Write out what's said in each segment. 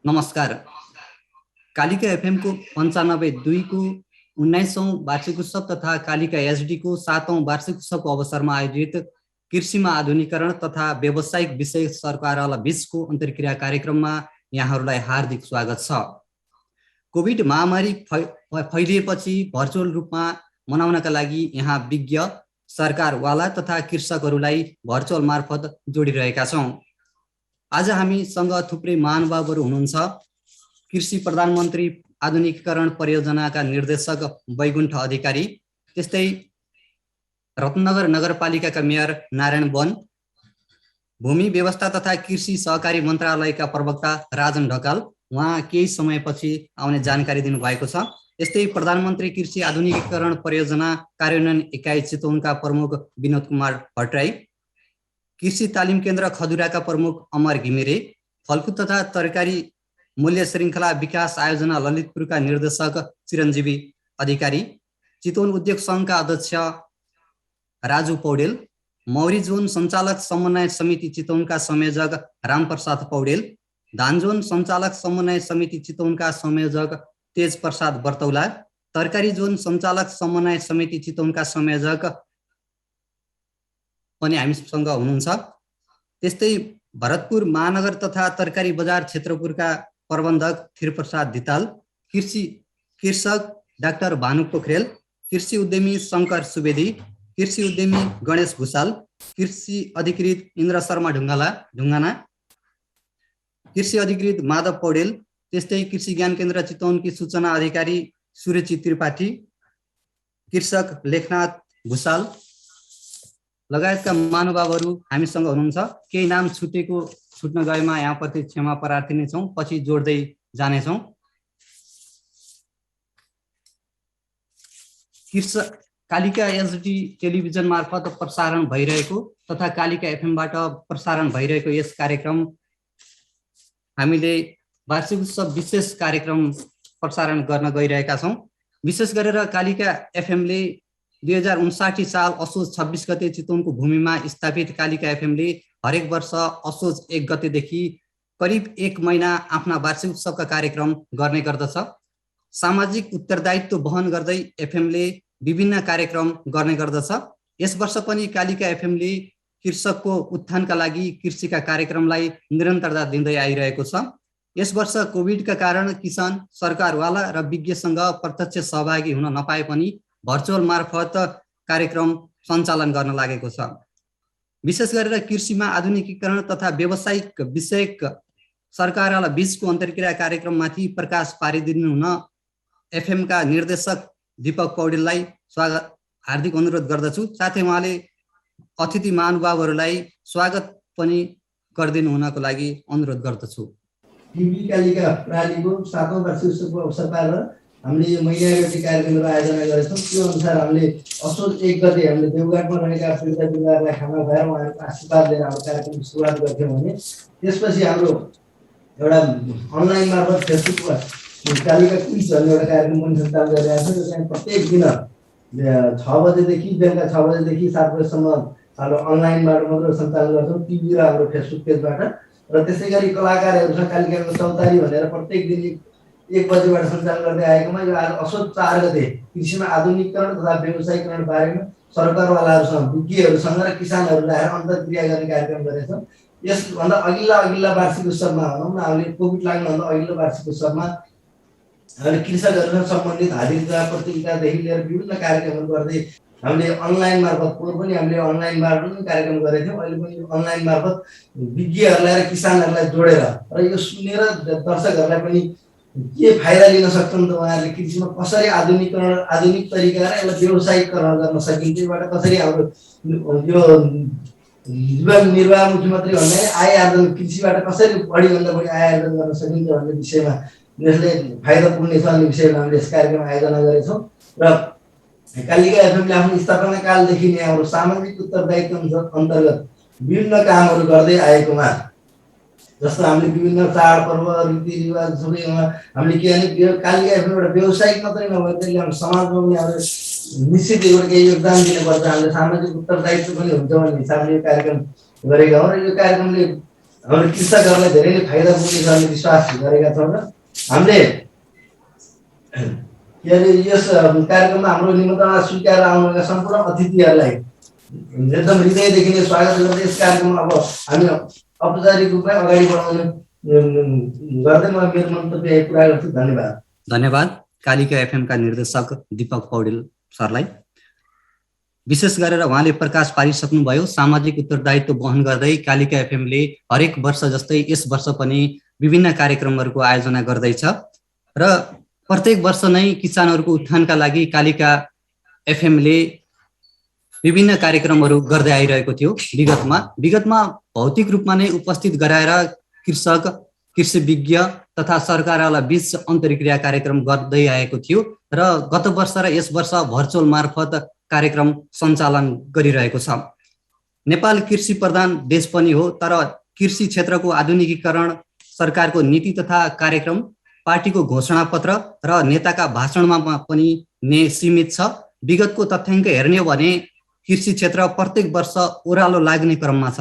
नमस्कार। कालिका एफएमको 95.2 को 19औं वार्षिक उत्सव तथा कालिका एचडीको 7औं वार्षिक उत्सवको अवसरमा आयोजित कृषिमा आधुनिकीकरण तथा व्यावसायिक विषय सरकारवाला बीचको अन्तर्क्रिया कार्यक्रममा यहाँहरूलाई हार्दिक स्वागत छ। कोभिड महामारी फैलिएपछि भर्चुअल रूपमा मनाउनका लागि यहाँ विज्ञ, सरकारवाला तथा कृषकहरूलाई भर्चुअल मार्फत जोडिरहेका छौँ। आज हामीसँग थुप्रै महानुभावहरू हुनुहुन्छ। कृषि प्रधानमन्त्री आधुनिकीकरण परियोजनाका निर्देशक वैकुण्ठ अधिकारी, त्यस्तै रत्नगर नगरपालिकाका मेयर नारायण वन, भूमि व्यवस्था तथा कृषि सहकारी मन्त्रालयका प्रवक्ता राजन ढकाल, उहाँ केही समयपछि आउने जानकारी दिनुभएको छ। यस्तै प्रधानमन्त्री कृषि आधुनिकीकरण परियोजना कार्यान्वयन इकाइ चितवनका प्रमुख विनोद कुमार भट्टराई, कृषि तालिम केन्द्र खजुराका प्रमुख अमर घिमिरे, फलफुल तथा तरकारी मूल्य श्रृङ्खला विकास आयोजना ललितपुरका निर्देशक चिरञ्जीवी अधिकारी, चितवन उद्योग सङ्घका अध्यक्ष राजु पौडेल, मौरी जोन सञ्चालक समन्वय समिति चितवनका संयोजक रामप्रसाद पौडेल, धान जोन सञ्चालक समन्वय समिति चितवनका संयोजक तेज प्रसाद बर्तौला, तरकारी जोन सञ्चालक समन्वय समिति चितवनका संयोजक पनि हामीसँग हुनुहुन्छ। त्यस्तै भरतपुर महानगर तथा तरकारी बजार क्षेत्रपुरका प्रबन्धक थिरप्रसाद धिताल, कृषक डाक्टर भानु पोखरेल, कृषि उद्यमी शङ्कर सुवेदी, कृषि उद्यमी गणेश भूषाल, कृषि अधिकृत इन्द्र शर्मा ढुङ्गाना, कृषि अधिकृत माधव पौडेल, त्यस्तै कृषि ज्ञान केन्द्र चितवनकी सूचना अधिकारी सुरुचि त्रिपाठी, कृषक लेखनाथ भूषाल लगायतका महानुभावहरू हामीसँग हुनुहुन्छ। केही नाम छुट्न गएमा यहाँप्रति क्षमा प्रार्थी नै छौँ, पछि जोड्दै जानेछौँ। कालिका एचडी टेलिभिजन मार्फत प्रसारण भइरहेको तथा कालिका एफएमबाट प्रसारण भइरहेको यस कार्यक्रम हामीले वार्षिक उत्सव विशेष कार्यक्रम प्रसारण गर्न गइरहेका छौँ। विशेष गरेर कालिका एफएमले 2059 साल असोज 26 गते चितवनको भूमिमा स्थापित कालिका एफएमले हरेक वर्ष असोज 1 गतेदेखि करिब 1 महिना आफ्ना वार्षिक उत्सवका कार्यक्रम गर्ने गर्दछ। सामाजिक उत्तरदायित्व वहन गर्दै एफएमले विभिन्न कार्यक्रम गर्ने गर्दछ। यस वर्ष पनि कालिका एफएमले कृषकको उत्थानका लागि कृषिका कार्यक्रमलाई निरन्तरता दिँदै आइरहेको छ। यस वर्ष कोभिडका कारण किसान, सरकारवाला र विज्ञसँग प्रत्यक्ष सहभागी हुन नपाए पनि भर्चुअल मार्फत कार्यक्रम सञ्चालन गर्न लागेको छ। विशेष गरेर कृषिमा आधुनिकीकरण तथा व्यावसायिक विषयक सरकारवाला बीचको अन्तर्क्रिया कार्यक्रममाथि प्रकाश पारिदिनु हुन एफएमका निर्देशक दीपक पौडेललाई हार्दिक अनुरोध गर्दछु। साथै उहाँले अतिथि महानुभावहरूलाई स्वागत पनि गरिदिनु हुनको लागि अनुरोध गर्दछु। टिभी कालिका प्रणालीको 7औं वार्षिक उत्सवको अवसर पारेर हामीले यो महिनाव्यापी कार्यक्रमहरू आयोजना गरेछौँ। त्यो अनुसार हामीले असोज 1 गते हामीले देवघाटमा रहेका पीडित परिवारलाई खाना खुवाएर उहाँहरूको आशीर्वाद लिएर हाम्रो कार्यक्रम सुरुवात गर्थ्यौँ भने त्यसपछि हाम्रो एउटा अनलाइन मार्फत फेसबुकमा कालिका क्विज भन्ने एउटा कार्यक्रम पनि सञ्चालन गरिरहेको छ। यो चाहिँ प्रत्येक दिन 6 बजेदेखि बेलुका 6 बजेदेखि 7 बजेसम्म हाम्रो अनलाइनबाट मात्र सञ्चालन गर्छौँ, टिभी र हाम्रो फेसबुक पेजबाट। र त्यसै गरी कलाकारहरूसँग कालिकाको चौतारी भनेर प्रत्येक दिन 1 बजेबाट सञ्चालन गर्दै आएकोमा यो आज असोज 4 गते कृषिमा आधुनिकीकरण तथा व्यवसायीकरण बारेमा सरकारवालाहरूसँग, विज्ञहरूसँग र किसानहरू ल्याएर अन्तर्क्रिया गर्ने कार्यक्रम गरेछौँ। यसभन्दा अघिल्ला वार्षिक उत्सवमा भनौँ न, हामीले कोभिड लाग्नुभन्दा अघिल्लो वार्षिक उत्सवमा हामीले कृषकहरूसँग सम्बन्धित हाजिरा प्रतियोगितादेखि लिएर विभिन्न कार्यक्रमहरू गर्दै हामीले अनलाइन मार्फत पोहोर पनि हामीले अनलाइन मार्फत पनि कार्यक्रम गरेका थियौँ। अहिले पनि अनलाइन मार्फत विज्ञहरूलाई र किसानहरूलाई जोडेर र यो सुनेर दर्शकहरूलाई पनि के फाइदा लिन सक्छन् त उहाँहरूले कृषिमा कसरी आधुनिक तरिका र यसलाई व्यवसायीकरण गर्न सकिन्छ, यसबाट कसरी हाम्रो यो जीवन निर्वाहमुखी मात्रै भन्दा आय आर्जन कृषिबाट कसरी बढीभन्दा बढी आय आर्जन गर्न सकिन्छ भन्ने विषयमा यसले फाइदा पुग्नेछ भन्ने विषयमा हामीले यस कार्यक्रम आयोजना गरेछौँ। र कालिका एफएमले आफ्नो स्थापना कालदेखि नै हाम्रो सामाजिक उत्तरदायित्व अन्तर्गत विभिन्न कामहरू गर्दै आएकोमा, जस्तो हामीले विभिन्न चाडपर्व रीतिरिवाज सबैमा हामीले के भने कालिका एफएम एउटा व्यावसायिक मात्रै नभएर त्यसले हाम्रो समाजमा पनि हाम्रो निश्चित एउटा केही योगदान दिनुपर्छ, हामीले सामाजिक उत्तरदायित्व पनि हुन्छ भन्ने हिसाबले यो कार्यक्रम गरेका हौँ। र यो कार्यक्रमले हाम्रो कृषकहरूलाई धेरै नै फाइदा पुग्नेछ भन्ने विश्वास गरेका छौँ र हामीले के अरे यस कार्यक्रममा हाम्रो निमन्त्रणा स्वीकार आउनुभएका सम्पूर्ण अतिथिहरूलाई एकदम हृदयदेखि नै स्वागत गर्दै यस कार्यक्रममा अब हामी औपचारिक रूपमा अगाडि बढाउने गर्दै म मेरो मन्तव्य पुरा गर्छु। धन्यवाद। धन्यवाद कालिका एफएमका निर्देशक दीपक पौडेल सरलाई। विशेष गरेर उहाँले प्रकाश पारिसक्नुभयो सामाजिक उत्तरदायित्व वहन गर्दै कालिका एफएमले हरेक वर्ष जस्तै यस वर्ष पनि विभिन्न कार्यक्रमहरूको आयोजना गर्दैछ र प्रत्येक वर्ष नै किसानहरूको उत्थानका लागि कालिका एफएमले विभिन्न कार्यक्रमहरू गर्दै आइरहेको थियो। विगतमा भौतिक रूपमा नै उपस्थित गराएर कृषक, कृषि विज्ञ तथा सरकारवाला बीच अन्तर्क्रिया कार्यक्रम गर्दै आएको थियो र गत वर्ष र यस वर्ष भर्चुअल मार्फत कार्यक्रम सञ्चालन गरिरहेको छ। नेपाल कृषि प्रधान देश पनि हो, तर कृषि क्षेत्रको आधुनिकीकरण सरकारको नीति तथा कार्यक्रम, पार्टीको घोषणापत्र र नेताका भाषणमा पनि सीमित छ। विगतको तथ्याङ्क हेर्ने हो भने कृषि क्षेत्र प्रत्येक वर्ष ओह्रालो लाग्ने क्रममा छ।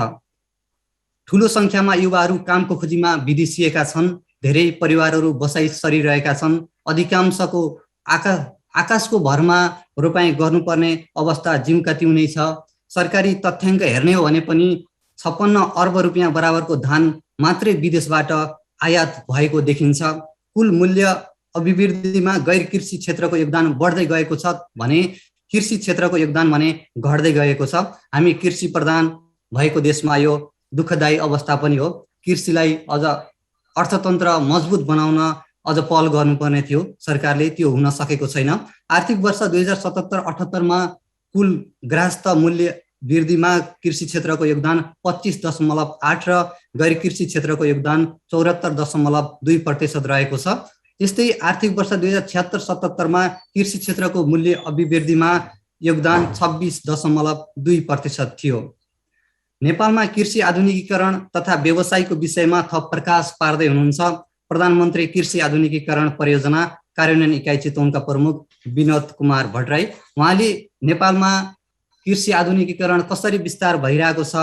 ठुलो सङ्ख्यामा युवाहरू कामको खोजीमा विदेशिएका छन्। धेरै परिवारहरू बसाइ सरिरहेका छन्। अधिकांशको आकाशको भरमा रोपाइँ गर्नुपर्ने अवस्था जिउका तिउनै छ। सरकारी तथ्याङ्क हेर्ने हो भने पनि 56 अर्ब रुपियाँ बराबरको धान मात्रै विदेशबाट आयात भएको देखिन्छ। कुल मूल्य अभिवृद्धिमा गैर कृषि क्षेत्रको योगदान बढ्दै गएको छ भने कृषि क्षेत्रको योगदान भने घट्दै गएको छ। हामी कृषि प्रधान भएको देशमा यो दुःखदायी अवस्था पनि हो। कृषिलाई अझ अर्थतन्त्र मजबुत बनाउन अझ पहल गर्नुपर्ने थियो, सरकारले त्यो हुन सकेको छैन। आर्थिक वर्ष 2077-78 कुल ग्राहस्थ मूल्य वृद्धिमा कृषि क्षेत्रको योगदान 25.8 र गैर कृषि क्षेत्रको योगदान 74.2% रहेको छ। त्यस्तै आर्थिक वर्ष 2076-77 कृषि क्षेत्रको मूल्य अभिवृद्धिमा योगदान 26.2% थियो। नेपालमा कृषि आधुनिकीकरण तथा व्यवसायको विषयमा थप प्रकाश पार्दै हुनुहुन्छ प्रधानमन्त्री कृषि आधुनिकीकरण परियोजना कार्यान्वयन इकाइ चितवनका प्रमुख विनोद कुमार भट्टराई। उहाँले नेपालमा कृषि आधुनिकीकरण कसरी विस्तार भइरहेको छ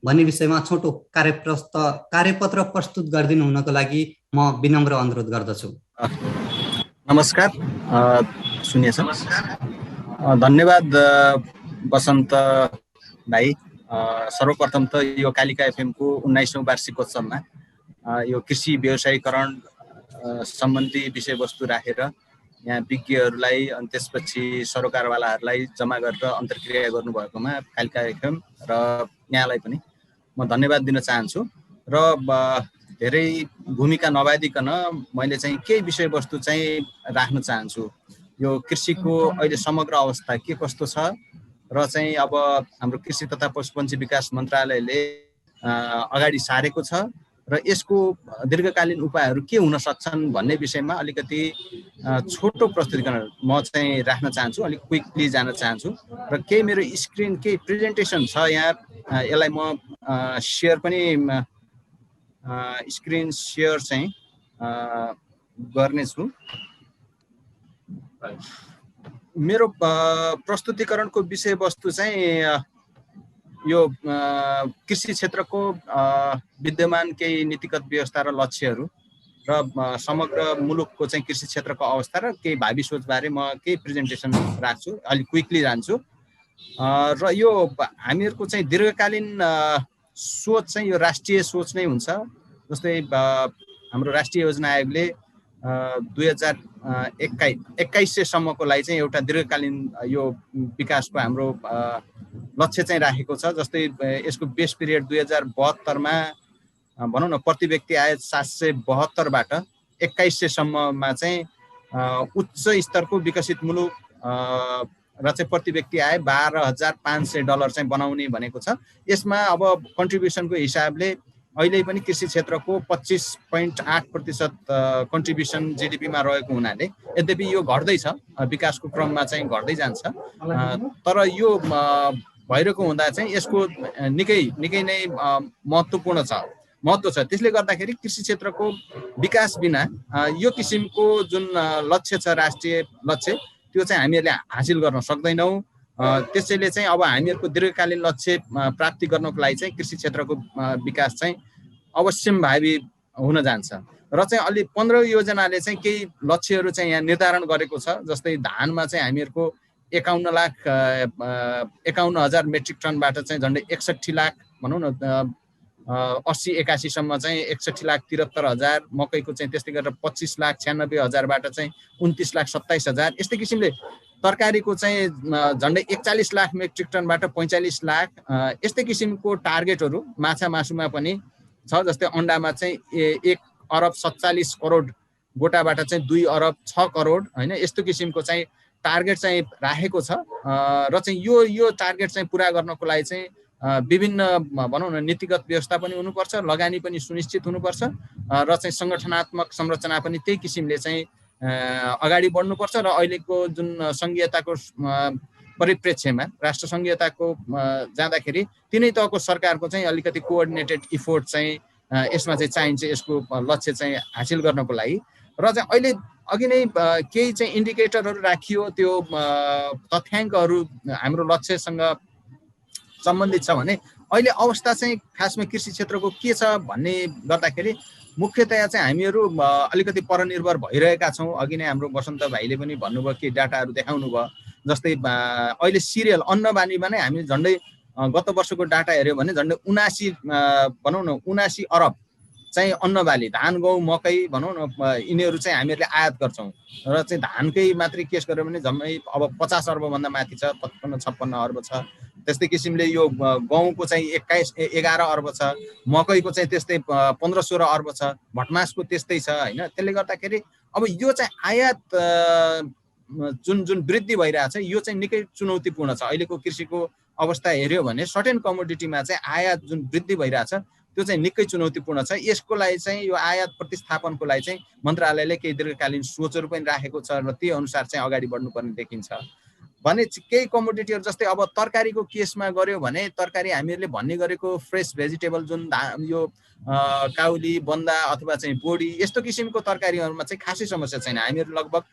भन्ने विषयमा छोटो कार्यपत्र प्रस्तुत गरिदिनु हुनको लागि म विनम्र अनुरोध गर्दछु। नमस्कार, सुनिएछ? धन्यवाद बसन्त भाइ। सर्वप्रथम त यो कालिका एफएमको 19औं वार्षिकोत्सवमा यो कृषि व्यवसायीकरण सम्बन्धी विषयवस्तु राखेर यहाँ विज्ञहरूलाई अनि त्यसपछि सरोकारवालाहरूलाई जम्मा गरेर अन्तर्क्रिया गर्नुभएकोमा कालिका एफएम र यहाँलाई पनि म धन्यवाद दिन चाहन्छु। र धेरै भूमिका नबादिकन मैले चाहिँ केही विषयवस्तु चाहिँ राख्न चाहन्छु। यो कृषिको अहिले समग्र अवस्था के कस्तो छ र चाहिँ अब हाम्रो कृषि तथा पशुपन्छी विकास मन्त्रालयले अगाडि सारेको छ र यसको दीर्घकालीन उपायहरू के हुन सक्छन् भन्ने विषयमा अलिकति छोटो प्रस्तुतिकरण म चाहिँ राख्न चाहन्छु। अलिक क्विकली जान चाहन्छु र केही मेरो स्क्रिन केही प्रेजेन्टेसन छ यहाँ, यसलाई म सेयर पनि स्क्रिन सेयर चाहिँ गर्नेछु। मेरो प्रस्तुतिकरणको विषयवस्तु चाहिँ यो कृषि क्षेत्रको विद्यमान केही नीतिगत व्यवस्था र लक्ष्यहरू र समग्र मुलुकको चाहिँ कृषि क्षेत्रको अवस्था र केही भावी सोचबारे म केही प्रेजेन्टेसन राख्छु। अलिक क्विकली जान्छु र यो हामीहरूको चाहिँ दीर्घकालीन सोच चाहिँ यो राष्ट्रिय सोच नै हुन्छ। जस्तै हाम्रो राष्ट्रिय योजना आयोगले 2021 सम्मको लागि चाहिँ एउटा दीर्घकालीन यो विकासको हाम्रो लक्ष्य चाहिँ राखेको छ। जस्तै यसको बेस पिरियड 2072 भनौँ न प्रति व्यक्ति आय 772बाट 2100 सम्ममा चाहिँ उच्च स्तरको विकसित मुलुक र चाहिँ प्रति व्यक्ति आय $12,500 चाहिँ बनाउने भनेको छ। यसमा अब कन्ट्रिब्युसनको हिसाबले अहिले पनि कृषि क्षेत्रको 25.8% कन्ट्रिब्युसन जीडीपीमा रहेको हुनाले यद्यपि यो घट्दैछ, विकासको क्रममा चाहिँ घट्दै जान्छ, तर यो भइरहेको हुँदा चाहिँ यसको निकै नै महत्त्व छ। त्यसले गर्दाखेरि कृषि क्षेत्रको विकास बिना यो किसिमको जुन लक्ष्य छ, राष्ट्रिय लक्ष्य, त्यो चाहिँ हामीहरूले हासिल गर्न सक्दैनौँ। त्यसैले चाहिँ अब हामीहरूको दीर्घकालीन लक्ष्य प्राप्ति गर्नको लागि चाहिँ कृषि क्षेत्रको विकास चाहिँ अवश्यम्भावी हुन जान्छ र चाहिँ अलि 15 योजनाले चाहिँ केही लक्ष्यहरू चाहिँ यहाँ निर्धारण गरेको छ। जस्तै धानमा चाहिँ हामीहरूको 51,00,000 मेट्रिक टनबाट चाहिँ झन्डै 61 लाख भनौँ न 80-81 सम्म चाहिँ 61,73,000, मकैको चाहिँ त्यस्तै गरेर 25,96,000बाट चाहिँ 29,27,000, यस्तै किसिमले तरकारीको चाहिँ झन्डै 41 लाख मेट्रिक टनबाट 45 लाख, यस्तै किसिमको टार्गेटहरू माछा मासुमा पनि छ। जस्तै अन्डामा चाहिँ 1,47 करोड, गोटाबाट चाहिँ 2,06 करोड हैन, यस्तो किसिमको चाहिँ टार्गेट चाहिँ राखेको छ। र चाहिँ यो टार्गेट चाहिँ पुरा गर्नको लागि चाहिँ विभिन्न भनौँ न नीतिगत व्यवस्था पनि हुनुपर्छ, लगानी पनि सुनिश्चित हुनुपर्छ र चाहिँ सङ्गठनात्मक संरचना पनि त्यही किसिमले चाहिँ अगाडि बढ्नुपर्छ। र अहिलेको जुन सङ्घीयताको परिप्रेक्ष्यमा राष्ट्र सङ्घीयताको जाँदाखेरि तिनै तहको सरकारको चाहिँ अलिकति कोअर्डिनेटेड इफोर्ट चाहिँ यसमा चाहिँ चाहिन्छ, यसको लक्ष्य चाहिँ हासिल गर्नको लागि। र चाहिँ अहिले अघि नै केही चाहिँ इन्डिकेटरहरू राखियो, त्यो तथ्याङ्कहरू हाम्रो लक्ष्यसँग सम्बन्धित छ भने अहिले अवस्था चाहिँ खासमा कृषि क्षेत्रको के छ भन्ने गर्दाखेरि मुख्यतया चाहिँ हामीहरू अलिकति परनिर्भर भइरहेका छौँ। अघि नै हाम्रो बसन्त भाइले पनि भन्नुभयो के डाटाहरू देखाउनु भयो। जस्तै अहिले सिरियल अन्नबालीमा नै हामी झन्डै गत वर्षको डाटा हेऱ्यो भने झन्डै 79 अरब चाहिँ अन्नबाली, धान गहुँ मकै भनौँ न यिनीहरू चाहिँ हामीहरूले आयात गर्छौँ। र चाहिँ धानकै मात्रै केस गर्यो भने जम्मै अब 50 अर्बभन्दा माथि छ, 55-56 अर्ब छ। त्यस्तै किसिमले यो गहुँको चाहिँ 11 अर्ब छ, मकैको चाहिँ त्यस्तै 15-16 अर्ब छ, भटमासको त्यस्तै छ हैन। त्यसले गर्दाखेरि अब यो चाहिँ आयात जुन वृद्धि भइरहेछ यो चाहिँ निकै चुनौतीपूर्ण छ। अहिलेको कृषिको अवस्था हेऱ्यो भने सर्टेन कमोडिटीमा चाहिँ आयात जुन वृद्धि भइरहेछ त्यो चाहिँ निकै चुनौतीपूर्ण छ। यसको लागि चाहिँ यो आयात प्रतिस्थापनको लागि चाहिँ मन्त्रालयले केही दीर्घकालीन सोचहरू पनि राखेको छ र त्यही अनुसार चाहिँ अगाडि बढ्नुपर्ने देखिन्छ। भने केही कमोडिटीहरू जस्तै अब तरकारीको केसमा गऱ्यो भने तरकारी हामीहरूले भन्ने गरेको फ्रेस भेजिटेबल जुन यो काउली, बन्दा अथवा चाहिँ बोडी यस्तो किसिमको तरकारीहरूमा चाहिँ खासै समस्या छैन। हामीहरू लगभग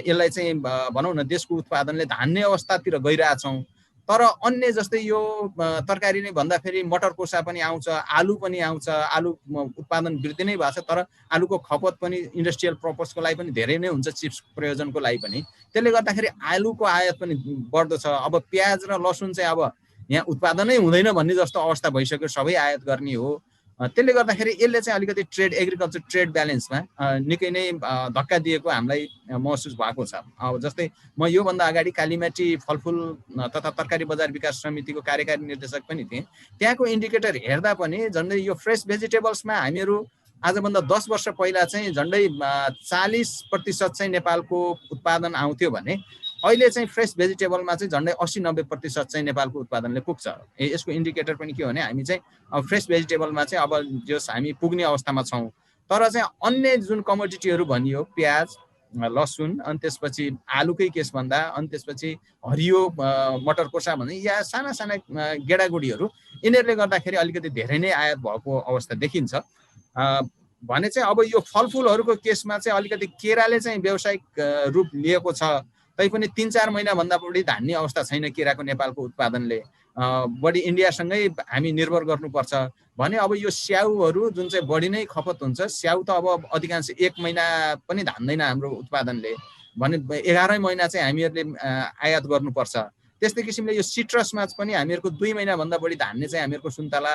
यसलाई चाहिँ भनौँ न देशको उत्पादनले धान्ने अवस्थातिर गइरहेछौँ। तर अन्य जस्तै यो तरकारी नै भन्दाखेरि मटर कोसा पनि आउँछ, आलु पनि आउँछ। आलु उत्पादन वृद्धि नै भएको छ तर आलुको खपत पनि इन्डस्ट्रियल पर्पजको लागि पनि धेरै नै हुन्छ, चिप्स प्रयोजनको लागि पनि। त्यसले गर्दाखेरि आलुको आयात पनि बढ्दो छ। अब प्याज र लसुन चाहिँ अब यहाँ उत्पादनै हुँदैन भन्ने जस्तो अवस्था भइसक्यो, सबै आयात गर्ने हो। त्यसले गर्दाखेरि यसले चाहिँ अलिकति एग्रिकल्चर ट्रेड ब्यालेन्समा निकै नै धक्का दिएको हामीलाई महसुस भएको छ। अब जस्तै म योभन्दा अगाडि कालीमाटी फलफुल तथा तरकारी बजार विकास समितिको कार्यकारी निर्देशक पनि थिएँ। त्यहाँको इन्डिकेटर हेर्दा पनि झन्डै यो फ्रेस भेजिटेबल्समा हामीहरू आजभन्दा 10 वर्ष पहिला चाहिँ झन्डै 40% चाहिँ नेपालको उत्पादन आउँथ्यो भने अहिले चाहिँ फ्रेस भेजिटेबलमा चाहिँ झन्डै 80-90% चाहिँ नेपालको उत्पादनले पुग्छ। यसको इन्डिकेटर पनि के हो भने हामी चाहिँ अब फ्रेस भेजिटेबलमा चाहिँ अब जस हामी पुग्ने अवस्थामा छौँ। तर चाहिँ अन्य जुन कमोडिटीहरू भनियो प्याज, लसुन, अनि त्यसपछि आलुकै केस भन्दा, अनि त्यसपछि हरियो मटर कोसा भन्दा या साना साना गेडागुडीहरू यिनीहरूले गर्दाखेरि अलिकति धेरै नै आयात भएको अवस्था देखिन्छ। भने चाहिँ अब यो फलफुलहरूको केसमा चाहिँ अलिकति केराले चाहिँ व्यावसायिक रूप लिएको छ, तैपनि 3-4 महिनाभन्दा बढी धान्ने अवस्था छैन केराको नेपालको उत्पादनले। बढी इन्डियासँगै हामी निर्भर गर्नुपर्छ भने अब यो स्याउहरू जुन चाहिँ बढी नै खपत हुन्छ, स्याउ त अब अधिकांश 1 महिना पनि धान्दैन हाम्रो उत्पादनले भने 11 महिना चाहिँ हामीहरूले आयात गर्नुपर्छ। त्यस्तै किसिमले यो सिट्रसमा पनि हामीहरूको 2 महिनाभन्दा बढी धान्ने चाहिँ हामीहरूको सुन्तला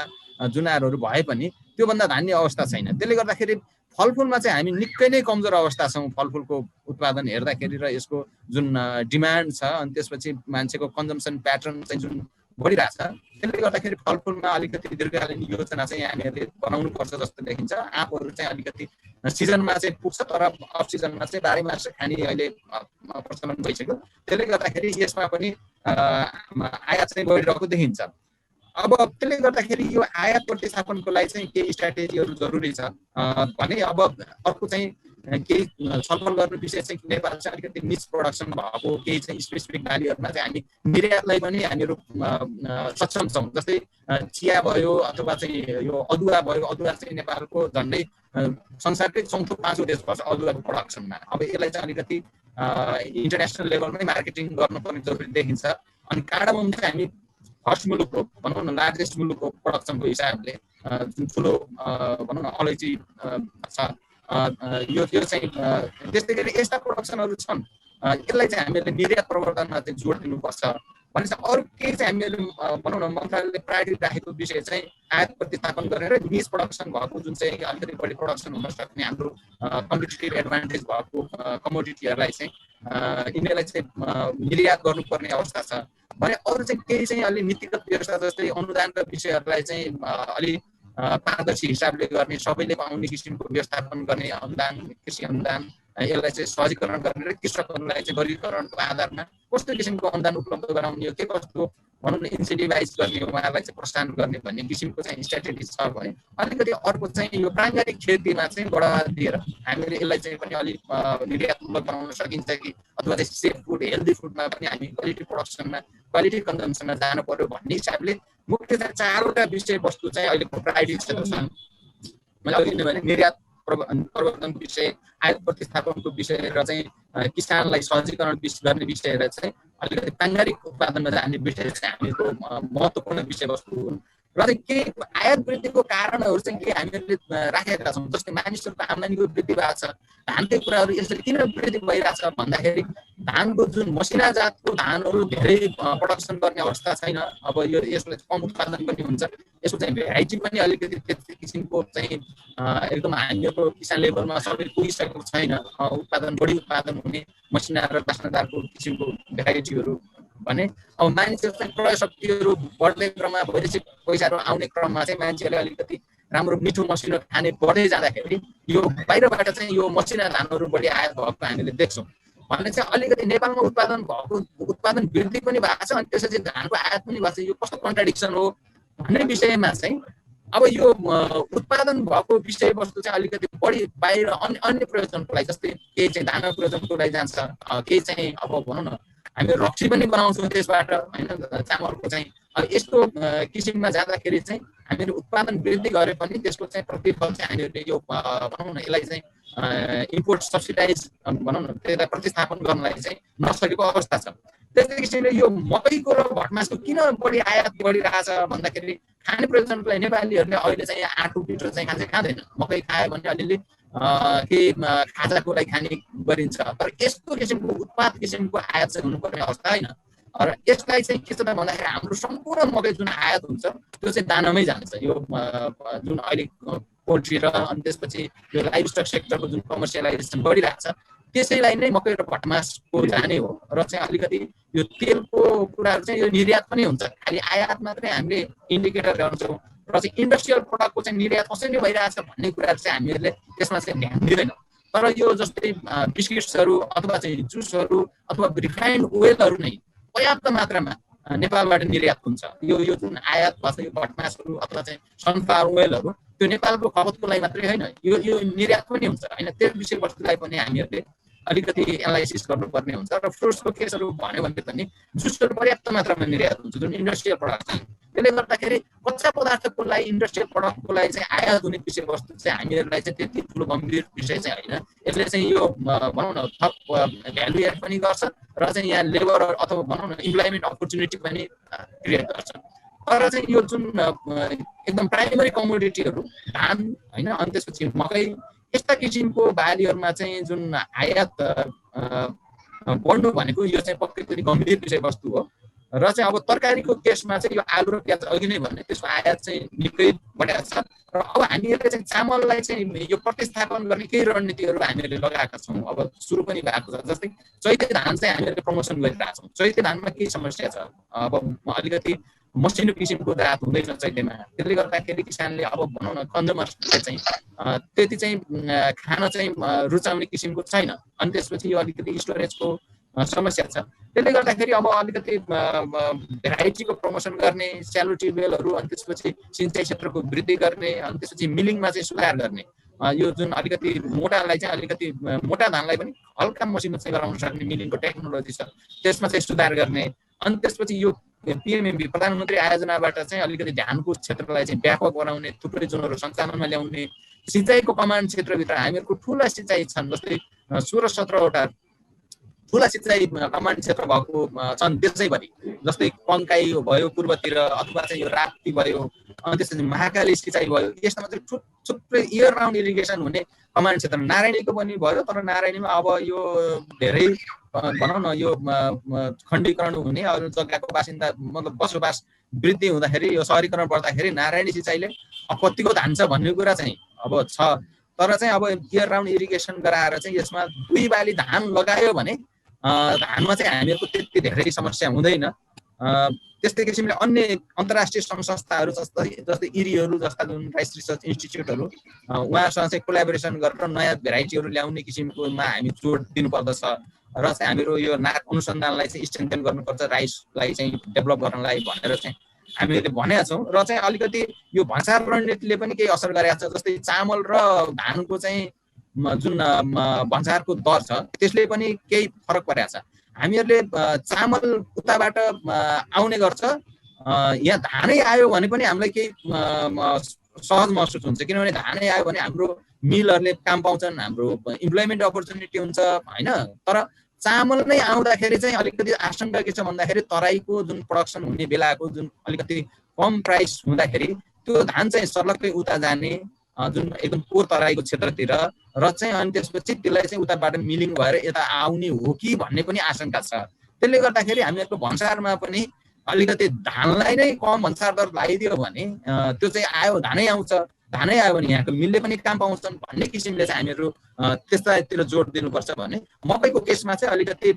जुनारहरू भए पनि त्योभन्दा धान्ने अवस्था छैन। त्यसले गर्दाखेरि फलफुलमा चाहिँ हामी निकै नै कमजोर अवस्था छौँ फलफुलको उत्पादन हेर्दाखेरि र यसको जुन डिमान्ड छ अनि त्यसपछि मान्छेको कन्जम्सन प्याटर्न चाहिँ जुन बढिरहेछ। त्यसले गर्दाखेरि फलफुलमा अलिकति दीर्घकालीन योजना चाहिँ हामीहरूले बनाउनु पर्छ जस्तो देखिन्छ। आँपहरू चाहिँ अलिकति सिजनमा चाहिँ पुग्छ तर अफ सिजनमा चाहिँ 12 मास खाने अहिले प्रचलन भइसक्यो। त्यसले गर्दाखेरि यसमा पनि आयात चाहिँ बढिरहेको देखिन्छ। अब त्यसले गर्दाखेरि यो आयात प्रतिस्थापनको लागि चाहिँ केही स्ट्राटेजीहरू जरुरी छ भने अब अर्को चाहिँ केही छलफल गर्ने विषय चाहिँ नेपाल चाहिँ अलिकति निच प्रोडक्सन भएको केही चाहिँ स्पेसिफिक बालीहरूमा चाहिँ हामी निर्यातलाई पनि हामीहरू सक्षम छौँ। जस्तै चिया भयो अथवा चाहिँ यो अदुवा भयो। अदुवा चाहिँ नेपालको झन्डै संसारकै 4औं-5औं देश पर्छ अदुवाको प्रोडक्सनमा। अब यसलाई चाहिँ अलिकति इन्टरनेसनल लेभलमै मार्केटिङ गर्नुपर्ने जरुरी देखिन्छ। अनि कार्डामम चाहिँ हामी फर्स्ट मुलुक हो भनौँ न, लार्जेस्ट मुलुक हो प्रोडक्सनको हिसाबले, जुन ठुलो भनौँ न अलैँची छ, यो चाहिँ त्यस्तै गरी यस्ता प्रोडक्सनहरू छन्, यसलाई चाहिँ हामीले निर्यात प्रवर्धनमा चाहिँ जोड दिनुपर्छ भने चाहिँ अरू केही चाहिँ हामीले भनौँ न मन्त्रालयले प्रायोरिटी राखेको विषय चाहिँ आयात प्रतिस्थापन गरेर निज प्रोडक्सन भएको जुन चाहिँ अलिकति बढी प्रोडक्सन हुन सक्ने हाम्रो कम्पिटिटिभ एडभान्टेज भएको कमोडिटीहरूलाई चाहिँ यिनीहरूलाई चाहिँ निर्यात गर्नुपर्ने अवस्था छ भने अरू चाहिँ केही चाहिँ अलि नीतिगत व्यवस्था जस्तै अनुदानका विषयहरूलाई चाहिँ अलि पारदर्शी हिसाबले गर्ने, सबैले पाउने किसिमको व्यवस्थापन गर्ने अनुदान, कृषि अनुदान, यसलाई चाहिँ सहजीकरण गर्ने र कृषकहरूलाई चाहिँ वर्गीकरणको आधारमा कस्तो किसिमको अनुदान उपलब्ध गराउने, के कस्तो भनौँ न इन्सेन्टिभाइज गर्ने, उहाँहरूलाई चाहिँ प्रोत्साहन गर्ने भन्ने किसिमको चाहिँ स्ट्राटेजी छ भने अलिकति अर्को चाहिँ यो प्राङ्गारिक खेतीमा चाहिँ बढावा दिएर हामीले यसलाई चाहिँ पनि अलिक निर्यातमूलक बनाउन सकिन्छ कि अथवा चाहिँ सेफ फुड, हेल्दी फुडमा पनि हामी क्वालिटी प्रोडक्सनमा, क्वालिटी कन्जम्सनमा जानु पर्यो भन्ने हिसाबले मुख्य चाहिँ 4वटा विषयवस्तु चाहिँ अहिलेको प्रायोरिटी छन्। मैले अघि नै भने निर्यात प्रवर्धन विषय, आयात प्रतिस्थापनको विषय र चाहिँ किसानलाई सहजीकरण गर्ने विषय र चाहिँ अलिकति प्राङ्गारिक उत्पादनमा जाने विषय चाहिँ हामीको महत्त्वपूर्ण विषयवस्तु हुन्। र चाहिँ केही आयात वृद्धिको कारणहरू चाहिँ के हामीले राखेका छौँ, जस्तै मानिसहरूको आम्दानीको वृद्धि भएको छ, धानकै कुराहरू यसरी किन वृद्धि भइरहेछ भन्दाखेरि धानको जुन मसिना जातको धानहरू धेरै प्रोडक्सन गर्ने अवस्था छैन। अब यो यसलाई कम उत्पादन पनि हुन्छ, यसको चाहिँ भेराइटी पनि अलिकति त्यस्तै किसिमको चाहिँ एकदम हामीको किसान लेभलमा सबै पुगिसकेको छैन। बढी उत्पादन हुने मसिना र बास्नादारको किसिमको भेराइटीहरू भने अब मानिसहरू चाहिँ क्रय शक्तिहरू बढ्दै क्रममा, वैदेशिक पैसाहरू आउने क्रममा चाहिँ मान्छेहरूले अलिकति राम्रो मिठो मसिनो खाने बढ्दै जाँदाखेरि यो बाहिरबाट चाहिँ यो मसिना धानहरू बढी आयात भएको हामीले देख्छौँ भने चाहिँ अलिकति नेपालमा उत्पादन वृद्धि पनि भएको छ अनि त्यसपछि धानको आयात पनि भएको छ। यो कस्तो कन्ट्राडिक्सन हो भन्ने विषयमा चाहिँ अब यो उत्पादन भएको विषयवस्तु चाहिँ अलिकति बढी बाहिर अन्य प्रयोजनको लागि, जस्तै केही चाहिँ धान प्रयोजनको लागि जान्छ, केही चाहिँ अब भनौँ न हामी रक्सी पनि बनाउँछौँ त्यसबाट होइन, चामलको चाहिँ यस्तो किसिममा जाँदाखेरि चाहिँ हामीले उत्पादन वृद्धि गरे पनि त्यसको चाहिँ प्रतिफल चाहिँ हामीहरूले यो भनौँ न यसलाई चाहिँ इम्पोर्ट सब्सिडाइज भनौँ न त्यसलाई प्रतिस्थापन गर्नलाई चाहिँ नसकेको अवस्था छ। त्यस्तै किसिमले यो मकैको र भटमासको किन बढी आयात बढिरहेछ भन्दाखेरि खाने प्रयोजनको लागि नेपालीहरूले अहिले चाहिँ आँटो पिठो चाहिँ खाँदैन, मकै खायो भने अलिअलि केही खाजाको लागि खाने गरिन्छ, तर यस्तो किसिमको उत्पाद किसिमको आयात चाहिँ हुनुपर्ने अवस्था होइन। र यसलाई चाहिँ के छ भन्दाखेरि हाम्रो सम्पूर्ण मकै जुन आयात हुन्छ त्यो चाहिँ दानामै जान्छ। यो जुन अहिले पोल्ट्री र अनि त्यसपछि यो लाइभ स्टक सेक्टरको जुन कमर्सियलाइजेसन बढिरहेको छ त्यसैलाई नै मकै र भटमासको जाने हो। र चाहिँ अलिकति यो तेलको कुराहरू चाहिँ यो निर्यात पनि हुन्छ, खालि आयात मात्रै हामीले इन्डिकेटर गर्छौँ र चाहिँ इन्डस्ट्रियल प्रडक्टको चाहिँ निर्यात कसरी भइरहेछ भन्ने कुराहरू चाहिँ हामीहरूले त्यसमा चाहिँ ध्यान दिँदैनौँ। तर यो जस्तै बिस्किट्सहरू अथवा चाहिँ जुसहरू अथवा रिफाइन्ड ओइलहरू नै पर्याप्त मात्रामा नेपालबाट निर्यात हुन्छ। यो जुन आयात भएको यो भटमासहरू अथवा चाहिँ सनफ्लावर ओइलहरू त्यो नेपालको खपतको लागि मात्रै होइन, यो निर्यात पनि हुन्छ होइन। त्यो विषयवस्तुलाई पनि हामीहरूले अलिकति एनालाइसिस गर्नुपर्ने हुन्छ। र फ्रुट्सको केसहरू भन्यो भने पनि जुसहरू पर्याप्त मात्रामा निर्यात हुन्छ जुन इन्डस्ट्रियल प्रडक्ट छ। त्यसले गर्दाखेरि कच्चा पदार्थको लागि इन्डस्ट्रियल प्रडक्टको लागि चाहिँ आयात हुने विषयवस्तु चाहिँ हामीहरूलाई चाहिँ त्यति ठुलो गम्भीर विषय चाहिँ होइन। यसले चाहिँ यो भनौँ न थप भ्यालु एड पनि गर्छ र चाहिँ यहाँ लेबर अथवा भनौँ न इम्प्लोइमेन्ट अपर्च्युनिटी पनि क्रिएट गर्छ। तर चाहिँ यो जुन एकदम प्राइमेरी कमोडिटीहरू धान होइन अनि त्यसपछि मकै यस्ता किसिमको बालीहरूमा चाहिँ जुन आयात बढ्नु भनेको यो चाहिँ पक्कै पनि गम्भीर विषयवस्तु हो। र चाहिँ अब तरकारीको केसमा चाहिँ यो आलु र प्याज अघि नै भने त्यसको आयात चाहिँ निकै बढेको छ। र अब हामीहरूले चाहिँ चामललाई चाहिँ यो प्रतिस्थापन गर्ने केही रणनीतिहरू हामीहरूले लगाएका छौँ। अब सुरु पनि भएको छ, जस्तै चैते धान चाहिँ हामीहरूले प्रमोसन गरिरहेका छौँ। चैते धानमा केही समस्या छ, अब अलिकति मसिनो किसिमको जात हुँदैछ चैतेमा, त्यसले गर्दाखेरि किसानले अब भनौँ न कन्ज्युमर्सले चाहिँ त्यति चाहिँ खान चाहिँ रुचाउने किसिमको छैन। अनि त्यसपछि यो अलिकति स्टोरेजको समस्या छ। त्यसले गर्दाखेरि अब अलिकति भेराइटीको प्रमोसन गर्ने, स्यालो ट्युबवेलहरू अनि त्यसपछि सिँचाइ क्षेत्रको वृद्धि गर्ने अनि त्यसपछि मिलिङमा चाहिँ सुधार गर्ने, यो जुन अलिकति मोटालाई चाहिँ अलिकति मोटा धानलाई पनि हल्का मसिनो चाहिँ गराउन सक्ने मिलिङको टेक्नोलोजी छ त्यसमा चाहिँ सुधार गर्ने। अनि त्यसपछि यो पिएमएमबी प्रधानमन्त्री आयोजनाबाट चाहिँ अलिकति ध्यानको क्षेत्रलाई चाहिँ व्यापक बनाउने, थुप्रै जोनहरू सञ्चालनमा ल्याउने, सिँचाइको कमान्ड क्षेत्रभित्र हामीहरूको ठुला सिँचाइ छन् जस्तै 16-17वटा ठुला सिँचाइ कमान क्षेत्र भएको छन् देशैभरि, जस्तै कङ्काई भयो पूर्वतिर, अथवा चाहिँ यो राप्ती भयो, अनि त्यसपछि महाकाली सिँचाइ भयो। यसमा चाहिँ थुप्रै इयर राउन्ड इरिगेसन हुने कमान क्षेत्र नारायणीको पनि भयो। तर नारायणीमा अब यो धेरै भनौँ न यो खण्डीकरण हुने अरू जग्गाको बासिन्दा मतलब बसोबास वृद्धि हुँदाखेरि यो सहरीकरण बढ्दाखेरि नारायणी सिँचाइले कतिको धान्छ भन्ने कुरा चाहिँ अब छ। तर चाहिँ अब इयर राउन्ड इरिगेसन गराएर चाहिँ यसमा 2 बाली धान लगायो भने धानमा चाहिँ हामीहरूको त्यति धेरै समस्या हुँदैन। त्यस्तै किसिमले अन्य अन्तर्राष्ट्रिय सङ्घ संस्थाहरू जस्तै इरीहरू जस्ता जुन राइस रिसर्च इन्स्टिच्युटहरू उहाँहरूसँग चाहिँ कोलाबोरेसन गरेर नयाँ भेराइटीहरू ल्याउने किसिमकोमा हामी जोड दिनुपर्दछ र चाहिँ हामीहरू यो नाक अनुसन्धानलाई चाहिँ स्ट्रेन्थेन गर्नुपर्छ राइसलाई चाहिँ डेभलप गर्नलाई भनेर चाहिँ हामीले भनेका छौँ। र चाहिँ अलिकति यो भन्सार रणनीतिले पनि केही असर गरेको छ। जस्तै चामल र धानको चाहिँ जुन भन्सारको दर छ त्यसले पनि केही फरक परेको छ। हामीहरूले चामल उताबाट आउने गर्छ, यहाँ धानै आयो भने पनि हामीलाई केही सहज महसुस हुन्छ, किनभने धानै आयो भने हाम्रो मिलहरूले काम पाउँछन्, हाम्रो इम्प्लोइमेन्ट अपर्च्युनिटी हुन्छ होइन। तर चामल नै आउँदाखेरि चाहिँ अलिकति आशंका के छ भन्दाखेरि तराईको जुन प्रडक्सन हुने बेलाको जुन अलिकति कम प्राइस हुँदाखेरि त्यो धान चाहिँ सर्लक्कै उता जाने जुन एकदम पोर तराईको क्षेत्रतिर र चाहिँ अनि त्यसपछि त्यसलाई चाहिँ उताबाट मिलिङ भएर यता आउने हो कि भन्ने पनि आशंका छ। त्यसले गर्दाखेरि हामीहरूको भन्सारमा पनि अलिकति धानलाई नै कम भन्सार दर लगाइदियो भने त्यो चाहिँ आयो धानै आउँछ, धानै आयो भने यहाँको मिलले पनि काम पाउँछन् भन्ने किसिमले चाहिँ हामीहरू त्यस्तातिर जोड दिनुपर्छ भने मकैको केसमा चाहिँ अलिकति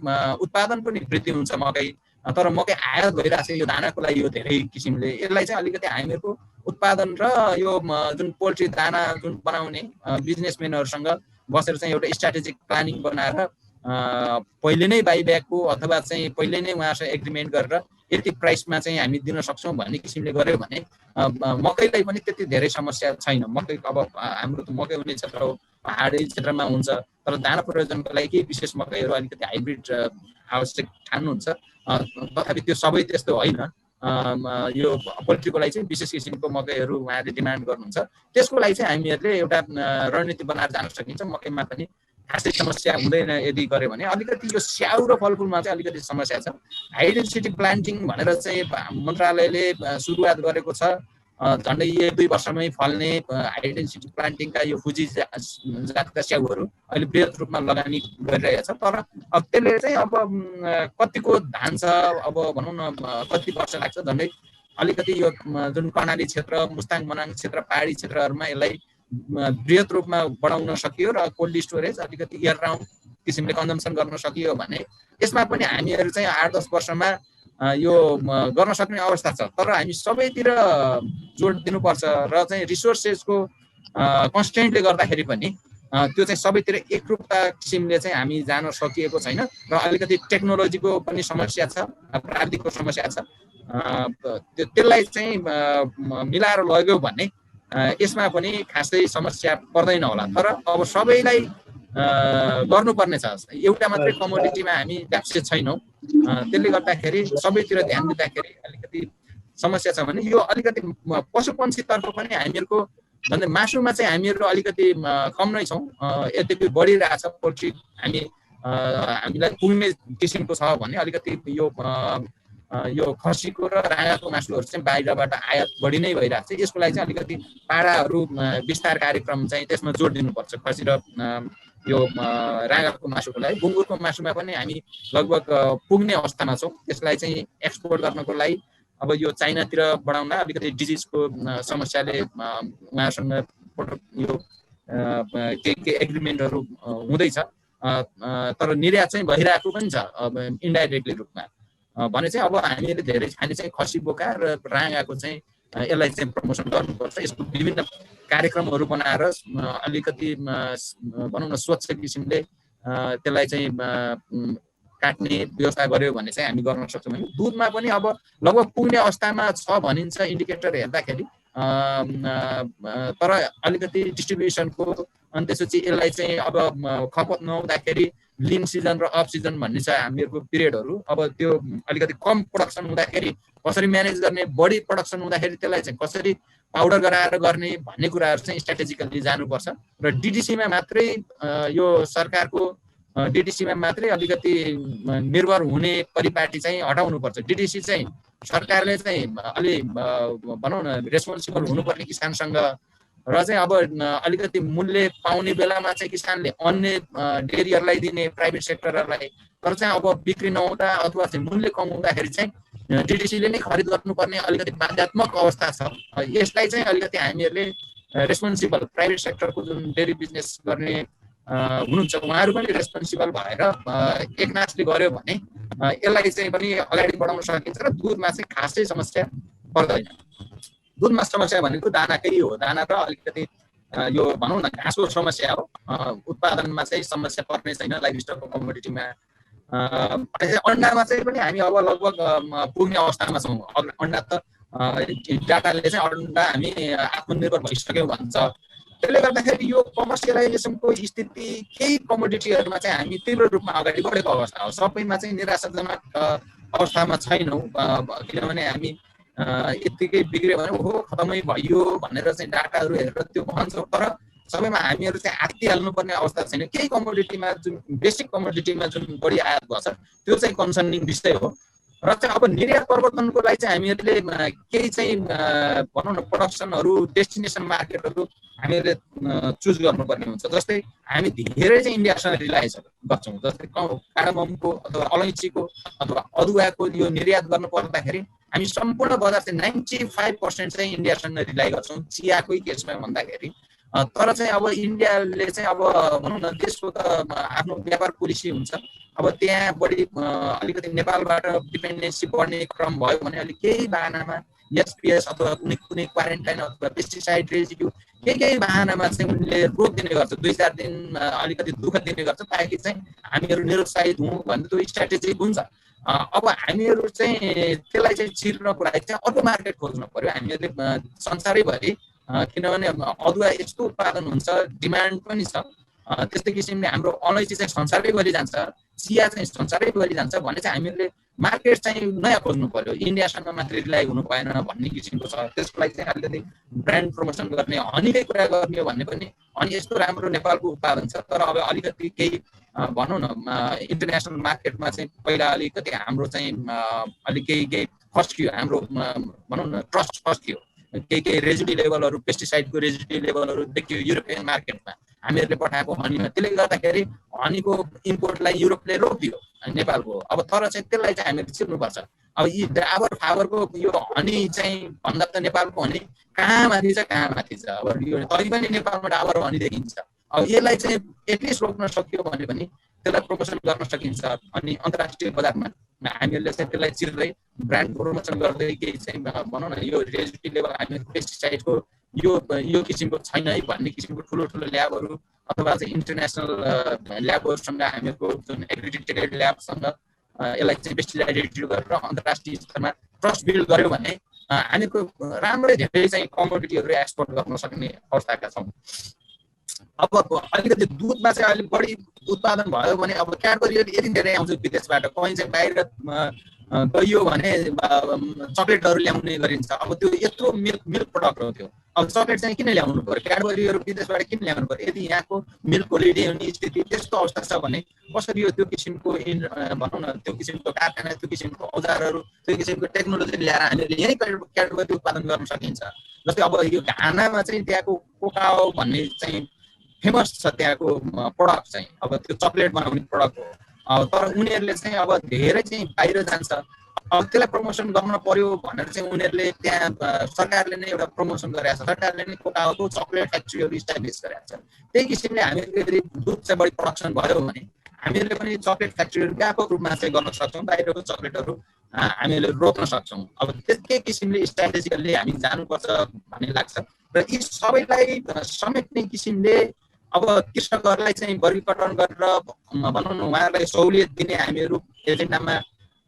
उत्पादन पनि वृद्धि हुन्छ मकै, तर मकै आयात भइरहेको छ यो दानाको लागि। यो धेरै किसिमले यसलाई चाहिँ अलिकति हामीहरूको उत्पादन र यो जुन पोल्ट्री दाना जुन बनाउने बिजनेसम्यानहरूसँग बसेर चाहिँ एउटा स्ट्राटेजिक प्लानिङ बनाएर पहिले नै बाइब्याकको अथवा चाहिँ पहिले नै उहाँसँग एग्रिमेन्ट गरेर यति प्राइसमा चाहिँ हामी दिन सक्छौँ भन्ने किसिमले गऱ्यो भने मकैलाई पनि त्यति धेरै समस्या छैन। मकै अब हाम्रो त मकै हुने क्षेत्र हो, पहाडी क्षेत्रमा हुन्छ, तर दाना प्रयोजनको लागि केही विशेष मकैहरू अलिकति हाइब्रिड आवश्यक ठान्नुहुन्छ। तथापि त्यो सबै त्यस्तो होइन। यो पोल्ट्रीको लागि चाहिँ विशेष किसिमको मकैहरू उहाँहरूले डिमान्ड गर्नुहुन्छ। त्यसको लागि चाहिँ हामीहरूले एउटा रणनीति बनाएर जान सकिन्छ। मकैमा पनि खासै समस्या हुँदैन यदि गऱ्यो भने। अलिकति यो स्याउ र फलफुलमा चाहिँ अलिकति समस्या छ। हाई डेन्सिटी प्लान्टिङ भनेर चाहिँ मन्त्रालयले सुरुवात गरेको छ। झन्डै 1-2 वर्षमै फल्ने हाई डेन्सिटी प्लान्टिङका यो फुजी जातका स्याउहरू अहिले बृहत रूपमा लगानी गरिरहेको छ। तर अब त्यसले चाहिँ अब कतिको धान छ, अब भनौँ न कति वर्ष लाग्छ, झन्डै अलिकति यो जुन कर्णाली क्षेत्र, मुस्ताङ मनाङ क्षेत्र, पहाडी क्षेत्रहरूमा यसलाई बृहत रूपमा बढाउन सकियो र कोल्ड स्टोरेज अलिकति इयर राउन्ड किसिमले कन्जम्सन गर्न सकियो भने यसमा पनि हामीहरू चाहिँ 8-10 वर्षमा यो गर्न सक्ने अवस्था छ। तर हामी सबैतिर जोड दिनुपर्छ र चाहिँ रिसोर्सेसको कन्स्टेन्टले गर्दाखेरि पनि त्यो चाहिँ सबैतिर एकरूपता किसिमले चाहिँ हामी जान सकिएको छैन र अलिकति टेक्नोलोजीको पनि समस्या छ, प्राविधिकको समस्या छ। त्यसलाई चाहिँ मिलाएर लग्यो भने यसमा पनि खासै समस्या पर्दैन होला। तर अब सबैलाई गर्नुपर्ने छ। एउटा मात्रै कमोडिटीमा हामी व्याप्त छैनौँ। त्यसले गर्दाखेरि सबैतिर ध्यान दिँदाखेरि अलिकति समस्या छ भने यो अलिकति पशुपन्छीतर्फ पनि हामीहरूको भन्दा मासुमा चाहिँ हामीहरू अलिकति कम नै छौँ। यद्यपि बढिरहेछ पोल्ट्री, हामीलाई पुग्ने किसिमको छ भने अलिकति यो खसीको र राँगाको मासुहरू चाहिँ बाहिरबाट आयात बढी नै भइरहेको छ। यसको लागि चाहिँ अलिकति पाडाहरू विस्तार कार्यक्रम चाहिँ त्यसमा जोड दिनुपर्छ। खसी र यो राँगाको मासुको लागि। गुङ्गुरको मासुमा पनि हामी लगभग पुग्ने अवस्थामा छौँ। त्यसलाई चाहिँ एक्सपोर्ट गर्नको लागि अब यो चाइनातिर बढाउँदा अलिकति डिजिजको समस्याले उहाँसँग यो के एग्रिमेन्टहरू हुँदैछ। तर निर्यात चाहिँ भइरहेको पनि छ अब इन्डाइरेक्टली रूपमा भने चाहिँ अब हामीले धेरै खाने चाहिँ खसी बोका र राँगाको चाहिँ यसलाई चाहिँ प्रमोसन गर्नुपर्छ। यसको विभिन्न कार्यक्रमहरू बनाएर अलिकति भनौँ न स्वच्छ किसिमले त्यसलाई चाहिँ काट्ने व्यवस्था गर्यो भने चाहिँ हामी गर्न सक्छौँ। भने दुधमा पनि अब लगभग पुग्ने अवस्थामा छ भनिन्छ इन्डिकेटर हेर्दाखेरि, तर अलिकति डिस्ट्रिब्युसनको अनि त्यसपछि यसलाई चाहिँ अब खपत नहुँदाखेरि लिन सिजन र अफ सिजन भन्ने छ हामीहरूको पिरियडहरू। अब त्यो अलिकति कम प्रोडक्सन हुँदाखेरि कसरी म्यानेज गर्ने, बढी प्रोडक्सन हुँदाखेरि त्यसलाई चाहिँ कसरी पाउडर गराएर गर्ने भन्ने कुराहरू चाहिँ स्ट्राटेजिकली जानुपर्छ। र डिडिसीमा मात्रै यो सरकारको डिडिसीमा मात्रै अलिकति निर्भर हुने परिपाटी चाहिँ हटाउनुपर्छ। डिडिसी चाहिँ सरकारले चाहिँ अलि भनौँ न रेस्पोन्सिबल हुनुपर्ने किसानसँग र चाहिँ अब अलिकति मूल्य पाउने बेलामा चाहिँ किसानले अन्य डेरीहरूलाई दिने प्राइभेट सेक्टरहरूलाई, तर चाहिँ अब बिक्री नहुँदा अथवा चाहिँ मूल्य कम हुँदाखेरि चाहिँ डिडिसीले नै खरिद गर्नुपर्ने अलिकति बाध्यात्मक अवस्था छ। यसलाई चाहिँ अलिकति हामीहरूले रेस्पोन्सिबल प्राइभेट सेक्टरको जुन डेरी बिजनेस गर्ने हुनुहुन्छ उहाँहरू पनि रेस्पोन्सिबल भएर एकनासले गर्यो भने यसलाई चाहिँ पनि अगाडि बढाउन सकिन्छ र दुधमा चाहिँ खासै समस्या पर्दैन। दुधमा समस्या भनेको दानाकै हो, दाना र अलिकति यो भनौँ न घाँसको समस्या हो। उत्पादनमा चाहिँ समस्या पर्ने छैन लाइफ स्टकको कमोडिटीमा। अन्डामा चाहिँ पनि हामी अब लगभग पुग्ने अवस्थामा छौँ। अन्डा त डाटाले चाहिँ अन्डा हामी आत्मनिर्भर भइसक्यौँ भन्छ। त्यसले गर्दाखेरि यो कमर्सियलाइजेसनको स्थिति केही कमोडिटीहरूमा चाहिँ हामी तीव्र रूपमा अगाडि बढेको अवस्था हो। सबैमा चाहिँ निराशाजनक अवस्थामा छैनौँ, किनभने हामी यत्तिकै बिग्रियो भने ओहो खतमै भयो भनेर चाहिँ डाटाहरू हेरेर त्यो भन्छौँ, तर सबैमा हामीहरू चाहिँ आत्तिहाल्नुपर्ने अवस्था छैन। केही कमोडिटीमा जुन बेसिक कमोडिटीमा जुन बढी आयात भएको छ त्यो चाहिँ कन्सर्निङ विषय हो। र चाहिँ अब निर्यात प्रवर्धनको लागि चाहिँ हामीहरूले केही चाहिँ भनौँ न प्रडक्सनहरू डेस्टिनेसन मार्केटहरू हामीहरूले चुज गर्नुपर्ने हुन्छ। जस्तै हामी धेरै चाहिँ इन्डियासँग रिलाइ गर्छौँ। जस्तै कार्डममको अथवा अलैँचीको अथवा अदुवाको यो निर्यात गर्नु पर्दाखेरि हामी सम्पूर्ण बजार चाहिँ 95% चाहिँ इन्डियासँग रिलाइ गर्छौँ चियाकै केसमा भन्दाखेरि। तर चाहिँ अब इन्डियाले चाहिँ अब भनौँ न देशको त आफ्नो व्यापार पोलिसी हुन्छ। अब त्यहाँ बढी अलिकति नेपालबाट डिपेन्डेन्सी बढ्ने क्रम भयो भने अलिक केही बाहनामा एसपिएस अथवा कुनै क्वारेन्टाइन अथवा पेस्टिसाइड रेजिड्यू केही बाहनामा चाहिँ उनले रोक दिने गर्छ, 2-4 दिन अलिकति दुःख दिने गर्छ ताकि चाहिँ हामीहरू निरुत्साहित हौँ भन्ने त्यो स्ट्राटेजी हुन्छ। अब हामीहरू चाहिँ त्यसलाई चाहिँ चिर्नको लागि चाहिँ अर्को मार्केट खोज्नु पर्यो हामीहरूले संसारैभरि, किनभने अदुवा यस्तो उत्पादन हुन्छ डिमान्ड पनि छ। त्यस्तै किसिमले हाम्रो अलैँची चाहिँ संसारैभरि जान्छ, चिया चाहिँ संसारैभरि जान्छ भने चाहिँ हामीहरूले मार्केट चाहिँ नयाँ खोज्नु पर्यो। इन्डियासँग मात्रै रिलाइ हुनु भएन भन्ने किसिमको छ। त्यसको लागि चाहिँ अलिकति ब्रान्ड प्रमोसन गर्ने, हनीकै कुरा गर्ने हो भने पनि हनी यस्तो राम्रो नेपालको उत्पादन छ, तर अब अलिकति केही भनौँ न इन्टरनेसनल मार्केटमा चाहिँ पहिला अलिकति हाम्रो चाहिँ अलिक केही फस्कियो, हाम्रो भनौँ न ट्रस्ट फस्कियो। केही रेजिडी लेभलहरू पेस्टिसाइडको रेजिडी लेभलहरू देखियो युरोपियन मार्केटमा हामीहरूले पठाएको हनीमा। त्यसले गर्दाखेरि हनीको इम्पोर्टलाई युरोपले रोकिदियो नेपालको। अब तर चाहिँ त्यसलाई चाहिँ हामीले चिर्नुपर्छ। अब यी डाबर फाबरको यो हनी चाहिँ भन्दा त नेपालको हनी कहाँ माथि छ कहाँ माथि छ। अब यो तै पनि नेपालमा डाबर हनी देखिन्छ। अब यसलाई चाहिँ एटलिस्ट रोक्न सकियो भने पनि त्यसलाई प्रमोसन गर्न सकिन्छ। अनि अन्तर्राष्ट्रिय बजारमा हामीहरूले चाहिँ त्यसलाई चिर्दै ब्रान्ड प्रमोसन गर्दै केही चाहिँ भनौँ न यो रेजिडी लेभल हामी पेस्टिसाइडको यो किसिमको छैन है भन्ने किसिमको ठुलो ल्याबहरू अथवा चाहिँ इन्टरनेसनल ल्याबहरूसँग हामीहरूको जुन एक्रेडिटेड ल्याबसँग यसलाई चाहिँ पेस्टिसाइड रेजिडी गरेर अन्तर्राष्ट्रिय स्तरमा ट्रस्ट बिल्ड गर्यो भने हामीहरूको राम्रै धेरै चाहिँ कमोडिटीहरू एक्सपोर्ट गर्न सक्ने अवस्थाका छौँ। अब अलिकति दुधमा चाहिँ अलिक बढी उत्पादन भयो भने अब क्याडबरीहरू यति धेरै आउँछ विदेशबाट, कहीँ चाहिँ बाहिर गइयो भने चक्लेटहरू ल्याउने गरिन्छ। अब त्यो यत्रो मिल्क प्रडक्ट हो त्यो। अब चक्लेट चाहिँ किन ल्याउनु पर्यो, क्याडबरीहरू विदेशबाट किन ल्याउनु पर्यो? यदि यहाँको मिल्क क्वालिटी हुने स्थिति त्यस्तो अवस्था छ भने कसरी यो त्यो किसिमको भनौँ न त्यो किसिमको कारखाना, त्यो किसिमको औजारहरू, त्यो किसिमको टेक्नोलोजी ल्याएर हामीले यहीँ क्याडबरी उत्पादन गर्न सकिन्छ। जस्तै अब यो घानामा चाहिँ त्यहाँको कोकाओ भन्ने चाहिँ फेमस छ त्यहाँको प्रडक्ट चाहिँ, अब त्यो चक्लेट बनाउने प्रडक्ट हो। तर उनीहरूले चाहिँ अब धेरै चाहिँ बाहिर जान्छ। अब त्यसलाई प्रमोसन गर्न पर्यो भनेर चाहिँ उनीहरूले त्यहाँ सरकारले नै एउटा प्रमोसन गरेको छ। सरकारले नै कोकाओको चक्लेट फ्याक्ट्रीहरू इस्टाब्लिस गरेको छ। त्यही किसिमले हामीले यदि दुध चाहिँ बढी प्रडक्सन भयो भने हामीहरूले पनि चक्लेट फ्याक्ट्रीहरू व्यापक रूपमा चाहिँ गर्न सक्छौँ। बाहिरको चक्लेटहरू हामीले रोक्न सक्छौँ। अब त्यस्तै किसिमले स्ट्राटेजिकली हामी जानुपर्छ भन्ने लाग्छ। र यी सबैलाई समेट्ने किसिमले अब कृषकहरूलाई चाहिँ वर्गीकरण गरेर भनौँ न उहाँहरूलाई सहुलियत दिने हामीहरू एजेन्डामा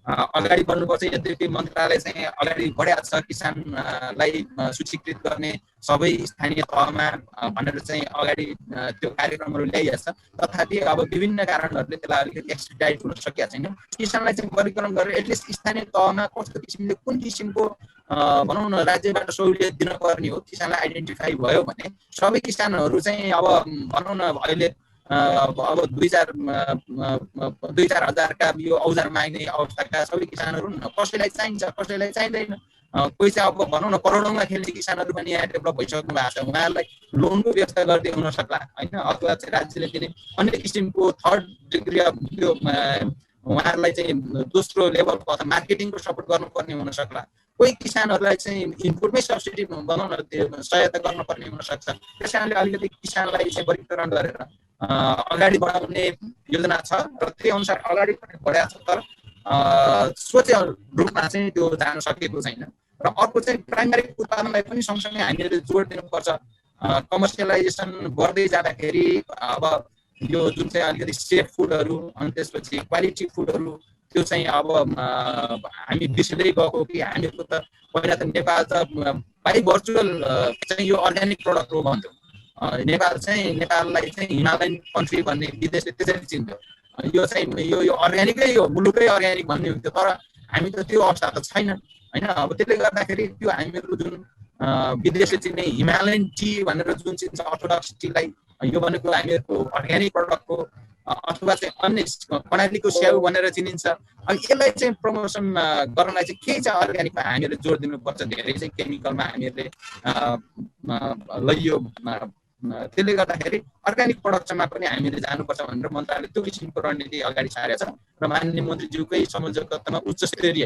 अगाडि बढ्नुपर्छ। यद्यपि मन्त्रालय चाहिँ अगाडि बढाएको छ किसानलाई सूचीकृत गर्ने सबै स्थानीय तहमा भनेर चाहिँ अगाडि त्यो कार्यक्रमहरू ल्याइएको छ। तथापि अब विभिन्न कारणहरूले त्यसलाई अलिकति एक्सपिडाइट हुन सकेको छैन। किसानलाई चाहिँ वर्गीकरण गरेर एटलिस्ट स्थानीय तहमा कस्तो किसिमले कुन किसिमको भनौँ न राज्यबाट सहुलियत दिन पर्ने हो किसानलाई आइडेन्टिफाई भयो भने सबै किसानहरू चाहिँ अब भनौँ न अहिले अब 2-4 हजारका यो औजार माग्ने अवस्थाका सबै किसानहरू कसैलाई चाहिन्छ कसैलाई चाहिँदैन। कोही चाहिँ अब भनौँ न करोडौँमा खेल्ने किसानहरू पनि यहाँ डेभलप भइसक्नु भएको छ, उहाँहरूलाई लोनको व्यवस्था गरिदिनु हुन सक्ला होइन, अथवा चाहिँ राज्यले दिने अन्य किसिमको थर्ड डिग्री अफ त्यो उहाँहरूलाई चाहिँ दोस्रो लेभलको अथवा मार्केटिङको सपोर्ट गर्नुपर्ने हुन सक्ला। कोही किसानहरूलाई चाहिँ इनपुटमै सब्सिडी बनाउन सहायता गर्नुपर्ने हुनसक्छ। त्यस कारणले अलिकति किसानलाई चाहिँ वर्गीकरण गरेर अगाडि बढाउने योजना छ र त्यही अनुसार अगाडि पनि बढाएको छ, तर सोचे रूपमा चाहिँ त्यो जान सकेको छैन। र अर्को चाहिँ प्राइमेरी उत्पादनलाई पनि सँगसँगै हामीले जोड दिनुपर्छ। कमर्सियलाइजेसन गर्दै जाँदाखेरि अब यो जुन चाहिँ अलिकति सेफ फुडहरू अनि त्यसपछि क्वालिटी फुडहरू त्यो चाहिँ अब हामी बिर्सिँदै गएको कि हामीहरूको त पहिला त नेपाल त बाई भर्चुअल चाहिँ यो अर्ग्यानिक प्रडक्ट हो भन्थ्यो। नेपाललाई चाहिँ हिमालयन कन्ट्री भन्ने विदेशले त्यसरी चिन्थ्यो। यो चाहिँ यो अर्ग्यानिकै हो, मुलुकै अर्ग्यानिक भन्ने हुन्थ्यो, तर हामी त त्यो अवस्था त छैन होइन। अब त्यसले गर्दाखेरि त्यो हामीहरू जुन विदेशले चिन्ने हिमालयन टी भनेर जुन चिन्छ अर्थोडक्स टीलाई, यो भनेको हामीहरूको अर्ग्यानिक प्रडक्ट हो, अथवा चाहिँ अन्य कर्णालीको स्याउ भनेर चिनिन्छ। अनि यसलाई चाहिँ प्रमोसन गर्नलाई चाहिँ केही चाहिँ अर्ग्यानिकमा हामीहरूले जोड दिनुपर्छ। धेरै चाहिँ केमिकलमा हामीहरूले लैयो। त्यसले गर्दाखेरि अर्ग्यानिक प्रोडक्सनमा पनि हामीले जानुपर्छ भनेर मन्त्रालयले त्यो किसिमको रणनीति अगाडि सारेको छ र माननीय मन्त्रीज्यूकै संयोजकत्वमा उच्च स्तरीय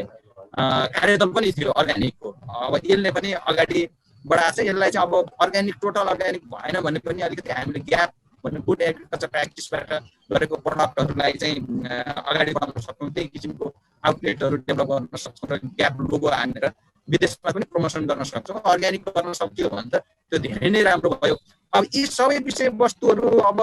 कार्यदल पनि थियो अर्ग्यानिकको। अब यसले पनि अगाडि बढाएको छ। यसलाई चाहिँ अब अर्ग्यानिक टोटल अर्ग्यानिक भएन भने पनि अलिकति हामीले ग्याप भन्ने गुड एग्रिकल्चर प्र्याक्टिसबाट गरेको प्रडक्टहरूलाई चाहिँ अगाडि बढाउन सक्छौँ, त्यही किसिमको आउटलेटहरू डेभलप गर्न सक्छौँ र ग्याप लोगो हानेर विदेशमा पनि प्रमोसन गर्न सक्छौँ। अर्ग्यानिक गर्न सक्यो भने त त्यो धेरै नै राम्रो भयो। अब यी सबै विषयवस्तुहरू अब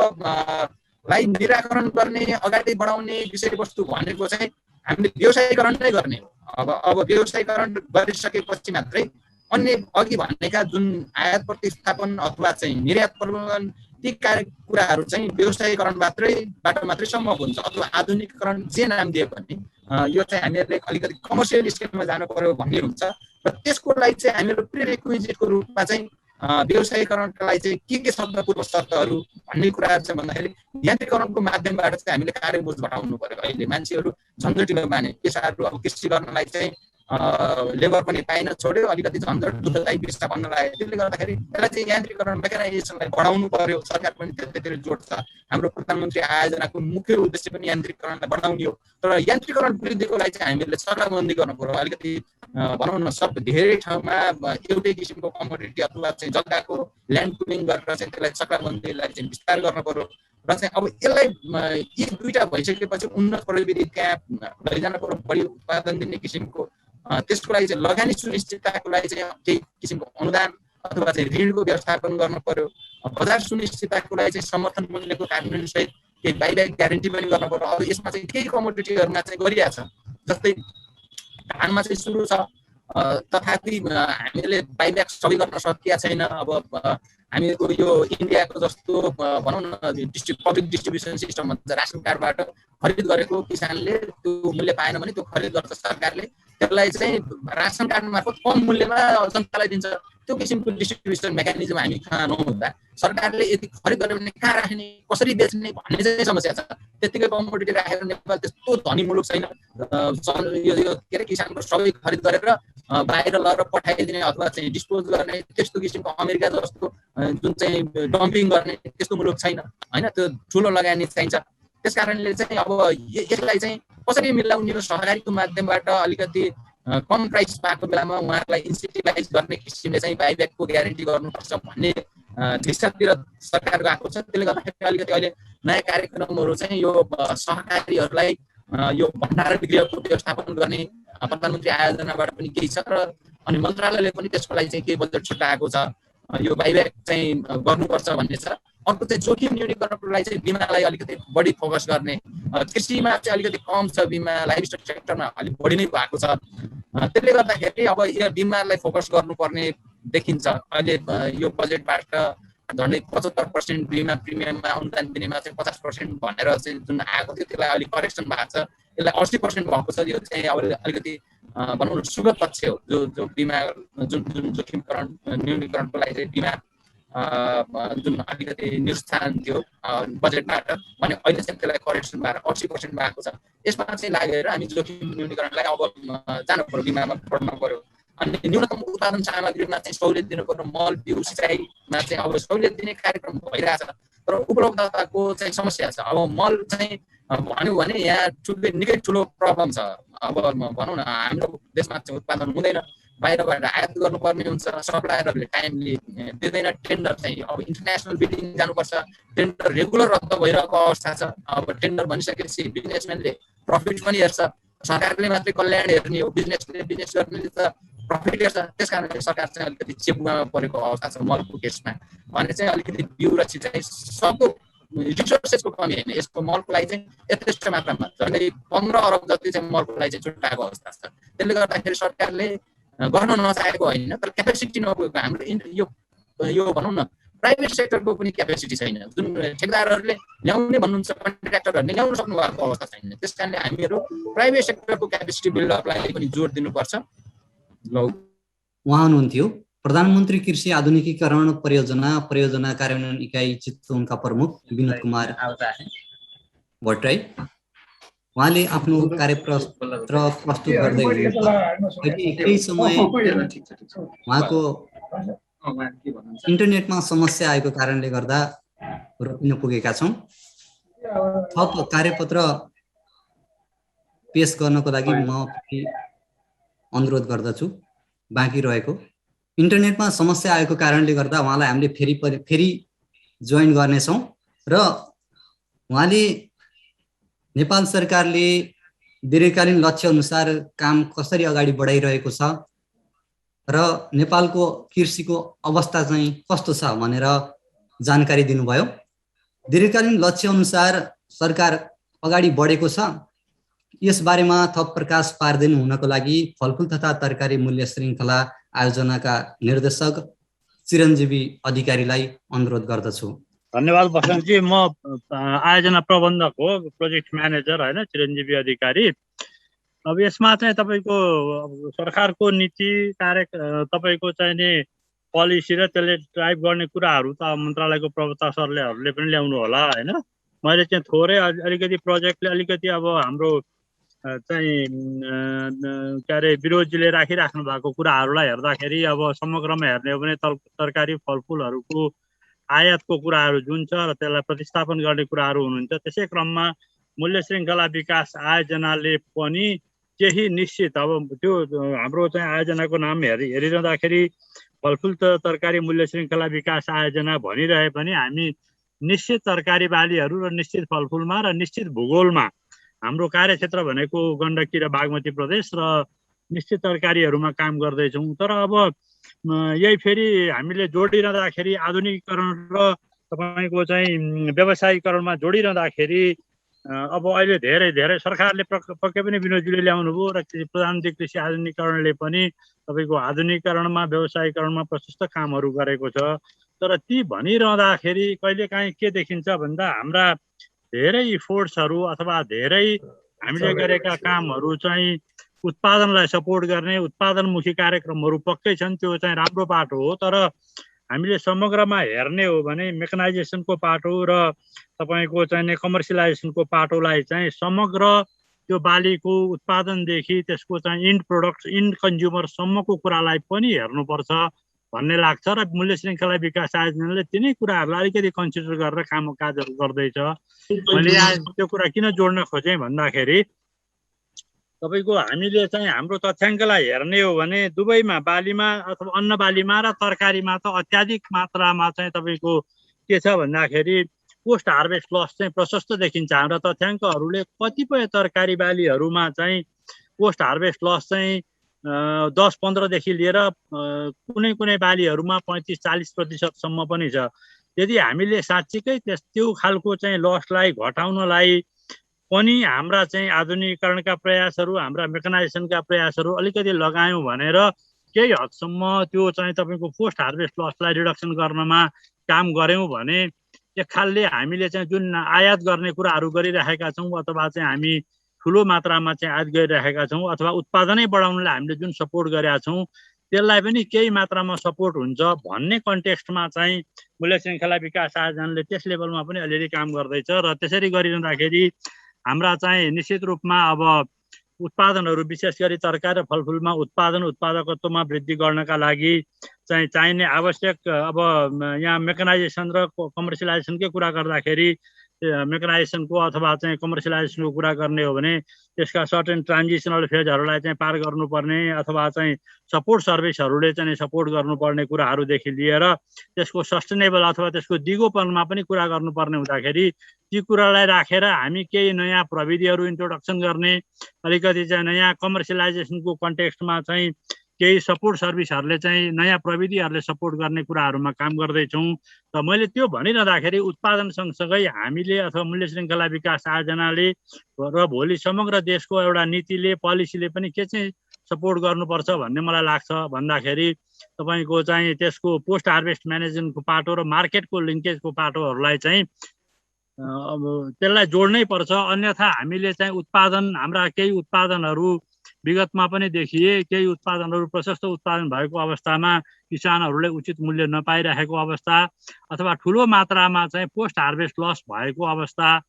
लाई निराकरण गर्ने अगाडि बढाउने विषयवस्तु भनेको चाहिँ हामीले व्यवसायीकरण नै गर्ने हो। अब व्यवसायीकरण गरिसकेपछि मात्रै अन्य अघि भनेका जुन आयात प्रतिस्थापन अथवा चाहिँ निर्यात प्रबन्धन ती कुराहरू चाहिँ व्यवसायीकरण बाटो मात्रै सम्भव हुन्छ, अथवा आधुनिकीकरण जे नाम दिए पनि यो चाहिँ हामीहरूले अलिकति कमर्सियल स्केलमा जानु पर्यो भन्ने हुन्छ। र त्यसको लागि चाहिँ हामीहरू प्रिरेक्विजिटको रूपमा चाहिँ व्यवसायीकरणका लागि चाहिँ के शब्द पूर्व शर्तहरू भन्ने कुराहरू चाहिँ भन्दाखेरि यान्त्रिकरणको माध्यमबाट चाहिँ हामीले कार्यबोझ घटाउनु पर्यो। अहिले मान्छेहरू झन्झटिलो माने पेसाहरू अब कृषि गर्नलाई चाहिँ लेबर पनि पाइन छोड्यो, अलिकति झन्झट दुःखदायी पेसा बन्न लाग्यो। त्यसले गर्दाखेरि यसलाई चाहिँ यान्त्रिकरण मेकानाइजेसनलाई बढाउनु पर्यो। सरकार पनि त्यतिखेर जोड्छ। हाम्रो प्रधानमन्त्री आयोजनाको मुख्य उद्देश्य पनि यान्त्रिकरणलाई बढाउने हो। तर यान्त्रिकरण वृद्धिको लागि चाहिँ हामीले सरकारबन्दी गर्नु पर्यो। अलिकति भनौँ न सब धेरै ठाउँमा एउटै किसिमको कमोडिटी अथवा चाहिँ जग्गाको ल्यान्ड पुलिङ गरेर चाहिँ त्यसलाई सरकारबन्दीलाई चाहिँ विस्तार गर्नु पर्यो। र चाहिँ अब यसलाई यी दुईटा भइसकेपछि उन्नत प्रविधि त्यहाँ लैजान पर्यो, बढी उत्पादन दिने किसिमको। त्यसको लागि चाहिँ लगानी सुनिश्चितताको लागि चाहिँ केही किसिमको अनुदान अथवा चाहिँ ऋणको व्यवस्थापन गर्नु पर्यो। बजार सुनिश्चितताको लागि चाहिँ समर्थन मूल्यको कार्यान्वयन सहित केही बाइब्याक ग्यारेन्टी पनि गर्नु पर्यो। अब यसमा चाहिँ केही कमोडिटीहरूमा चाहिँ गरिरहेको छ, जस्तै धानमा चाहिँ सुरु छ, तथापि हामीले बाइब्याक सबै गर्न सकिएको छैन। अब हामीको यो इन्डियाको जस्तो भनौँ न पब्लिक डिस्ट्रिब्युसन सिस्टम भन्छ, रासन कार्डबाट खरिद गरेको किसानले त्यो मूल्य पाएन भने त्यो खरिद गर्छ सरकारले, त्यसलाई चाहिँ रासन कार्ड मार्फत कम मूल्यमा जनतालाई दिन्छ। त्यो किसिमको डिस्ट्रिब्युसन मेकानिजम हामी कहाँ नहुँदा सरकारले यति खरिद गर्यो भने कहाँ राख्ने, कसरी बेच्ने भन्ने चाहिँ समस्या छ। त्यतिकै कमोडिटी राखेर नेपाल त्यस्तो धनी मुलुक छैन। यो के अरे किसानको सबै खरिद गरेर बाहिर लगेर पठाइदिने अथवा चाहिँ डिस्पोज गर्ने त्यस्तो किसिमको अमेरिका जस्तो जुन चाहिँ डम्पिङ गर्ने त्यस्तो मुलुक छैन होइन। त्यो ठुलो लगानी चाहिन्छ। त्यस कारणले चाहिँ अब यसलाई चाहिँ कसरी मिलाउने र सहकारीको माध्यमबाट अलिकति कम प्राइस पाएको बेलामा उहाँहरूलाई इन्सेन्टिभाइज गर्ने किसिमले चाहिँ बाइब्याकको ग्यारेन्टी गर्नुपर्छ भन्ने दिशातिर सरकार गएको छ। त्यसले गर्दाखेरि अलिकति अहिले नयाँ कार्यक्रमहरू चाहिँ यो सहकारीहरूलाई यो भण्डारण गृहको व्यवस्थापन गर्ने प्रधानमन्त्री आयोजनाबाट पनि केही छ र अनि मन्त्रालयले पनि त्यसको लागि चाहिँ केही बजेट छुट्याएको छ। यो बाइब्याक चाहिँ गर्नुपर्छ भन्ने छ। अर्को चाहिँ जोखिम न्यूनीकरणको लागि चाहिँ बिमालाई अलिकति बढी फोकस गर्ने। कृषिमा चाहिँ अलिकति कम छ बिमा, लाइभस्टक सेक्टरमा अलिक बढी नै भएको छ। त्यसले गर्दाखेरि अब यो बिमालाई फोकस गर्नुपर्ने देखिन्छ। अहिले यो बजेटबाट झन्डै 75% बिमा प्रिमियममा अनुदान दिनेमा चाहिँ 50% भनेर चाहिँ जुन आएको थियो त्यसलाई अलिक करेक्सन भएको छ। यसलाई 80% भएको छ। यो चाहिँ अब अलिकति भनौँ न शुभ पक्ष हो। जो बिमा जुन जोखिमकरण न्यूनीकरणको लागि चाहिँ बिमा जुन अलिकति निरुत्साहन थियो बजेटबाट भने अहिले चाहिँ त्यसलाई करेक्सन भएर 80% भएको छ। यसमा चाहिँ लागेर हामी जोखिम न्यूनीकरणलाई अब जानु पर्यो, बिमामा पढ्न पर्यो। अनि न्यूनतम उत्पादन सामग्रीमा चाहिँ सहुलियत दिनु पर्यो, मल बिउ सिँचाइमा चाहिँ अब सहुलियत दिने कार्यक्रम भइरहेछ, तर उपलब्धताको चाहिँ समस्या छ। अब मल चाहिँ भन्यो भने यहाँ निकै ठुलो प्रब्लम छ। अब भनौँ न हाम्रो देशमा चाहिँ उत्पादन हुँदैन, बाहिरबाट आयात गर्नुपर्ने हुन्छ, सप्लायरहरूले टाइमली दिँदैन। टेन्डर चाहिँ अब इन्टरनेसनल बिडिङ जानुपर्छ, टेन्डर रेगुलर रद्द भइरहेको अवस्था छ। अब टेन्डर भनिसकेपछि बिजनेसम्यानले प्रफिट पनि हेर्छ, सरकारले मात्रै कल्याण हेर्ने हो, बिजनेस गर्नेले त प्रफिट हेर्छ। त्यस कारणले सरकार चाहिँ अलिकति चेपुमा परेको अवस्था छ मलको केसमा। भने चाहिँ अलिकति बिउ र सिँचाइ सबको रिसोर्सेसको कमी होइन, यसको मलको लागि चाहिँ यथेष्ट मात्रामा झन्डै 15 अरब जति चाहिँ मलको लागि चाहिँ छुट्याएको अवस्था छ। त्यसले गर्दाखेरि सरकारले गर्न नचाहेको होइन, तर क्यापेसिटी नपुगेको हाम्रो यो भनौँ न प्राइभेट सेक्टरको पनि क्यापेसिटी छैन। जुन ठेकेदारहरूले ल्याउने भन्नुहुन्छ, कन्ट्र्याक्टरहरूले ल्याउन सक्नु भएको अवस्था छैन। त्यस कारणले हामीहरू प्राइभेट सेक्टरको क्यापेसिटी बिल्डअपलाई पनि जोड दिनुपर्छ। उहाँ हुनुहुन्थ्यो प्रधानमन्त्री कृषि आधुनिकीकरण परियोजना कार्यान्वयन इकाइ चितवनका प्रमुख विनोद कुमार भट्टराई। उहाँले आफ्नो कार्यपत्र प्रस्तुत गर्दै केही समय उहाँको इन्टरनेटमा समस्या आएको कारणले गर्दा रोकिन पुगेका छौँ। थप कार्यपत्र पेश गर्नको लागि म अनुरोध गर्दछु। बाँकी रहेको इन्टरनेटमा समस्या आएको कारणले गर्दा उहाँलाई हामीले फेरि जोइन गर्नेछौँ र उहाँले नेपाल सरकारले दीर्घकालीन लक्ष्य अनुसार काम कसरी अगाडि बढाइरहेको छ र नेपालको कृषिको अवस्था चाहिँ कस्तो छ भनेर जानकारी दिनुभयो। दीर्घकालीन लक्ष्य अनुसार सरकार अगाडि बढेको छ, यसबारेमा थप प्रकाश पार्दिनु हुनको लागि फलफुल तथा तरकारी मूल्य श्रृङ्खला आयोजनाका निर्देशक चिरञ्जीवी अधिकारीलाई अनुरोध गर्दछु। धन्यवाद बसन्तजी। म आयोजना प्रबन्धक हो, प्रोजेक्ट म्यानेजर होइन, चिरञ्जीवी अधिकारी। अब यसमा चाहिँ तपाईँको सरकारको नीति तपाईँको चाहिँ नि पोलिसी र त्यसले ड्राइभ गर्ने कुराहरू त मन्त्रालयको प्रवक्ता सरले पनि ल्याउनु होला होइन। मैले चाहिँ थोरै अलिकति प्रोजेक्टले अलिकति अब हाम्रो चाहिँ के अरे विरोधजीले राखिराख्नु भएको कुराहरूलाई हेर्दाखेरि अब समग्रमा हेर्ने हो भने तरकारी फलफुलहरूको आयातको कुराहरू जुन छ र त्यसलाई प्रतिस्थापन गर्ने कुराहरू हुनुहुन्छ। त्यसै क्रममा मूल्य श्रृङ्खला विकास आयोजनाले पनि केही निश्चित अब त्यो हाम्रो चाहिँ आयोजनाको नाम हेरिरहँदाखेरि फलफुल तरकारी मूल्य श्रृङ्खला विकास आयोजना भनिरहे पनि हामी निश्चित तरकारी बालीहरू र निश्चित फलफुलमा र निश्चित भूगोलमा हाम्रो कार्यक्षेत्र भनेको गण्डकी र बागमती प्रदेश र निश्चित तरकारीहरूमा काम गर्दैछौँ। तर अब यही फेरि हामीले जोडिरहँदाखेरि आधुनिकीकरण र तपाईँको चाहिँ व्यवसायीकरणमा जोडिरहँदाखेरि अब अहिले धेरै सरकारले पक्कै पनि विनोदजीले ल्याउनु भयो र प्रधानमन्त्री कृषि आधुनिकीकरणले पनि तपाईँको आधुनिकीकरणमा व्यवसायीकरणमा प्रशस्त कामहरू गरेको छ। तर ती भनिरहँदाखेरि कहिलेकाहीँ के देखिन्छ भन्दा हाम्रा धेरै इफोर्ट्सहरू अथवा धेरै हामीले गरेका कामहरू चाहिँ उत्पादनलाई सपोर्ट गर्ने उत्पादनमुखी कार्यक्रमहरू पक्कै छन्, त्यो चाहिँ राम्रो बाटो हो। तर हामीले समग्रमा हेर्ने हो भने मेकनाइजेसनको पाटो र तपाईँको चाहिँ कमर्सियलाइजेसनको पाटोलाई चाहिँ समग्र त्यो बालीको उत्पादनदेखि त्यसको चाहिँ इन्ड कन्ज्युमरसम्मको कुरालाई पनि हेर्नुपर्छ भन्ने लाग्छ र मूल्य श्रृङ्खला विकास आयोजनाले तिनै कुराहरूलाई अलिकति कन्सिडर गरेर कामकाजहरू गर्दैछ। मैले त्यो कुरा किन जोड्न खोजेँ भन्दाखेरि तपाईँको हामीले चाहिँ हाम्रो तथ्याङ्कलाई हेर्ने हो भने दुवैमा बालीमा अथवा अन्न बालीमा र तरकारीमा त अत्याधिक मात्रामा चाहिँ तपाईँको के छ भन्दाखेरि पोस्ट हार्भेस्ट लस चाहिँ प्रशस्त देखिन्छ। हाम्रा तथ्याङ्कहरूले कतिपय तरकारी बालीहरूमा चाहिँ पोस्ट हार्भेस्ट लस चाहिँ 10-15देखि लिएर कुनै बालीहरूमा 35-40% पनि छ। यदि हामीले साँच्चीकै त्यो खालको चाहिँ लसलाई घटाउनलाई पनि हाम्रा चाहिँ आधुनिकीकरणका प्रयासहरू हाम्रा मेकनाइजेसनका प्रयासहरू अलिकति लगायौँ भनेर केही हदसम्म त्यो चाहिँ तपाईँको पोस्ट हार्भेस्ट लसलाई रिडक्सन गर्नमा काम गऱ्यौँ भने एक खालले हामीले चाहिँ जुन आयात गर्ने कुराहरू गरिरहेका छौँ अथवा चाहिँ हामी ठुलो मात्रामा चाहिँ आयात गरिरहेका छौँ अथवा उत्पादनै बढाउनलाई हामीले जुन सपोर्ट गरेका छौँ त्यसलाई पनि केही मात्रामा सपोर्ट हुन्छ भन्ने कन्टेक्स्टमा चाहिँ मूल्य श्रृङ्खला विकास आयोजनाले त्यस लेभलमा पनि अलिअलि काम गर्दैछ र त्यसरी गरिरहँदाखेरि हाम्रा चाहिँ निश्चित रूपमा अब उत्पादनहरू विशेष गरी तरकारी र फलफुलमा उत्पादकत्वमा वृद्धि गर्नका लागि चाहिँ चाहिने आवश्यक अब यहाँ मेकनाइजेसन र कमर्सियलाइजेसनकै कुरा गर्दाखेरि मेकनाइजेसनको अथवा चाहिँ कमर्सियलाइजेसनको कुरा गर्ने हो भने त्यसका सर्टेन ट्रान्जिसनल फेजहरूलाई चाहिँ पार गर्नुपर्ने अथवा चाहिँ सपोर्ट सर्भिसहरूले चाहिँ सपोर्ट गर्नुपर्ने कुराहरूदेखि लिएर त्यसको सस्टेनेबल अथवा त्यसको दिगोपनमा पनि कुरा गर्नुपर्ने हुँदाखेरि ती कुरालाई राखेर हामी केही नयाँ प्रविधिहरू इन्ट्रोडक्सन गर्ने अलिकति चाहिँ नयाँ कमर्सियलाइजेसनको कन्टेक्स्टमा चाहिँ केही सपोर्ट सर्भिसहरूले चाहिँ नयाँ प्रविधिहरूले सपोर्ट गर्ने कुराहरूमा काम गर्दैछौँ र मैले त्यो भनिरहँदाखेरि उत्पादन सँगसँगै हामीले अथवा मूल्य श्रृङ्खला विकास आयोजनाले र भोलि समग्र देशको एउटा नीतिले पोलिसीले पनि के चाहिँ सपोर्ट गर्नुपर्छ भन्ने मलाई लाग्छ भन्दाखेरि तपाईँको चाहिँ त्यसको पोस्ट हार्भेस्ट म्यानेजमेन्टको पाटो र मार्केटको लिङ्केजको पाटोहरूलाई चाहिँ अब त्यसलाई जोड्नै पर्छ अन्यथा हामीले चाहिँ उत्पादन हाम्रा केही उत्पादनहरू विगतमा पनि देखिए केही उत्पादनहरू प्रशस्त उत्पादन भएको अवस्थामा किसानहरूले उचित मूल्य नपाइरहेको अवस्था अथवा ठुलो मात्रामा चाहिँ पोस्ट हार्भेस्ट लस भएको अवस्था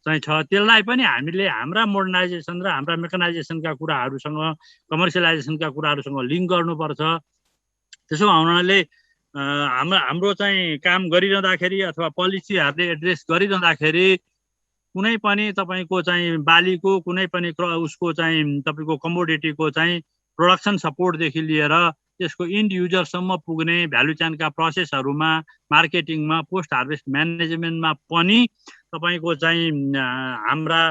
चाहिँ छ त्यसलाई पनि हामीले हाम्रा मोडर्नाइजेसन र हाम्रा मेकनाइजेसनका कुराहरूसँग कमर्सियलाइजेसनका कुराहरूसँग लिङ्क गर्नुपर्छ त्यसो हुनाले हाम्रो चाहिँ काम गरिरहँदाखेरि अथवा पोलिसीहरूले एड्रेस गरिरहँदाखेरि कुनै पनि तपाईँको चाहिँ बालीको कुनै पनि उसको चाहिँ तपाईँको कमोडिटीको चाहिँ प्रोडक्सन सपोर्टदेखि लिएर त्यसको इन्ड युजरसम्म पुग्ने भ्यालु चेनका प्रोसेसहरूमा मार्केटिङमा पोस्ट हार्भेस्ट म्यानेजमेन्टमा पनि तपाईँको चाहिँ हाम्रा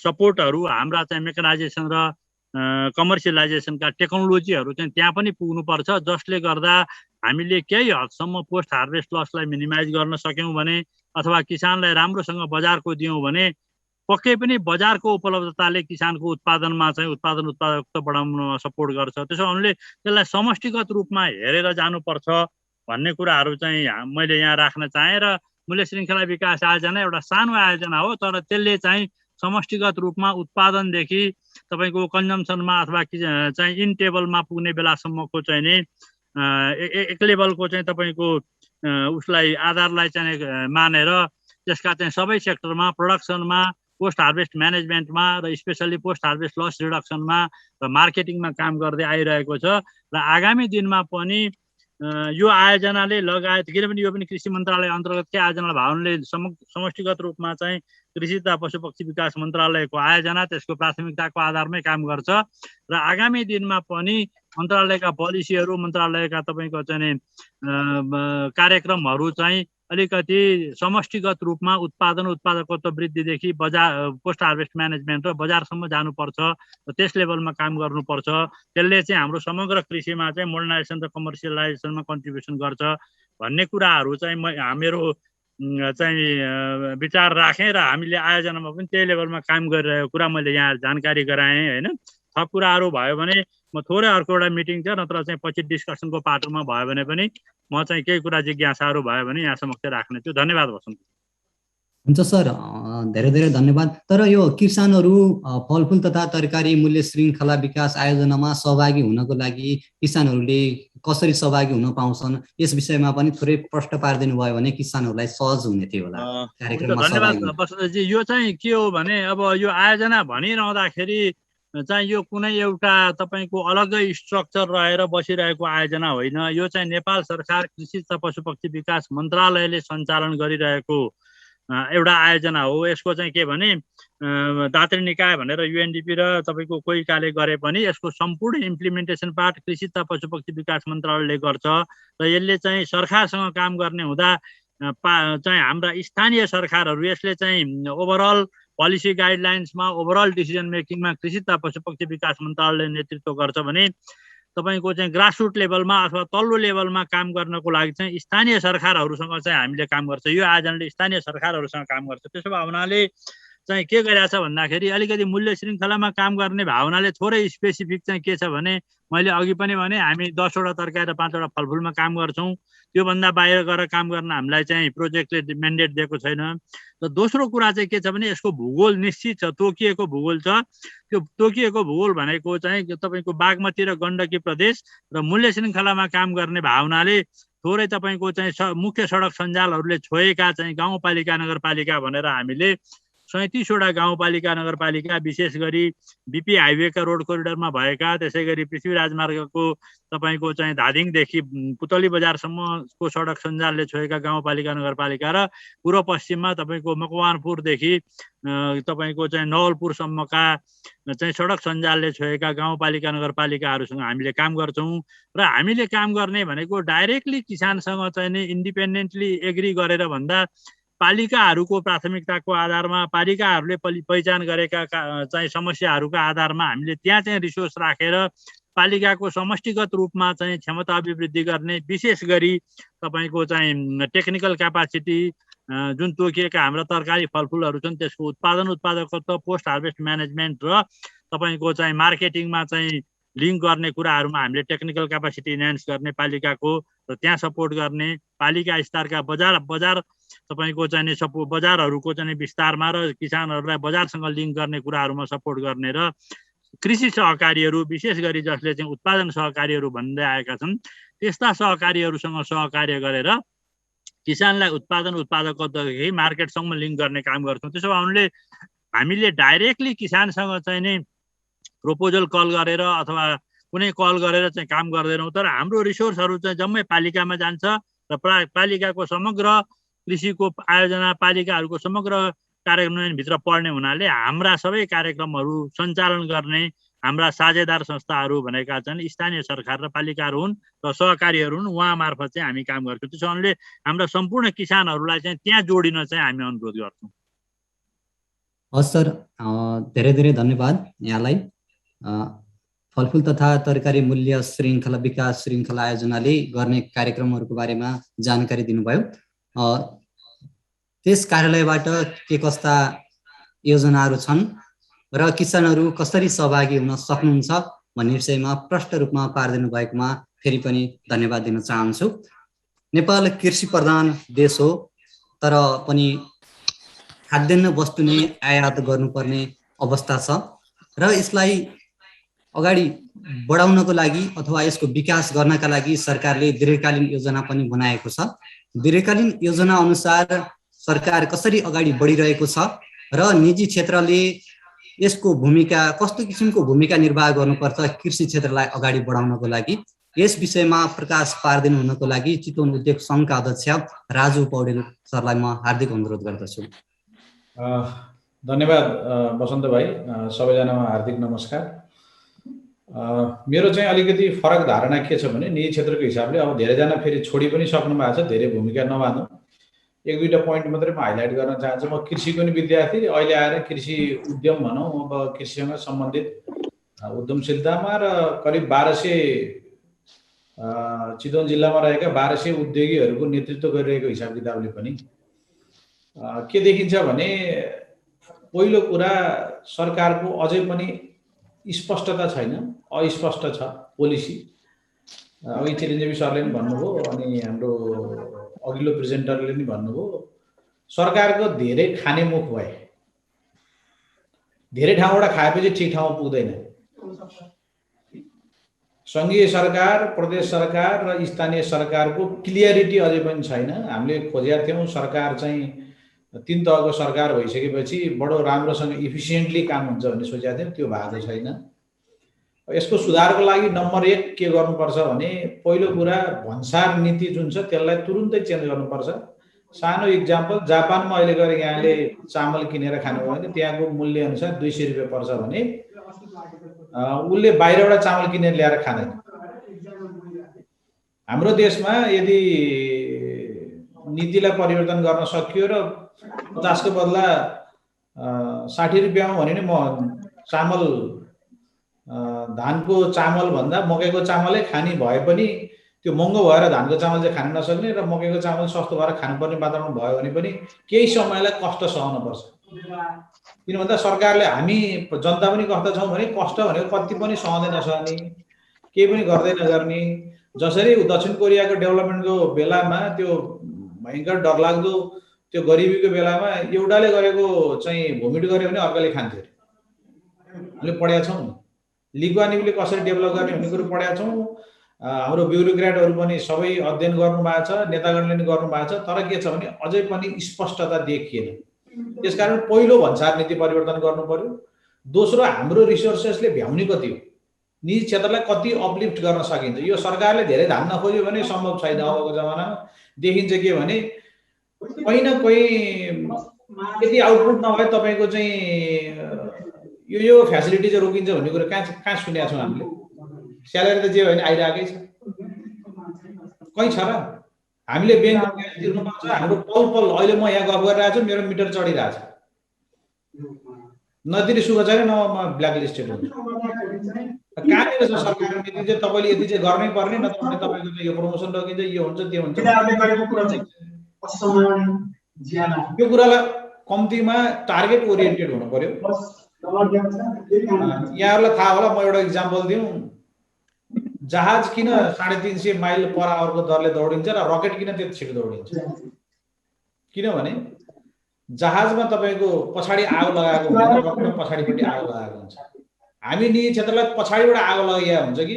सपोर्टहरू हाम्रा चाहिँ मेकनाइजेसन र कमर्सियलाइजेसनका टेक्नोलोजीहरू चाहिँ त्यहाँ पनि पुग्नुपर्छ जसले गर्दा हामीले केही हदसम्म पोस्ट हार्भेस्ट लसलाई मिनिमाइज गर्न सक्यौँ भने अथवा किसानलाई राम्रोसँग बजारको दियौँ भने पक्कै पनि बजारको उपलब्धताले किसानको उत्पादनमा चाहिँ उत्पादकता बढाउनमा सपोर्ट गर्छ त्यसो हुनाले त्यसलाई समष्टिगत रूपमा हेरेर जानुपर्छ भन्ने कुराहरू चाहिँ मैले यहाँ राख्न चाहेँ र मूल्य श्रृङ्खला विकास आयोजना एउटा सानो आयोजना हो तर त्यसले चाहिँ समष्टिगत रूपमा उत्पादनदेखि तपाईँको कन्जम्सनमा अथवा चाहिँ इन टेबलमा पुग्ने बेलासम्मको चाहिँ नि एक लेभलको चाहिँ तपाईँको उसलाई आधारलाई चाहिँ मानेर त्यसका चाहिँ सबै सेक्टरमा प्रोडक्सनमा पोस्ट हार्भेस्ट म्यानेजमेन्टमा र स्पेसल्ली पोस्ट हार्भेस्ट लस रिडक्सनमा र मार्केटिङमा काम गर्दै आइरहेको छ र आगामी दिनमा पनि यो आयोजनाले लगायत किनभने यो पनि कृषि मन्त्रालय अन्तर्गतकै आयोजना भावनाले समष्टिगत रूपमा चाहिँ कृषि तथा पशुपक्षी विकास मन्त्रालयको आयोजना त्यसको प्राथमिकताको आधारमै काम गर्छ र आगामी दिनमा पनि मन्त्रालयका पोलिसीहरू मन्त्रालयका तपाईँको चाहिँ कार्यक्रमहरू चाहिँ अलिकति समष्टिगत रूपमा उत्पादकत्व वृद्धिदेखि बजार पोस्ट हार्भेस्ट म्यानेजमेन्ट र बजारसम्म जानुपर्छ र त्यस लेभलमा काम गर्नुपर्छ त्यसले चाहिँ हाम्रो समग्र कृषिमा चाहिँ मोडर्नाइजेसन र कमर्सियलाइजेसनमा कन्ट्रिब्युसन गर्छ भन्ने कुराहरू चाहिँ मेरो चाहिँ विचार राखेँ र हामीले आयोजनामा पनि त्यही लेभलमा काम गरिरहेको कुरा मैले यहाँ जानकारी गराएँ होइन थप कुराहरू भयो भने म थोरै अर्को एउटा मिटिङ छ नत्र चाहिँ पछि डिस्कसनको पाटोमा भयो भने पनि म चाहिँ केही कुरा जिज्ञासाहरू भयो भने यहाँ समक्ष राख्ने छु धन्यवाद वसन्त हुन्छ सर धेरै धेरै धन्यवाद तर यो किसानहरू फलफुल तथा तरकारी मूल्य श्रृङ्खला विकास आयोजनामा सहभागी हुनको लागि किसानहरूले कसरी सहभागी हुन पाउँछन् यस विषयमा पनि थोरै प्रश्न पारिदिनु भयो भने किसानहरूलाई सहज हुने थियो होला कार्यक्रममा धन्यवाद वसन्तजी यो चाहिँ के हो भने अब यो आयोजना भनिरहँदाखेरि चाहिँ यो कुनै एउटा तपाईँको अलग्गै स्ट्रक्चर रहेर बसिरहेको आयोजना होइन यो चाहिँ नेपाल सरकार कृषि तथा पशुपक्षी विकास मन्त्रालयले सञ्चालन गरिरहेको एउटा आयोजना हो यसको चाहिँ के भने दात्री निकाय भनेर युएनडिपी र तपाईँको कोइकाले गरे पनि यसको सम्पूर्ण इम्प्लिमेन्टेसन पार्ट कृषि तथा पशुपक्षी विकास मन्त्रालयले गर्छ र यसले चाहिँ सरकारसँग काम गर्ने हुँदा चाहिँ हाम्रा स्थानीय सरकारहरू यसले चाहिँ ओभरअल पोलिसी गाइडलाइन्समा ओभरअल डिसिजन मेकिङमा कृषि तथा पशुपक्षी विकास मन्त्रालयले नेतृत्व गर्छ भने तपाईँको चाहिँ ग्रासरुट लेभलमा अथवा तल्लो लेभलमा काम गर्नको लागि चाहिँ स्थानीय सरकारहरूसँग चाहिँ हामीले काम गर्छ यो आयोजनाले स्थानीय सरकारहरूसँग काम गर्छ त्यसो भए हुनाले चाहिँ के गरिरहेछ भन्दाखेरि अलिकति मूल्य श्रृङ्खलामा काम गर्ने भावनाले थोरै स्पेसिफिक चाहिँ के छ भने मैले अघि पनि भने हामी 10 वटा तरकारी र 5 वटा फलफुलमा काम गर्छौँ। त्योभन्दा बाहिर गएर काम गर्न हामीलाई चाहिँ प्रोजेक्टले म्यान्डेट दिएको छैन। र दोस्रो कुरा चाहिँ के छ भने यसको भूगोल निश्चित छ, तोकिएको भूगोल छ। त्यो तोकिएको भूगोल भनेको चाहिँ तपाईँको बागमती र गण्डकी प्रदेश र मूल्य श्रृङ्खलामा काम गर्ने भावनाले थोरै तपाईँको चाहिँ मुख्य सडक सञ्जालहरूले छोएका चाहिँ गाउँपालिका नगरपालिका भनेर हामीले 37 वटा गाउँपालिका नगरपालिका विशेष गरी बिपी हाइवेका रोड कोरिडोरमा भएका, त्यसै गरी पृथ्वी राजमार्गको तपाईँको चाहिँ धादिङदेखि पुतली बजारसम्मको सडक सञ्जालले छोएका गाउँपालिका नगरपालिका र पूर्व पश्चिममा तपाईँको मकवानपुरदेखि तपाईँको चाहिँ नवलपुरसम्मका चाहिँ सडक सञ्जालले छोएका गाउँपालिका नगरपालिकाहरूसँग हामीले काम गर्छौँ। र हामीले काम गर्ने भनेको डाइरेक्टली किसानसँग चाहिँ नि इन्डिपेन्डेन्टली एग्री गरेर भन्दा पालिकाहरूको प्राथमिकताको आधारमा पालिकाहरूले पहिचान गरेका चाहिँ समस्याहरूका आधारमा हामीले त्यहाँ चाहिँ रिसोर्स राखेर पालिकाको समष्टिगत रूपमा चाहिँ क्षमता अभिवृद्धि गर्ने, विशेष गरी तपाईँको चाहिँ टेक्निकल क्यापासिटी जुन तोकिएका हाम्रा तरकारी फलफुलहरू छन् त्यसको उत्पादकत्व, पोस्ट हार्भेस्ट म्यानेजमेन्ट र तपाईँको चाहिँ मार्केटिङमा चाहिँ लिङ्क गर्ने कुराहरूमा हामीले टेक्निकल क्यापासिटी इन्हान्स गर्ने पालिकाको र त्यहाँ सपोर्ट गर्ने, पालिका स्तरका बजार तपाईँको चाहिँ बजारहरूको चाहिँ विस्तारमा र किसानहरूलाई बजारसँग लिङ्क गर्ने कुराहरूमा सपोर्ट गर्ने र कृषि सहकारीहरू विशेष गरी जसले चाहिँ उत्पादन सहकारीहरू भन्दै आएका छन् त्यस्ता सहकारीहरूसँग सहकार्य गरेर किसानलाई उत्पादकत्वदेखि मार्केटसम्म लिङ्क गर्ने काम गर्छौँ। त्यसो भए हामीले डाइरेक्टली किसानसँग चाहिँ नि प्रपोजल कल गरेर अथवा कुनै कल गरेर चाहिँ काम गर्दैनौँ, तर हाम्रो रिसोर्सहरू चाहिँ जम्मै पालिकामा जान्छ र पालिकाको समग्र कृषिको आयोजना पालिकाहरूको समग्र कार्यान्वयनभित्र पर्ने हुनाले हाम्रा सबै कार्यक्रमहरू सञ्चालन गर्ने हाम्रा साझेदार संस्थाहरू भनेका छन् स्थानीय सरकार र पालिकाहरू हुन् र सहकारीहरू हुन्, उहाँ मार्फत चाहिँ हामी काम गर्छौँ। त्यसो कारणले हाम्रा सम्पूर्ण किसानहरूलाई चाहिँ त्यहाँ जोडिन चाहिँ हामी अनुरोध गर्छौँ। हस् सर, धेरै धेरै धन्यवाद यहाँलाई। फलफुल तथा तरकारी मूल्य श्रृङ्खला विकास श्रृङ्खला आयोजनाले गर्ने कार्यक्रमहरूको बारेमा जानकारी दिनुभयो। त्यस कार्यालयबाट के कस्ता योजनाहरू छन् र किसानहरू कसरी सहभागी हुन सक्नुहुन्छ भन्ने विषयमा प्रष्ट रूपमा पारिदिनु भएकोमा फेरि पनि धन्यवाद दिन चाहन्छु। नेपाल कृषि प्रधान देश हो, तर पनि खाद्यान्न वस्तु नै आयात गर्नुपर्ने अवस्था छ र यसलाई अगाडि बढाउनको लागि अथवा यसको विकास गर्नका लागि सरकारले दीर्घकालीन योजना पनि बनाएको छ। दीर्घकालीन योजना अनुसार सरकार कसरी अगाडि बढिरहेको छ र निजी क्षेत्रले यसको भूमिका कस्तो किसिमको भूमिका निर्वाह गर्नुपर्छ कृषि क्षेत्रलाई अगाडि बढाउनको लागि, यस विषयमा प्रकाश पारिदिनु हुनको लागि चितवन उद्योग सङ्घका अध्यक्ष राजु पौडेल सरलाई म हार्दिक अनुरोध गर्दछु। धन्यवाद बसन्त भाइ, सबैजनामा हार्दिक नमस्कार। मेरो चाहिँ अलिकति फरक धारणा के छ भने निजी क्षेत्रको हिसाबले अब धेरैजना फेरि छोडी पनि सक्नु भएको छ, धेरै भूमिका नभानु। एक दुईवटा पोइन्ट मात्रै म हाइलाइट गर्न चाहन्छु। म कृषिको नि विद्यार्थी, अहिले आएर कृषि उद्यम भनौँ अब कृषिसँग सम्बन्धित उद्यमशीलतामा र करिब 1200 चितवन जिल्लामा रहेका 1200 उद्योगीहरूको नेतृत्व गरिरहेको हिसाब किताबले पनि के देखिन्छ भने पहिलो कुरा सरकारको अझै पनि स्पष्टता छैन, अस्पष्ट छ पोलिसी। अघि चिरञ्जीवी सरले पनि भन्नुभयो अनि हाम्रो अघिल्लो प्रेजेन्टरले पनि भन्नुभयो, सरकारको धेरै खाने मुख भए, धेरै ठाउँबाट खाएपछि ठिक ठाउँमा पुग्दैन। सङ्घीय सरकार, प्रदेश सरकार र स्थानीय सरकारको क्लियरिटी अझै पनि छैन। हामीले खोजेका थियौँ सरकार चाहिँ 3 तहको सरकार भइसकेपछि बडो राम्रोसँग इफिसियन्टली काम हुन्छ भन्ने सोचेका थियौँ, त्यो भएको छैन। यसको सुधारको लागि नम्बर 1 के गर्नुपर्छ भने पहिलो कुरा भन्सार नीति जुन छ त्यसलाई तुरुन्तै चेन्ज गर्नुपर्छ। सानो इक्जाम्पल, जापानमा अहिले गएर यहाँले चामल किनेर खानुभयो भने त्यहाँको मूल्य अनुसार 200 रुपियाँ पर्छ भने उसले बाहिरबाट चामल किनेर ल्याएर खाँदैन। हाम्रो देशमा यदि नीतिलाई परिवर्तन गर्न सकियो र 50 को बदला 60 रुपियाँमा भने नि म चामल धानको चामल भन्दा मकैको चामलै खाने भए पनि त्यो महँगो भएर धानको चामल चाहिँ खान नसक्ने र मकैको चामल सस्तो भएर खानुपर्ने वातावरण भयो भने पनि केही समयलाई कष्ट सहन पर्छ। किन भन्दा सरकारले हामी जनता पनि कस्ता छौँ भने कष्ट भनेको कति पनि सहँदै नसहने, केही पनि गर्दै नगर्ने। जसरी दक्षिण कोरियाको डेभलपमेन्टको बेलामा त्यो भयङ्कर डरलाग्दो त्यो गरिबीको बेलामा एउटाले गरेको चाहिँ भोमिट गर्यो भने अर्कोले खान्थ्यो। हामीले पढेका छौँ नि, लिक्वानिबले कसरी डेभलप गर्ने भन्ने कुरो पढेका छौँ। हाम्रो ब्युरोक्रेटहरू पनि सबै अध्ययन गर्नुभएको छ, नेतागणले पनि गर्नुभएको छ। तर के छ भने अझै पनि स्पष्टता देखिएन। त्यसकारण पहिलो भन्सार नीति परिवर्तन गर्नु पर्यो। दोस्रो, हाम्रो रिसोर्सेसले भ्याउने कति हो, निजी क्षेत्रलाई कति अपलिफ्ट गर्न सकिन्छ। यो सरकारले धेरै धान्न खोज्यो भने सम्भव छैन। अबको जमानामा देखिन्छ के भने कहीँ न कहीँ यदि आउटपुट नभए तपाईँको चाहिँ यो फ्यासिलिटी चाहिँ रोकिन्छ भन्ने कुरो कहाँ सुनेका छौँ हामीले। स्यालेरी त जे भयो भने आइरहेकै छ, कहीँ छ र? हामीले ब्याङ्कमा क्यास तिर्नुपर्छ। हाम्रो पल पल अहिले म यहाँ गफ गरिरहेको छु, मेरो मिटर चढिरहेको छ। नतिरी सुख छैन, न म ब्ल्याकलिस्टेड हुन्छु। कहाँनिर छ सरकारको नीति चाहिँ तपाईँले यति चाहिँ गर्नै पर्ने, नत्र भने तपाईँको चाहिँ यो प्रमोसन रोकिन्छ, यो हुन्छ त्यो हुन्छ। यो कुरालाई कम्तीमा टार्गेट ओरिएन्टेड हुनु पर्यो। यहाँहरूलाई थाहा होला, म एउटा इक्जाम्पल दिउँ। जहाज किन 350 माइल पर आवरको दरले दौडिन्छ र रकेट किन त्यति छिटो दौडिन्छ? किनभने जहाजमा तपाईँको पछाडि आगो लगाएको हुन्छ, रकेटमा पछाडिपट्टि आगो लगाएको हुन्छ। हामी निजी क्षेत्रलाई पछाडिबाट आगो लगाइया हुन्छ कि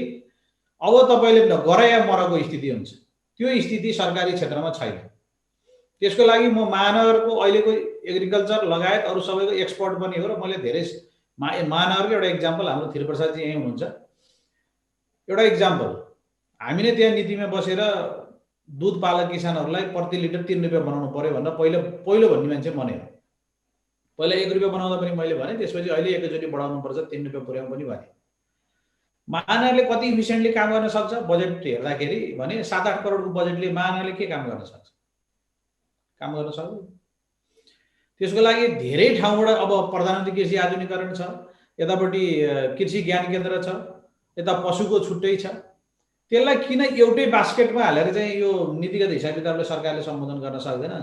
अब तपाईँले गर या मरको स्थिति हुन्छ। त्यो स्थिति सरकारी क्षेत्रमा छैन। त्यसको लागि म महानगरको अहिलेको एग्रिकल्चर लगायत अरू सबैको एक्सपर्ट पनि हो र मैले धेरै महानगरको एउटा इक्जाम्पल, हाम्रो थिरप्रसादजी यहीँ हुनुहुन्छ। एउटा इक्जाम्पल, हामीले त्यहाँ नीतिमा बसेर दुध पालक किसानहरूलाई प्रति लिटर 3 रुपियाँ बनाउनु पर्यो भनेर पहिलो भन्ने मान्छे म नै हो। पहिला 1 रुपियाँ बनाउँदा पनि मैले भने, त्यसपछि अहिले एकैचोटि बढाउनुपर्छ 3 रुपियाँ पुर्याउनु पनि भने। महानगरले कति इफिसियन्टली काम गर्न सक्छ बजेट हेर्दाखेरि भने 7-8 करोडको बजेटले महानगरले के काम गर्न सक्छ? काम गर्न सक्दैन। त्यसको लागि धेरै ठाउँबाट अब प्रधानमन्त्री कृषि आधुनिकीकरण छ, यतापट्टि कृषि ज्ञान केन्द्र छ, यता पशुको छुट्टै छ। त्यसलाई किन एउटै बास्केटमा हालेर चाहिँ यो नीतिगत हिसाब किताबले सरकारले सम्बोधन गर्न सक्दैन?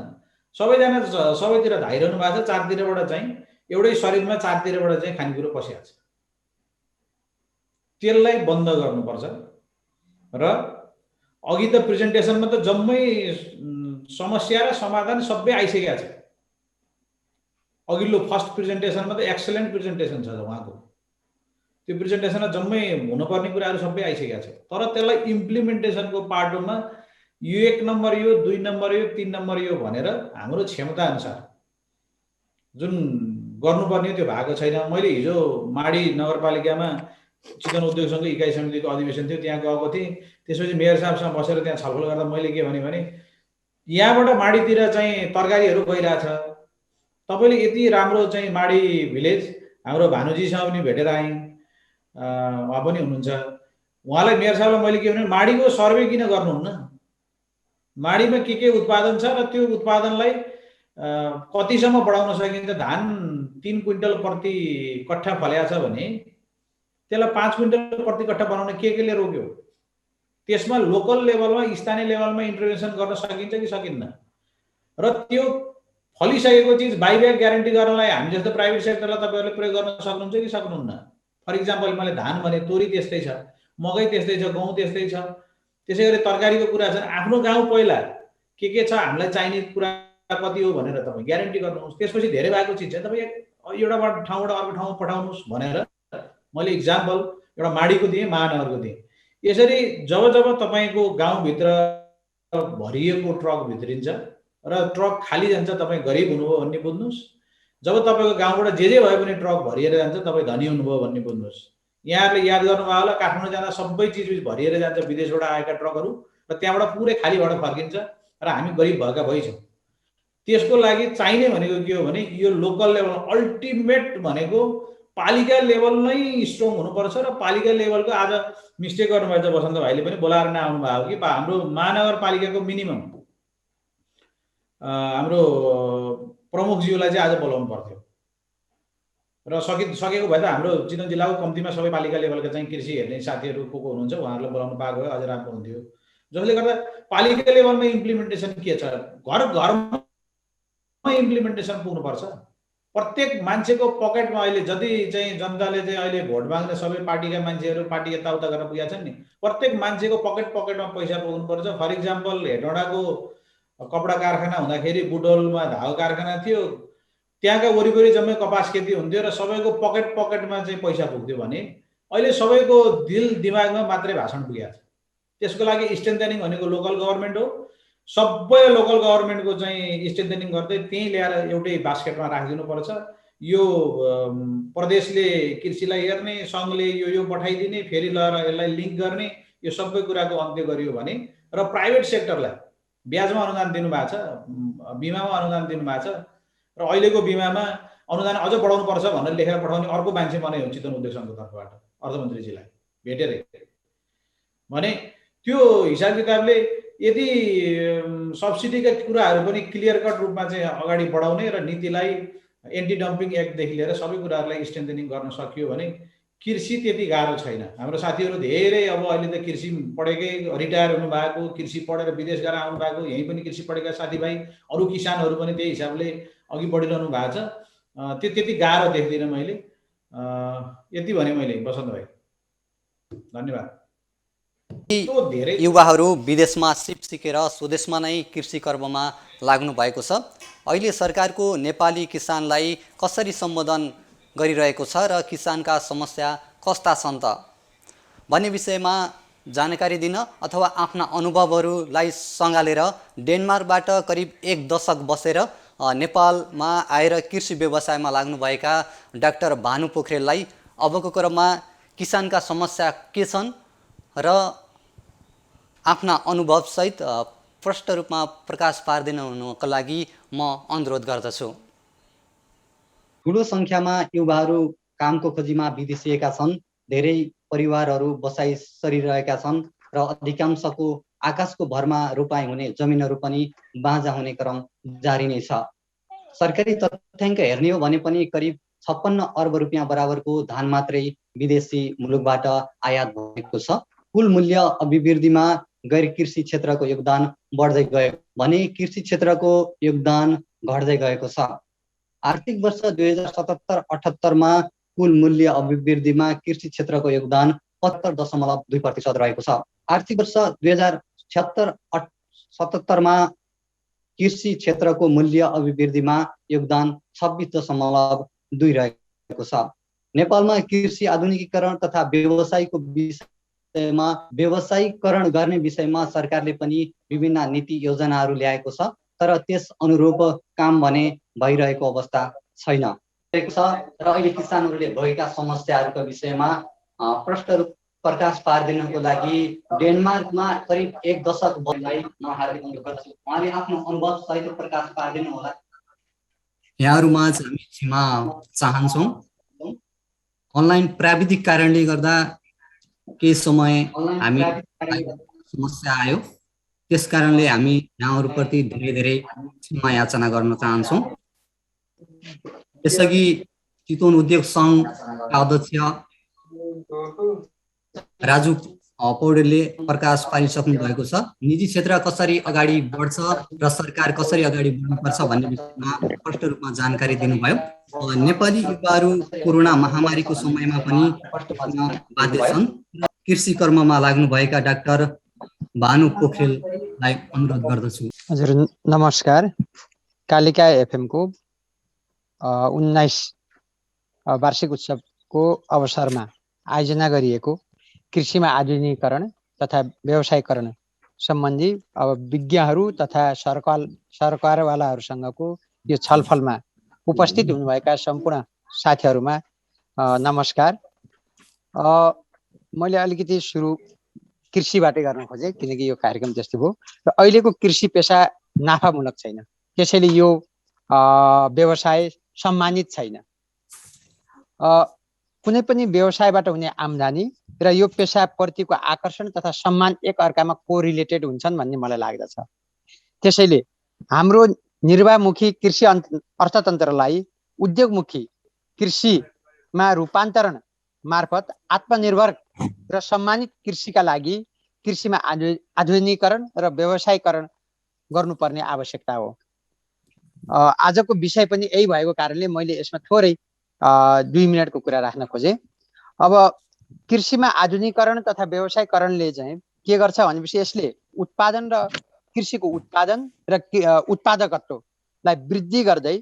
सबैजना सबैतिर धाइरहनु भएको छ। चारतिरबाट चाहिँ एउटै शरीरमा चारतिरबाट चाहिँ खानेकुरो पसिएको छ। त्यसलाई बन्द गर्नुपर्छ। र अघि त प्रेजेन्टेसनमा त जम्मै समस्या र समाधान सबै आइसकेको छ। अघिल्लो फर्स्ट प्रेजेन्टेसनमा त एक्सलेन्ट प्रेजेन्टेसन छ उहाँको। त्यो प्रेजेन्टेसनमा जम्मै हुनुपर्ने कुराहरू सबै आइसकेको छ। तर त्यसलाई इम्प्लिमेन्टेसनको पाटोमा यो 1 नम्बर यो, 2 नम्बर यो, 3 नम्बर यो भनेर हाम्रो क्षमता अनुसार जुन गर्नुपर्ने त्यो भएको छैन। मैले हिजो माडी नगरपालिकामा चिकन उद्योग सङ्घ इकाइ समितिको अधिवेशन थियो, त्यहाँ गएको थिएँ। त्यसपछि मेयर साहबसँग बसेर त्यहाँ छलफल गर्दा मैले के भने यहाँबाट माडीतिर चाहिँ तरकारीहरू गइरहेछ। तपाईँले यति राम्रो चाहिँ माडी भिलेज हाम्रो भानुजीसँग पनि भेटेर आएँ, उहाँ पनि हुनुहुन्छ। उहाँलाई मेयर साहबलाई मैले के भने माडीको सर्वे किन गर्नुहुन्न? माडीमा के उत्पादन छ र त्यो उत्पादनलाई कतिसम्म बढाउन सकिन्छ? धान 3 क्विन्टल प्रति कट्ठा फलेको छ भने त्यसलाई 5 क्विन्टल प्रति कट्ठा बनाउन केले रोक्यो? त्यसमा लोकल लेभलमा, स्थानीय लेभलमा इन्टरभेन्सन गर्न सकिन्छ कि सकिन्न? र त्यो फलिसकेको चिज बाइब्याक ग्यारेन्टी गर्नलाई हामी जस्तो प्राइभेट सेक्टरलाई तपाईँहरूले प्रयोग गर्न सक्नुहुन्छ कि सक्नुहुन्न? फर इक्जाम्पल मैले धान भने, तोरी त्यस्तै छ, मकै त्यस्तै छ, गहुँ त्यस्तै छ। त्यसै गरी तरकारीको कुरा छ। आफ्नो गाउँ पहिला के छ हामीलाई चाहिने कुरा कति हो भनेर तपाईँ ग्यारेन्टी गर्नुहोस्। त्यसपछि धेरै भएको चिज चाहिँ तपाईँ एउटा ठाउँबाट अर्को ठाउँमा पठाउनुहोस् भनेर मैले इक्जाम्पल एउटा माडीको दिएँ, महानगरको दिएँ। यसरी जब तपाईँको गाउँभित्र भरिएको ट्रक भित्रिन्छ र ट्रक खाली जान्छ, तपाईँ गरिब हुनुभयो भन्ने बुझ्नुहोस्। जब तपाईँको गाउँबाट जे भए पनि ट्रक भरिएर जान्छ, तपाईँ धनी हुनुभयो भन्ने बुझ्नुहोस्। यहाँहरूले याद गर्नुभयो होला, काठमाडौँ जाँदा सबै चिज भरिएर जान्छ विदेशबाट आएका ट्रकहरू, र त्यहाँबाट पुरै खाली भएर फर्किन्छ र हामी गरिब भएका भइछौँ। त्यसको लागि चाहिने भनेको के हो भने यो लोकल लेभल अल्टिमेट भनेको पालिका लेभल नै स्ट्रङ हुनुपर्छ। र पालिका लेभलको आज मिस्टेक गर्नुभएछ बसन्त भाइले पनि बोलाएर नआउनु भएको कि हाम्रो महानगरपालिकाको मिनिमम हाम्रो प्रमुखज्यूलाई चाहिँ आज बोलाउनु पर्थ्यो। र सकेको भए त हाम्रो चितवन जिल्लाको कम्तीमा सबै पालिका लेभलका चाहिँ कृषि हेर्ने साथीहरू को हुनुहुन्छ उहाँहरूलाई बोलाउनु पाएको भए अझ राम्रो हुन्थ्यो। जसले गर्दा पालिका लेभलमा इम्प्लिमेन्टेसन के छ? घर घरमा इम्प्लिमेन्टेसन पुग्नुपर्छ। प्रत्येक मान्छेको पकेटमा अहिले जति चाहिँ जनताले चाहिँ अहिले भोट माग्ने सबै पार्टीका मान्छेहरू पार्टी यताउता गर्न पुगेका छन् नि, प्रत्येक मान्छेको पकेटमा पैसा पुग्नुपर्छ। फर इक्जाम्पल हेटौँडाको कपडा कारखाना हुँदाखेरि बुटोलमा धागो कारखाना थियो, त्यहाँका वरिपरि जम्मै कपास खेती हुन्थ्यो र सबैको पकेटमा चाहिँ पैसा पुग्थ्यो भने अहिले सबैको दिल दिमागमा मात्रै भाषण पुगेको छ। त्यसको लागि स्ट्रेन्थनिङ भनेको लोकल गभर्मेन्ट हो। सबै लोकल गभर्मेन्टको चाहिँ स्ट्रेन्थनिङ गर्दै त्यहीँ ल्याएर एउटै बास्केटमा राखिदिनुपर्छ। यो प्रदेशले कृषिलाई हेर्ने, सङ्घले यो पठाइदिने, फेरि लगेर यसलाई लिङ्क गर्ने, यो सबै कुराको अन्त्य गरियो भने र प्राइभेट सेक्टरलाई ब्याजमा अनुदान दिनुभएको छ, बिमामा अनुदान दिनुभएको छ र अहिलेको बिमामा अनुदान अझ बढाउनुपर्छ भनेर लेखेर पठाउने अर्को मान्छे मनै हो चितवन उद्योग सङ्घको तर्फबाट अर्थमन्त्रीजीलाई भेटेरै भने त्यो हिसाब किताबले यदि सब्सिडीका कुराहरू पनि क्लियर कट रूपमा चाहिँ अगाडि बढाउने र नीतिलाई एन्टी डम्पिङ एक्टदेखि लिएर सबै कुराहरूलाई स्ट्रेन्थनिङ गर्न सकियो भने कृषि त्यति गाह्रो छैन। हाम्रो साथीहरू धेरै अब अहिले त कृषि पढेकै रिटायर हुनुभएको, कृषि पढेर विदेश गएर आउनुभएको, यहीँ पनि कृषि पढेका साथीभाइ, अरू किसानहरू पनि त्यही हिसाबले अघि बढिरहनु भएको छ। त्यो त्यति गाह्रो देख्दिनँ मैले। यति भने मैले बसन्त भाइ, धन्यवाद। युवाहरू विदेशमा सिप सिकेर स्वदेशमा नै कृषि कर्ममा लाग्नु भएको छ। अहिले सरकारको नेपाली किसानलाई कसरी सम्बोधन गरिरहेको छ र किसानका समस्या कस्ता छन् त भन्ने विषयमा जानकारी दिन अथवा आफ्ना अनुभवहरूलाई सँगालेर डेनमार्कबाट करिब 1 दशक बसेर नेपालमा आएर कृषि व्यवसायमा लाग्नुभएका डाक्टर भानु पोखरेललाई अबको क्रममा किसानका समस्या के छन् र आफ्ना अनुभवसहित प्रष्ट रूपमा प्रकाश पारिदिनुको लागि म अनुरोध गर्दछु। ठुलो सङ्ख्यामा युवाहरू कामको खोजीमा विदेशिएका छन्। धेरै परिवारहरू बसाइ सरिरहेका छन् र अधिकांशको आकाशको भरमा रोपाइ हुने जमिनहरू पनि बाँझा हुने क्रम जारी नै छ। सरकारी तथ्याङ्क हेर्ने हो भने पनि करिब 56 अर्ब रुपियाँ बराबरको धान मात्रै विदेशी मुलुकबाट आयात भएको छ। कुल मूल्य अभिवृद्धिमा गैर कृषि क्षेत्रको योगदान बढ्दै गयो भने कृषि क्षेत्रको योगदान घट्दै गएको छ। आर्थिक वर्ष 2077-78 कुल मूल्य अभिवृद्धिमा कृषि क्षेत्रको योगदान 75.2% रहेको छ। आर्थिक वर्ष 2076-77 कृषि क्षेत्रको मूल्य अभिवृद्धिमा योगदान 26.2 रहेको छ। नेपालमा कृषि आधुनिकीकरण तथा व्यवसायीकरण गर्ने विषयमा सरकारले पनि विभिन्न नीति योजनाहरू ल्याएको छ, तर त्यस अनुरूप काम भने भइरहेको अवस्था छैन र अहिले किसानहरूले भएका समस्याहरूका विषयमा प्रष्ट रूप प्रकाश पारिदिनको लागि डेनमार्कमा करिब 1 दशक बस्दै म हार्दिक अनुरोध गर्दछु। उहाँले आफ्नो अनुभव सहित प्रकाश पारिदिनु होला। यहाँहरूमाझ हामी क्षमा चाहन्छौँ। अनलाइन प्राविधिक कारणले गर्दा केही समय हामी समस्या आयो, त्यस कारणले हामी यहाँहरूप्रति धेरै धेरै क्षमा याचना गर्न चाहन्छौँ। त्यसअघि चितवन उद्योग सङ्घका अध्यक्ष राजु पौडेलले प्रकाश पारिसक्नु भएको छ। निजी क्षेत्र कसरी अगाडि बढ्छ र सरकार कसरी अगाडि बढ्नुपर्छ भन्ने विषयमा स्पष्ट रूपमा जानकारी दिनुभयो। नेपाली युवाहरू कोरोना महामारीको समयमा पनि बाध्य छन्। कृषि कर्ममा लाग्नुभएका डाक्टर भानु पोखरेललाई अनुरोध गर्दछु। हजुर नमस्कार। कालिका एफएमको 19 वार्षिक उत्सवको अवसरमा आयोजना गरिएको कृषिमा आधुनिकीकरण तथा व्यवसायीकरण सम्बन्धी अब विज्ञहरू तथा सरकारवालाहरूसँगको यो छलफलमा उपस्थित हुनुभएका सम्पूर्ण साथीहरूमा नमस्कार। मैले अलिकति सुरु कृषिबाटै गर्न खोजेँ किनकि यो कार्यक्रम त्यस्तो भयो र अहिलेको कृषि पेसा नाफामूलक छैन, त्यसैले यो व्यवसाय सम्मानित छैन। कुनै पनि व्यवसायबाट हुने आम्दानी र यो पेसाप्रतिको आकर्षण तथा सम्मान एक अर्कामा कोरिलेटेड हुन्छन् भन्ने मलाई लाग्दछ। त्यसैले हाम्रो निर्वाहमुखी कृषि अर्थतन्त्रलाई उद्योगमुखी कृषिमा रूपान्तरण मार्फत आत्मनिर्भर र सम्मानित कृषिका लागि कृषिमा आधुनिकीकरण र व्यवसायीकरण गर्नुपर्ने आवश्यकता हो। आजको विषय पनि यही भएको कारणले मैले यसमा थोरै 2 मिनटको कुरा राख्न खोजेँ। अब कृषिमा आधुनिकीकरण तथा व्यवसायीकरणले चाहिँ के गर्छ भनेपछि यसले उत्पादन र कृषिको उत्पादन र उत्पादकत्वलाई वृद्धि गर्दै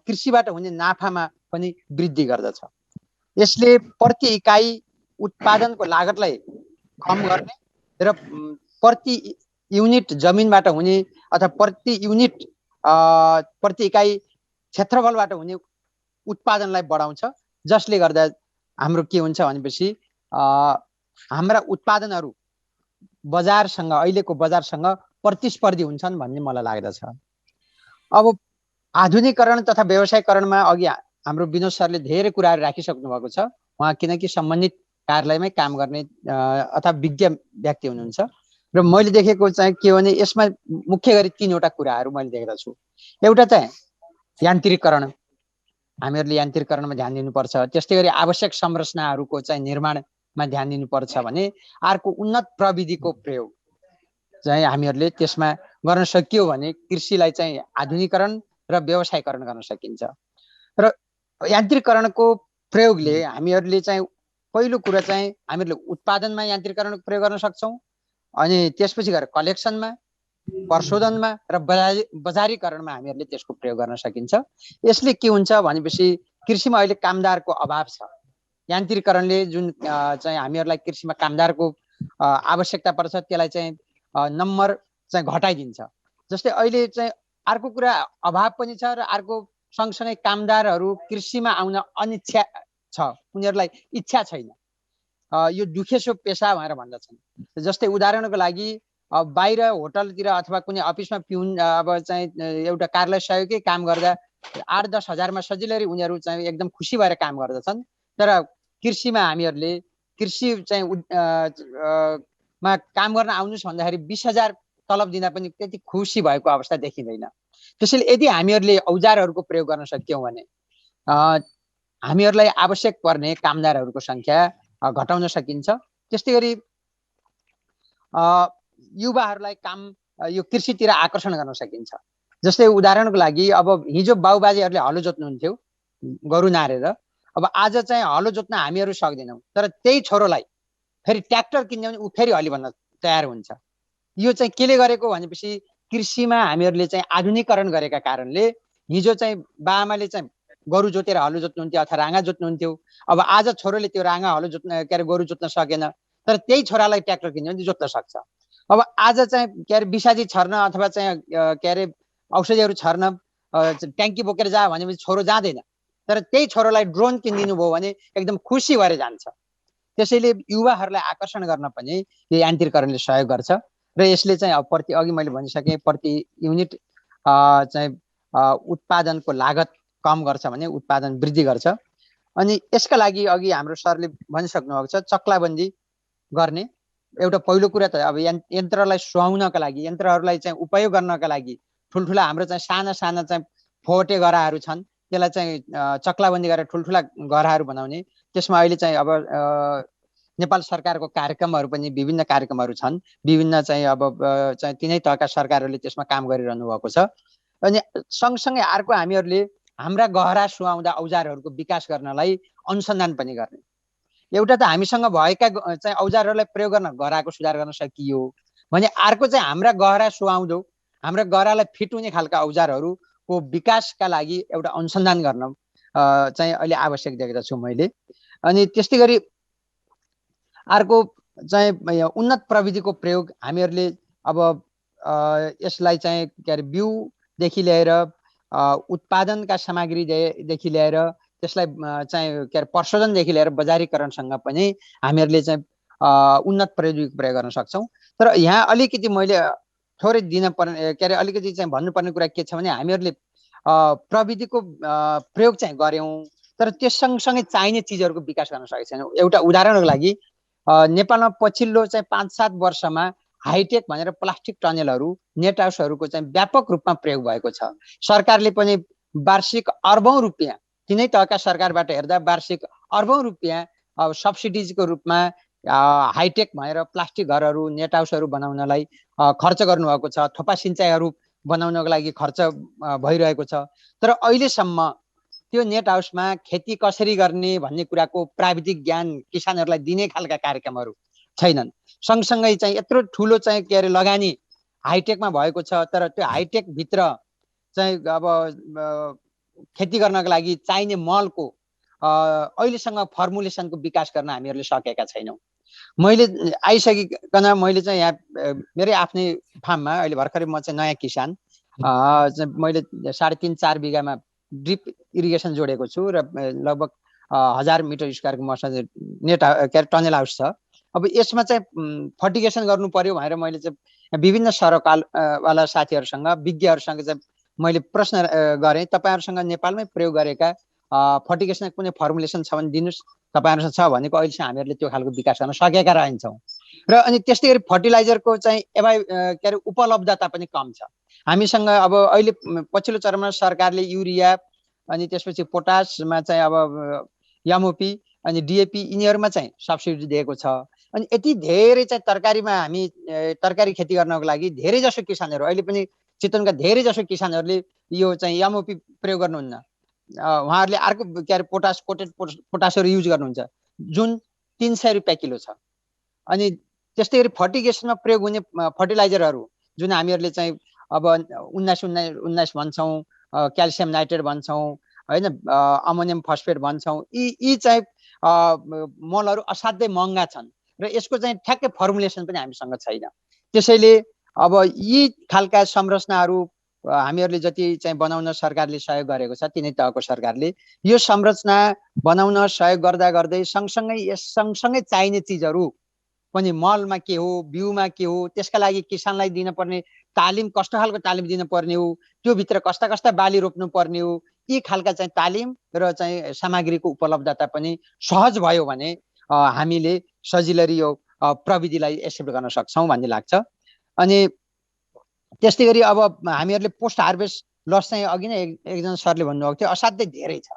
कृषिबाट हुने नाफामा पनि वृद्धि गर्दछ। यसले प्रति इकाइ उत्पादनको लागतलाई कम गर्ने र प्रति युनिट जमिनबाट हुने अथवा प्रति युनिट प्रति इकाइ क्षेत्रफलबाट हुने उत्पादनलाई बढाउँछ, जसले गर्दा हाम्रो के हुन्छ भनेपछि हाम्रा उत्पादनहरू बजारसँग अहिलेको बजारसँग प्रतिस्पर्धी हुन्छन् भन्ने मलाई लाग्दछ। अब आधुनिकीकरण तथा व्यवसायीकरणमा अघि हाम्रो विनोद सरले धेरै कुराहरू राखिसक्नु भएको छ। उहाँ किनकि सम्बन्धित कार्यालयमै काम गर्ने अथवा विज्ञ व्यक्ति हुनुहुन्छ र मैले देखेको चाहिँ के भने यसमा मुख्य गरी 3वटा कुराहरू मैले देख्दछु। एउटा चाहिँ यान्त्रिकीकरण, हामीहरूले यान्त्रिकीकरणमा ध्यान दिनुपर्छ। त्यस्तै गरी आवश्यक संरचनाहरूको चाहिँ निर्माणमा ध्यान दिनुपर्छ भने अर्को उन्नत प्रविधिको प्रयोग चाहिँ हामीहरूले त्यसमा गर्न सकियो भने कृषिलाई चाहिँ आधुनिकीकरण र व्यवसायीकरण गर्न सकिन्छ। र यान्त्रिकीकरणको प्रयोगले हामीहरूले चाहिँ पहिलो कुरा चाहिँ हामीहरूले उत्पादनमा यान्त्रिकीकरणको प्रयोग गर्न सक्छौँ, अनि त्यसपछि गएर कलेक्सनमा, प्रशोधनमा र बजारीकरणमा हामीहरूले त्यसको प्रयोग गर्न सकिन्छ। यसले के हुन्छ भनेपछि कृषिमा अहिले कामदारको अभाव छ। यान्त्रिकीकरणले जुन चाहिँ हामीहरूलाई कृषिमा कामदारको आवश्यकता पर्छ त्यसलाई चाहिँ नम्बर चाहिँ घटाइदिन्छ। जस्तै अहिले चाहिँ अर्को कुरा अभाव पनि छ र अर्को सँगसँगै कामदारहरू कृषिमा आउन अनिच्छा छ, उनीहरूलाई इच्छा छैन। यो दुखेसो पेसा भनेर भन्दछन्। जस्तै उदाहरणको लागि बाहिर होटलतिर अथवा कुनै अफिसमा पिउन अब चाहिँ एउटा कार्यालय सहयोगी काम गर्दा 8-10 हजारमा सजिलै उनीहरू चाहिँ एकदम खुसी भएर काम गर्दछन्। तर कृषिमा हामीहरूले कृषि चाहिँ मा काम गर्न आउनुहोस् भन्दाखेरि 20,000 तलब दिँदा पनि त्यति खुसी भएको अवस्था देखिँदैन। त्यसैले यदि हामीहरूले औजारहरूको प्रयोग गर्न सक्यौँ भने हामीहरूलाई आवश्यक पर्ने कामदारहरूको सङ्ख्या घटाउन सकिन्छ। त्यस्तै गरी युवाहरूलाई काम यो कृषितिर आकर्षण गर्न सकिन्छ। जस्तै उदाहरणको लागि अब हिजो बाउबाजेहरूले हलो जोत्नुहुन्थ्यो गोरु नारेर, अब आज चाहिँ हलो जोत्न हामीहरू सक्दैनौँ, तर त्यही छोरोलाई फेरि ट्र्याक्टर किन्यो भने ऊ फेरि हली भन्न तयार हुन्छ। यो चाहिँ केले गरेको भनेपछि कृषिमा हामीहरूले चाहिँ आधुनिकीकरण गरेका कारणले हिजो चाहिँ बाआमाले चाहिँ गोरु जोतेर हलो जोत्नुहुन्थ्यो अथवा राँगा जोत्नुहुन्थ्यो, अब आज छोरोले त्यो राँगा हलो जोत्न के अरे गोरु जोत्न सकेन, तर त्यही छोरालाई ट्र्याक्टर किन्यो भने जोत्न सक्छ। अब आज चाहिँ के अरे विषादी छर्न अथवा चाहिँ के अरे औषधिहरू छर्न ट्याङ्की बोकेर जा भनेपछि छोरो जाँदैन, तर त्यही छोरोलाई ड्रोन किनिदिनु भयो भने एकदम खुसी भएर जान्छ। त्यसैले युवाहरूलाई आकर्षण गर्न पनि यो यान्त्रिकीकरणले सहयोग गर्छ र यसले चाहिँ अब अघि मैले भनिसकेँ प्रति युनिट चाहिँ उत्पादनको लागत कम गर्छ भने उत्पादन वृद्धि गर्छ। अनि यसका लागि अघि हाम्रो सरले भनिसक्नु भएको छ चक्लाबन्दी गर्ने। एउटा पहिलो कुरा त अब यन्त्रलाई सुहाउनका लागि, यन्त्रहरूलाई चाहिँ उपयोग गर्नका लागि ठुल्ठुला हाम्रो चाहिँ साना साना चाहिँ फोटे गराहरू छन्, त्यसलाई चाहिँ चक्लाबन्दी गरेर ठुल्ठुला गराहरू बनाउने। त्यसमा अहिले चाहिँ अब नेपाल सरकारको कार्यक्रमहरू पनि विभिन्न कार्यक्रमहरू छन्, विभिन्न चाहिँ अब चाहिँ तिनै तहका सरकारहरूले त्यसमा काम गरिरहनु भएको छ। अनि सँगसँगै अर्को हामीहरूले हाम्रा गहरा सुहाउँदा औजारहरूको विकास गर्नलाई अनुसन्धान पनि गर्ने। एउटा त हामीसँग भएका चाहिँ औजारहरूलाई प्रयोग गर्न गहराको सुधार गर्न सकियो भने अर्को चाहिँ हाम्रा गहरा सुहाउँदो, हाम्रा गहरालाई फिट हुने खालका औजारहरूको विकासका लागि एउटा अनुसन्धान गर्न चाहिँ अहिले आवश्यक देख्दछु मैले। अनि त्यस्तै गरी अर्को चाहिँ उन्नत प्रविधिको प्रयोग हामीहरूले अब यसलाई चाहिँ के अरे बिउदेखि लिएर उत्पादनका सामग्रीदेखि लिएर त्यसलाई चाहिँ के अरे प्रशोधनदेखि लिएर बजारीकरणसँग पनि हामीहरूले चाहिँ उन्नत प्रविधिको प्रयोग गर्न सक्छौँ। तर यहाँ अलिकति मैले थोरै दिन पर्ने के अरे अलिकति चाहिँ भन्नुपर्ने कुरा के छ भने हामीहरूले प्रविधिको प्रयोग चाहिँ गऱ्यौँ, तर त्यस सँगसँगै चाहिने चिजहरूको विकास गर्न सकेको छैनौँ। एउटा उदाहरणको लागि नेपालमा पछिल्लो चाहिँ 5-7 वर्षमा हाइटेक भनेर प्लास्टिक टनेलहरू, नेट हाउसहरूको चाहिँ व्यापक रूपमा प्रयोग भएको छ। सरकारले पनि वार्षिक अर्बौं रुपियाँ, तिनै तहका सरकारबाट हेर्दा वार्षिक अर्बौं रुपियाँ अब सब्सिडिजको रूपमा हाइटेक भनेर प्लास्टिक घरहरू, नेट हाउसहरू बनाउनलाई खर्च गर्नुभएको छ। थोपा सिँचाइहरू बनाउनको लागि खर्च भइरहेको छ। तर अहिलेसम्म त्यो नेट हाउसमा खेती कसरी गर्ने भन्ने कुराको प्राविधिक ज्ञान किसानहरूलाई दिने खालका कार्यक्रमहरू छैनन्। सँगसँगै चाहिँ यत्रो ठुलो चाहिँ के अरे लगानी हाइटेकमा भएको छ, तर त्यो हाइटेक भित्र चाहिँ अब खेती गर्नको लागि चाहिने मलको अहिलेसँग फर्मुलेसनको विकास गर्न हामीहरूले सकेका छैनौँ। मैले आइसकिकन मैले चाहिँ यहाँ मेरै आफ्नै फार्ममा अहिले भर्खरै म चाहिँ नयाँ किसान मैले 3.5-4 बिघामा ड्रिप इरिगेसन जोडेको छु र लगभग 1000 मिटर स्क्वायरको मसँग नेट के अरे टनेल हाउस छ। अब यसमा चाहिँ फर्टिगेसन गर्नु पर्यो भनेर मैले चाहिँ विभिन्न सरकारवाला साथीहरूसँग विज्ञहरूसँग चाहिँ मैले प्रश्न गरेँ, तपाईँहरूसँग नेपालमै प्रयोग गरेका फर्टिगेसनको कुनै फर्मुलेसन छ भने दिनुहोस्, तपाईँहरूसँग छ भनेको अहिलेसम्म हामीहरूले त्यो खालको विकास गर्न सकेका रहन्छौँ। र अनि त्यस्तै गरी फर्टिलाइजरको चाहिँ के अरे उपलब्धता पनि कम छ हामीसँग। अब अहिले पछिल्लो चरणमा सरकारले युरिया अनि त्यसपछि पोटासमा चाहिँ अब एमओपी अनि डिएपी यिनीहरूमा चाहिँ सब्सिडी दिएको छ। अनि यति धेरै चाहिँ तरकारीमा हामी तरकारी खेती गर्नको लागि धेरै जसो किसानहरू अहिले पनि चितवनका धेरै जसो किसानहरूले यो चाहिँ एमओपी प्रयोग गर्नुहुन्न, उहाँहरूले अर्को के अरे कोटेड पोटासहरू युज गर्नुहुन्छ जुन 300 रुपियाँ किलो छ। अनि त्यस्तै गरी फर्टिगेसनमा प्रयोग हुने फर्टिलाइजरहरू जुन हामीहरूले चाहिँ अब 19 भन्छौँ, क्याल्सियम नाइट्रेट भन्छौँ होइन, अमोनियम फस्फेट भन्छौँ, यी चाहिँ मलहरू असाध्यै महँगा छन् र यसको चाहिँ ठ्याक्कै फर्मुलेसन पनि हामीसँग छैन। त्यसैले अब यी खालका संरचनाहरू हामीहरूले जति चाहिँ बनाउन सरकारले सहयोग गरेको छ, तिनै तहको सरकारले यो संरचना बनाउन सहयोग गर्दा गर्दै सँगसँगै यस सँगसँगै चाहिने चिजहरू पनि मलमा के हो, बिउमा के हो, त्यसका लागि किसानलाई दिनुपर्ने तालिम कस्तो खालको तालिम दिनुपर्ने हो, त्यो भित्र कस्ता कस्ता बाली रोप्नु पर्ने हो, यी खालका चाहिँ तालिम र चाहिँ सामग्रीको उपलब्धता पनि सहज भयो भने हामीले सजिलै यो प्रविधिलाई एक्सेप्ट गर्न सक्छौँ भन्ने लाग्छ। अनि त्यस्तै गरी अब हामीहरूले पोस्ट हार्भेस्ट लस चाहिँ अघि नै एकजना सरले भन्नुभएको थियो असाध्यै धेरै छ,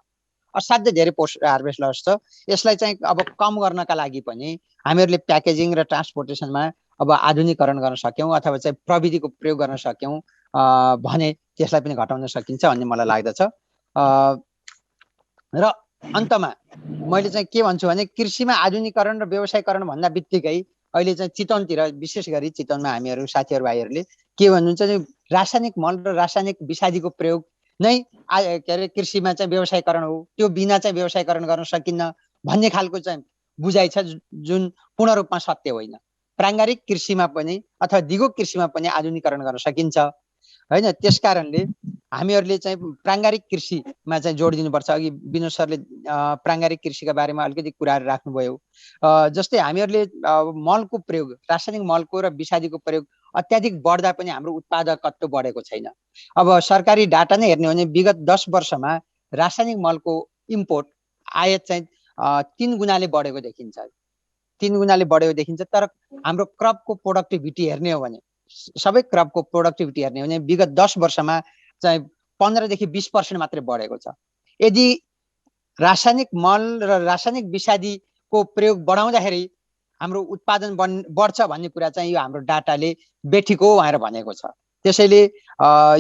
असाध्यै धेरै पोस्ट हार्भेस्ट लस छ। यसलाई चाहिँ अब कम गर्नका लागि पनि हामीहरूले प्याकेजिङ र ट्रान्सपोर्टेसनमा अब आधुनिकीकरण गर्न सक्यौँ अथवा चाहिँ प्रविधिको प्रयोग गर्न सक्यौँ भने त्यसलाई पनि घटाउन सकिन्छ भन्ने मलाई लाग्दछ। र अन्तमा मैले चाहिँ के भन्छु भने कृषिमा आधुनिकीकरण र व्यवसायीकरण भन्दा बित्तिकै अहिले चाहिँ चितवनतिर विशेष गरी चितवनमा हामीहरू साथीहरू भाइहरूले के भन्नुहुन्छ भने रासायनिक मल र रासायनिक विषादीको प्रयोग नै के अरे कृषिमा चाहिँ व्यवसायीकरण हो, त्यो बिना चाहिँ व्यवसायीकरण गर्न सकिन्न भन्ने खालको चाहिँ बुझाइ छ जुन पूर्ण रूपमा सत्य होइन। प्राङ्गारिक कृषिमा पनि अथवा दिगो कृषिमा पनि आधुनिकीकरण गर्न सकिन्छ होइन। त्यस कारणले हामीहरूले चाहिँ प्राङ्गारिक कृषिमा चाहिँ जोड दिनुपर्छ। अघि विनोद सरले प्राङ्गारिक कृषिका बारेमा अलिकति कुराहरू राख्नुभयो। जस्तै हामीहरूले मलको प्रयोग, रासायनिक मलको र विषादीको प्रयोग अत्याधिक बढ्दा पनि हाम्रो उत्पादकत्व बढेको छैन। अब सरकारी डाटा नै हेर्ने हो भने विगत 10 वर्षमा रासायनिक मलको इम्पोर्ट आयात चाहिँ 3 गुणाले बढेको देखिन्छ, 3 गुणाले बढेको देखिन्छ। तर हाम्रो क्रपको प्रोडक्टिभिटी हेर्ने हो भने, सबै क्रपको प्रोडक्टिभिटी हेर्ने हो भने विगत 10 वर्षमा चाहिँ 15 देखि 20% मात्रै बढेको छ। यदि रासायनिक मल र रासायनिक विषादीको प्रयोग बढाउँदाखेरि हाम्रो उत्पादन बढ्छ भन्ने कुरा चाहिँ यो हाम्रो डाटाले बेठिक हो भनेर भनेको छ। त्यसैले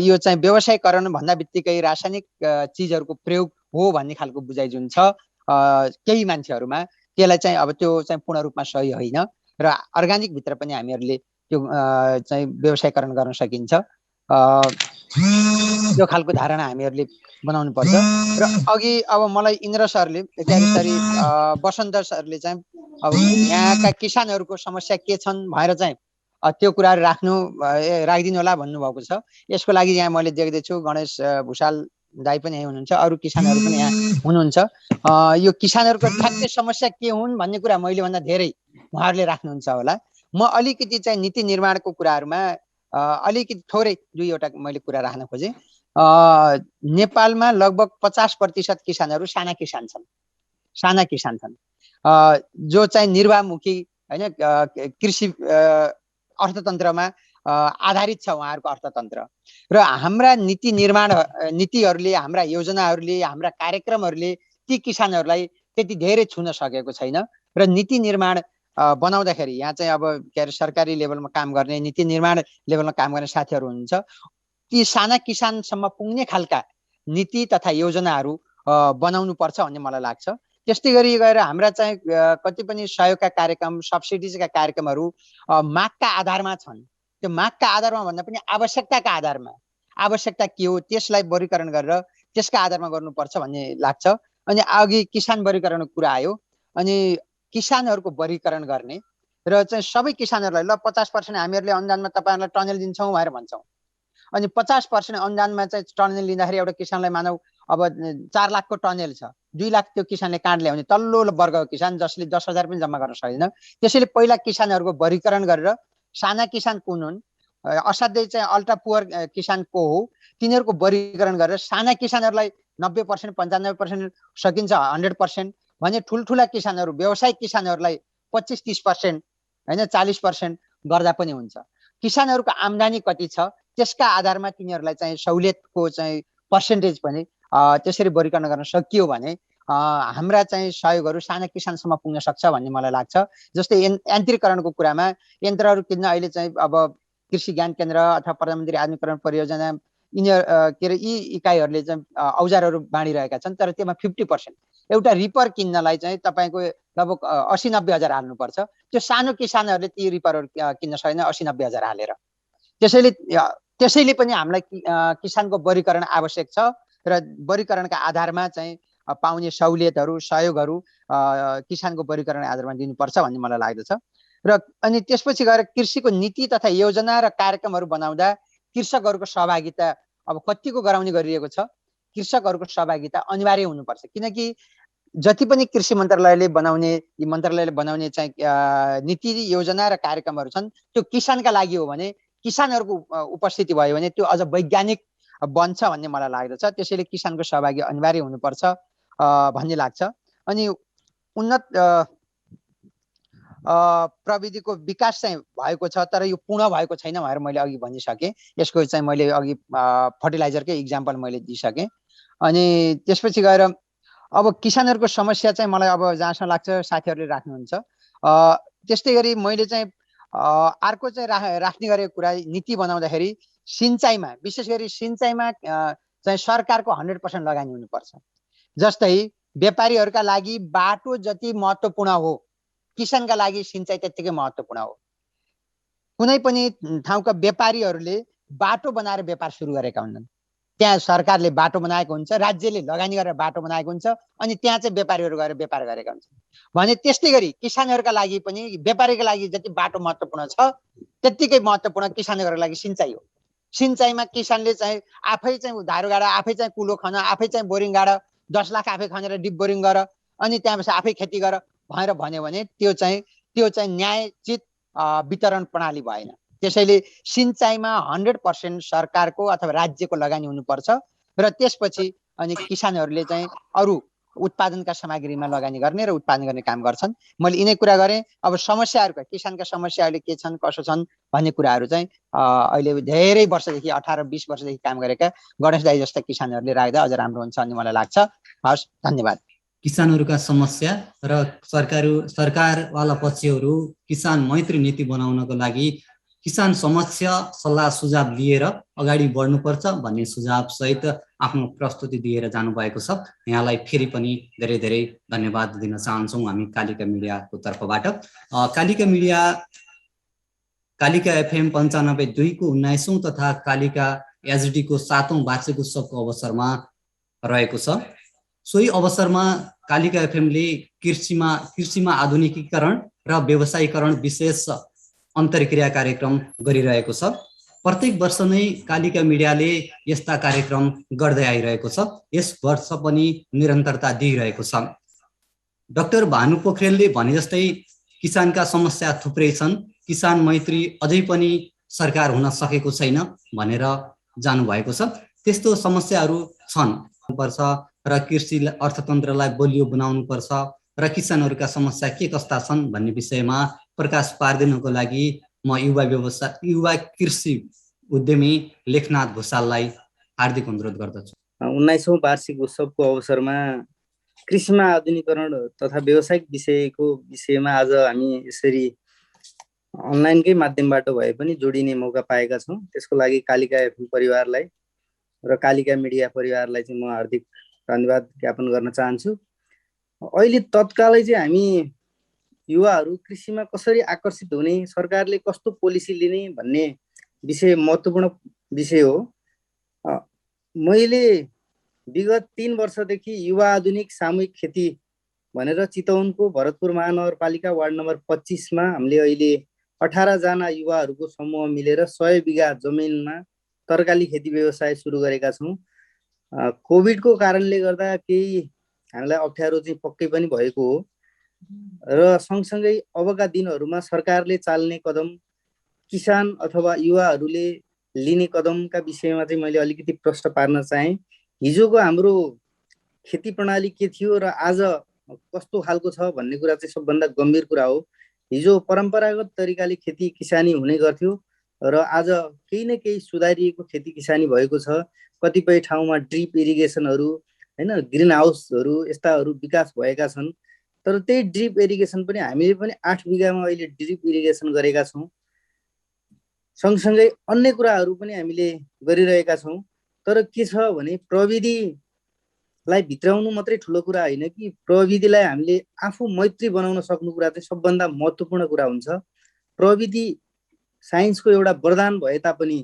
यो चाहिँ व्यवसायीकरण भन्दा बित्तिकै रासायनिक चिजहरूको प्रयोग हो भन्ने खालको बुझाइ जुन छ केही मान्छेहरूमा, त्यसलाई चाहिँ अब त्यो चाहिँ पूर्ण रूपमा सही होइन र अर्ग्यानिक भित्र पनि हामीहरूले त्यो चाहिँ व्यवसायीकरण गर्न सकिन्छ। त्यो खालको धारणा हामीहरूले बनाउनु पर्छ। र अघि अब मलाई इन्द्र सरले वसन्त सरले चाहिँ अब यहाँका किसानहरूको समस्या के छन् भनेर चाहिँ त्यो कुराहरू राखिदिनु होला भन्नुभएको छ। यसको लागि यहाँ मैले देख्दैछु गणेश भुषाल दाई पनि यहीँ हुनुहुन्छ, अरू किसानहरू पनि यहाँ हुनुहुन्छ। यो किसानहरूको ठ्याक्कै समस्या के हुन् भन्ने कुरा मैले भन्दा धेरै उहाँहरूले राख्नुहुन्छ होला। म अलिकति चाहिँ नीति निर्माणको कुराहरूमा अलिकति थोरै 2-वटा मैले कुरा राख्न खोजेँ। नेपालमा लगभग 50% किसानहरू साना किसान छन्, जो चाहिँ निर्वाहमुखी होइन कृषि अर्थतन्त्रमा आधारित छ उहाँहरूको अर्थतन्त्र। र हाम्रा नीतिहरूले, हाम्रा योजनाहरूले, हाम्रा कार्यक्रमहरूले ती किसानहरूलाई त्यति धेरै छुन सकेको छैन। र नीति निर्माण बनाउँदाखेरि यहाँ चाहिँ अब के अरे सरकारी लेभलमा काम गर्ने, नीति निर्माण लेभलमा काम गर्ने साथीहरू हुनुहुन्छ, ती साना किसानसम्म पुग्ने खालका नीति तथा योजनाहरू बनाउनु पर्छ भन्ने मलाई लाग्छ। त्यस्तै गरी गएर हाम्रा चाहिँ कति पनि सहयोगका कार्यक्रम सब्सिडिजका कार्यक्रमहरू मागका आधारमा छन्। त्यो मागका आधारमा भन्दा पनि आवश्यकताका आधारमा आवश्यकता के हो त्यसलाई वर्गीकरण गरेर त्यसका आधारमा गर्नुपर्छ भन्ने लाग्छ। अनि अघि किसान वर्गीकरणको कुरा आयो, अनि किसानहरूको वर्गीकरण गर्ने र चाहिँ सबै किसानहरूलाई ल 50% हामीहरूले अनुदानमा तपाईँहरूलाई टनेल दिन्छौँ भनेर भन्छौँ। अनि 50% अनुदानमा चाहिँ टनेल लिँदाखेरि एउटा किसानलाई मानौ अब 4 लाखको टनेल छ, 2 लाख त्यो किसानले काँड ल्याउने तल्लो वर्गको किसान जसले 10,000 पनि जम्मा गर्न सक्दैन। त्यसैले पहिला किसानहरूको वर्गीकरण गरेर साना किसान कुन हुन्, असाध्यै चाहिँ अल्ट्रा पुवर किसान को हो, तिनीहरूको वर्गीकरण गरेर साना किसानहरूलाई 90% 95% सकिन्छ 100% भने ठुल्ठुला किसानहरू व्यावसायिक किसानहरूलाई 25-30% होइन 40% गर्दा पनि हुन्छ। किसानहरूको आम्दानी कति छ त्यसका आधारमा तिनीहरूलाई चाहिँ सहुलियतको चाहिँ पर्सेन्टेज पनि त्यसरी वर्गीकरण गर्न सकियो भने हाम्रा चाहिँ सहयोगहरू साना किसानसम्म पुग्न सक्छ भन्ने मलाई लाग्छ। जस्तै यान्त्रिकरणको कुरामा यन्त्रहरू किन्न अहिले चाहिँ अब कृषि ज्ञान केन्द्र अथवा प्रधानमन्त्री आधुनिकीकरण परियोजना के अरे यी इकाइहरूले चाहिँ औजारहरू बाँडिरहेका छन्, तर त्यसमा 50% एउटा रिपर किन्नलाई चाहिँ तपाईँको लगभग 80-90 हजार हाल्नुपर्छ। त्यो सानो किसानहरूले ती रिपरहरू किन्न सक्दैन 80-90 हजार हालेर। त्यसैले पनि हामीलाई किसानको वर्गीकरण आवश्यक छ र वर्गीकरणका आधारमा चाहिँ पाउने सहुलियतहरू सहयोगहरू किसानको वर्गीकरणका आधारमा दिनुपर्छ भन्ने मलाई लाग्दछ। र अनि त्यसपछि गएर कृषिको नीति तथा योजना र कार्यक्रमहरू बनाउँदा कृषकहरूको सहभागिता अब कतिको गराउने गरिएको छ, कृषकहरूको सहभागिता अनिवार्य हुनुपर्छ। किनकि जति पनि कृषि मन्त्रालयले बनाउने चाहिँ नीति योजना र कार्यक्रमहरू छन् त्यो किसानका लागि हो भने किसानहरूको उपस्थिति भयो भने त्यो अझ वैज्ञानिक बन्छ भन्ने मलाई लाग्दछ। त्यसैले किसानको सहभागी अनिवार्य हुनुपर्छ भन्ने लाग्छ। अनि उन्नत प्रविधिको विकास चाहिँ भएको छ तर यो पूर्ण भएको छैन भनेर मैले अघि भनिसकेँ। यसको चाहिँ मैले अघि फर्टिलाइजरकै इक्जाम्पल मैले दिइसकेँ। अनि त्यसपछि गएर अब किसानहरूको समस्या चाहिँ मलाई अब जहाँसम्म लाग्छ साथीहरूले राख्नुहुन्छ। त्यस्तै गरी मैले चाहिँ अर्को चाहिँ राख्ने गरेको कुरा नीति बनाउँदाखेरि सिँचाइमा विशेष गरी सिँचाइमा चाहिँ सरकारको 100% लगानी हुनुपर्छ। जस्तै व्यापारीहरूका लागि बाटो जति महत्त्वपूर्ण हो किसानका लागि सिँचाइ त्यत्तिकै महत्त्वपूर्ण हो। कुनै पनि ठाउँका व्यापारीहरूले बाटो बनाएर व्यापार सुरु गरेका हुन्छन्, त्यहाँ सरकारले बाटो बनाएको हुन्छ, राज्यले लगानी गरेर बाटो बनाएको हुन्छ, अनि त्यहाँ चाहिँ व्यापारीहरू गएर व्यापार गरेका हुन्छन् भने त्यस्तै गरी किसानहरूका लागि पनि व्यापारीका लागि जति बाटो महत्त्वपूर्ण छ त्यत्तिकै महत्त्वपूर्ण किसानहरूको लागि सिँचाइ हो। सिँचाइमा किसानले चाहिँ आफै चाहिँ धारो गाड, आफै चाहिँ कुलो खन, आफै चाहिँ बोरिङ गाड, 10 लाख आफै खनेर डिप बोरिङ गर अनि त्यहाँपछि आफै खेती गर भनेर भन्यो भने त्यो चाहिँ न्यायचित वितरण प्रणाली भएन। त्यसैले सिँचाइमा 100% सरकारको अथवा राज्यको लगानी हुनुपर्छ र त्यसपछि अनि किसानहरूले चाहिँ अरू उत्पादनका सामग्रीमा लगानी गर्ने र उत्पादन गर्ने काम गर्छन्। मैले यिनै कुरा गरेँ। अब समस्याहरूका किसानका समस्याहरूले के छन् कसो छन् भन्ने कुराहरू चाहिँ अहिले धेरै वर्षदेखि 18-20 वर्षदेखि काम गरेका गणेश दाई जस्ता किसानहरूले राख्दा अझ राम्रो हुन्छ भन्ने मलाई लाग्छ। हस्, धन्यवाद। किसानहरूका समस्या र सरकारवाला पक्षहरू किसान मैत्री नीति बनाउनको लागि किसान समस्या सल्लाह सुझाव लिएर अगाडि बढ्नुपर्छ भन्ने सुझाव सहित आफ्नो प्रस्तुति दिएर जानुभएको छ। यहाँलाई फेरि पनि धेरै धेरै धन्यवाद दिन चाहन्छौँ हामी कालिका मिडियाको तर्फबाट। कालिका FM 95.2 को 19औं तथा कालिका HD को 7औं वार्षिक उत्सवको अवसरमा रहेको छ। सोही अवसरमा कालिका FM ले कृषिमा आधुनिकीकरण र व्यवसायीकरण विशेष अन्तर्क्रिया कार्यक्रम गरिरहेको छ। प्रत्येक वर्ष नै कालिका मिडियाले यस्ता कार्यक्रम गर्दै आइरहेको छ। यस वर्ष पनि निरन्तरता दिइरहेको छ। डाक्टर भानु पोखरेलले भने जस्तै किसानका समस्या थुप्रै छन्, किसान मैत्री अझै पनि सरकार हुन सकेको छैन भनेर जानुभएको छ। त्यस्तो समस्याहरू छन् पर्छ र कृषि अर्थतन्त्रलाई बलियो बनाउनु पर्छ र किसानहरूका समस्या के कस्ता छन् भन्ने विषयमा प्रकाश पार्दिनको लागि म युवा कृषि उद्यमी लेखनाथ भुसाललाई हार्दिक अनुरोध गर्दछु। 19औं वार्षिक उत्सवको अवसरमा कृषिमा आधुनिकीकरण तथा व्यावसायिक विषयमा आज हामी यसरी अनलाइनकै माध्यमबाट भए पनि जोडिने मौका पाएका छौँ। त्यसको लागि कालिका एफएम परिवारलाई र कालिका मिडिया परिवारलाई चाहिँ म हार्दिक धन्यवाद ज्ञापन गर्न चाहन्छु। अहिले तत्कालै चाहिँ हामी युवाहरू कृषिमा कसरी आकर्षित हुने, सरकारले कस्तो पोलिसी लिने भन्ने विषय महत्त्वपूर्ण विषय हो। मैले विगत 3 वर्षदेखि युवा आधुनिक सामूहिक खेती भनेर चितवनको भरतपुर महानगरपालिका वार्ड नम्बर 25 मा हामीले अहिले 18 जना युवाहरूको समूह मिलेर 100 बिघा जमिनमा तरकारी खेती व्यवसाय सुरु गरेका छौँ। कोभिडको कारणले गर्दा केही हामीलाई अप्ठ्यारो चाहिँ पक्कै पनि भएको हो र सँगसँगै अबका दिनहरूमा सरकारले चाल्ने कदम, किसान अथवा युवाहरूले लिने कदमका विषयमा चाहिँ मैले अलिकति प्रश्न पार्न चाहेँ। हिजोको हाम्रो खेती प्रणाली के थियो र आज कस्तो खालको छ भन्ने कुरा चाहिँ सबभन्दा गम्भीर कुरा हो। हिजो परम्परागत तरिकाले खेती किसानी हुने गर्थ्यो र आज केही न केही सुधारिएको खेती किसानी भएको छ। कतिपय ठाउँमा ड्रिप इरिगेसनहरू हैन, ग्रिन हाउसहरू यस्ताहरू विकास भएका छन्। तर त्यही ड्रिप इरिगेसन पनि हामीले पनि 8 बिघामा अहिले ड्रिप इरिगेसन गरेका छौँ। सँगसँगै अन्य कुराहरू पनि हामीले गरिरहेका छौँ। तर के छ भने प्रविधिलाई भित्राउनु मात्रै ठुलो कुरा होइन कि प्रविधिलाई हामीले आफू मैत्री बनाउन सक्नु कुरा चाहिँ सबभन्दा महत्त्वपूर्ण कुरा हुन्छ। प्रविधि साइन्सको एउटा वरदान भए तापनि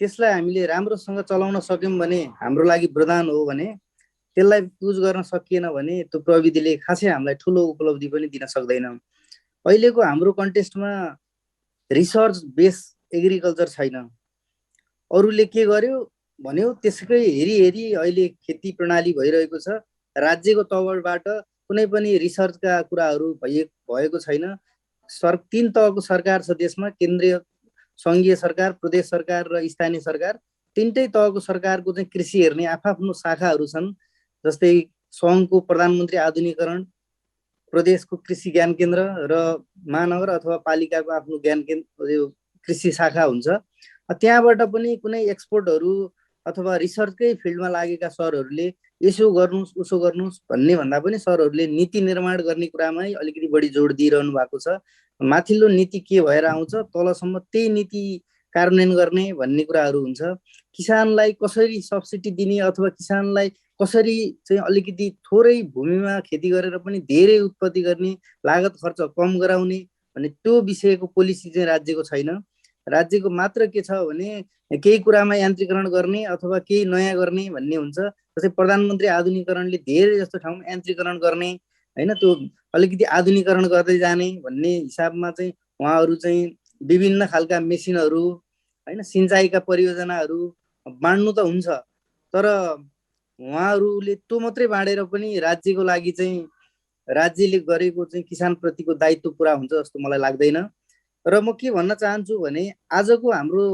त्यसलाई हामीले राम्रोसँग चलाउन सक्यौँ भने हाम्रो लागि वरदान हो भने त्यसलाई युज गर्न सकिएन भने त्यो प्रविधिले खासै हामीलाई ठुलो उपलब्धि पनि दिन सक्दैन। अहिलेको हाम्रो कन्टेक्स्टमा रिसर्च बेस एग्रिकल्चर छैन। अरूले के गर्यो भन्यो त्यसकै हेरी अहिले खेती प्रणाली भइरहेको छ। राज्यको तहबाट कुनै पनि रिसर्चका कुराहरू भएको छैन। 3 तहको सरकार छ देशमा, केन्द्रीय सङ्घीय सरकार, प्रदेश सरकार र स्थानीय सरकार। 3टै तहको सरकारको चाहिँ कृषि हेर्ने आफ्नो शाखाहरू छन्। जस्तै सङ्घको प्रधानमन्त्री आधुनिकीकरण, प्रदेशको कृषि ज्ञान केन्द्र र महानगर अथवा पालिकाको आफ्नो ज्ञान केन्द्र कृषि शाखा हुन्छ। त्यहाँबाट पनि कुनै एक्सपर्टहरू अथवा रिसर्चकै फिल्डमा लागेका सरहरूले यसो गर्नुहोस् उसो गर्नुहोस् भन्ने भन्दा पनि सरहरूले नीति निर्माण गर्ने कुरामै अलिकति बढी जोड दिइरहनु भएको छ। माथिल्लो नीति के भएर आउँछ तलसम्म त्यही नीति कार्यान्वयन गर्ने भन्ने कुराहरू हुन्छ। किसानलाई कसरी सब्सिडी दिने अथवा किसानलाई कसरी चाहिँ अलिकति थोरै भूमिमा खेती गरेर पनि धेरै उत्पत्ति गर्ने, लागत खर्च कम गराउने भन्ने त्यो विषयको पोलिसी चाहिँ राज्यको छैन। राज्यको मात्र के छ भने केही कुरामा यान्त्रिकरण गर्ने अथवा केही नयाँ गर्ने भन्ने हुन्छ। जस्तै प्रधानमन्त्री आधुनिकीकरणले धेरै जस्तो ठाउँमा यान्त्रिकरण गर्ने हैन, त्यो अलिकति आधुनिकीकरण गर्दै जाने भन्ने हिसाबमा चाहिँ उहाँहरू चाहिँ विभिन्न खालका मेसिनहरू हैन, सिँचाइका परियोजनाहरू बाँड्नु त हुन्छ, तर उहाँहरूले त्यो मात्रै बाँडेर पनि राज्यको लागि चाहिँ राज्यले गरेको चाहिँ किसानप्रतिको दायित्व पुरा हुन्छ जस्तो मलाई लाग्दैन। र म के भन्न चाहन्छु भने आजको हाम्रो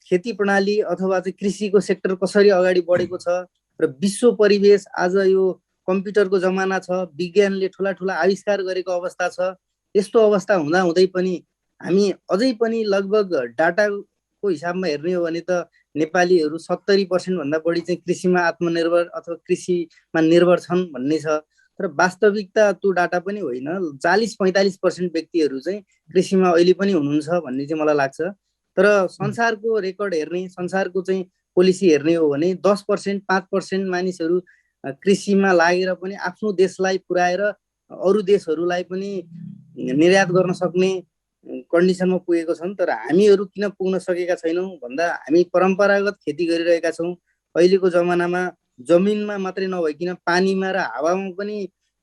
खेती प्रणाली अथवा चाहिँ कृषिको सेक्टर कसरी अगाडि बढेको छ र विश्व परिवेश आज यो कम्प्युटरको जमाना छ, विज्ञानले ठुला ठुला आविष्कार गरेको अवस्था छ। यस्तो अवस्था हुँदै पनि हामी अझै पनि लगभग डाटाको हिसाबमा हेर्ने हो भने त नेपालीहरू 70% भन्दा बढी चाहिँ कृषिमा आत्मनिर्भर अथवा कृषिमा निर्भर छन् भन्ने छ। तर वास्तविकता त्यो डाटा पनि होइन। 40-45% व्यक्तिहरू चाहिँ कृषिमा अहिले पनि हुनुहुन्छ भन्ने चाहिँ मलाई लाग्छ। तर संसारको रेकर्ड हेर्ने, संसारको चाहिँ पोलिसी हेर्ने हो भने 10%, 5% मानिसहरू कृषिमा लागेर पनि आफ्नो देशलाई पुर्याएर अरू देशहरूलाई पनि निर्यात गर्न सक्ने कन्डिसनमा पुगेको छन्। तर हामीहरू किन पुग्न सकेका छैनौँ भन्दा हामी परम्परागत खेती गरिरहेका छौँ। अहिलेको जमानामा जमिनमा मात्रै नभइकन पानीमा र हावामा पनि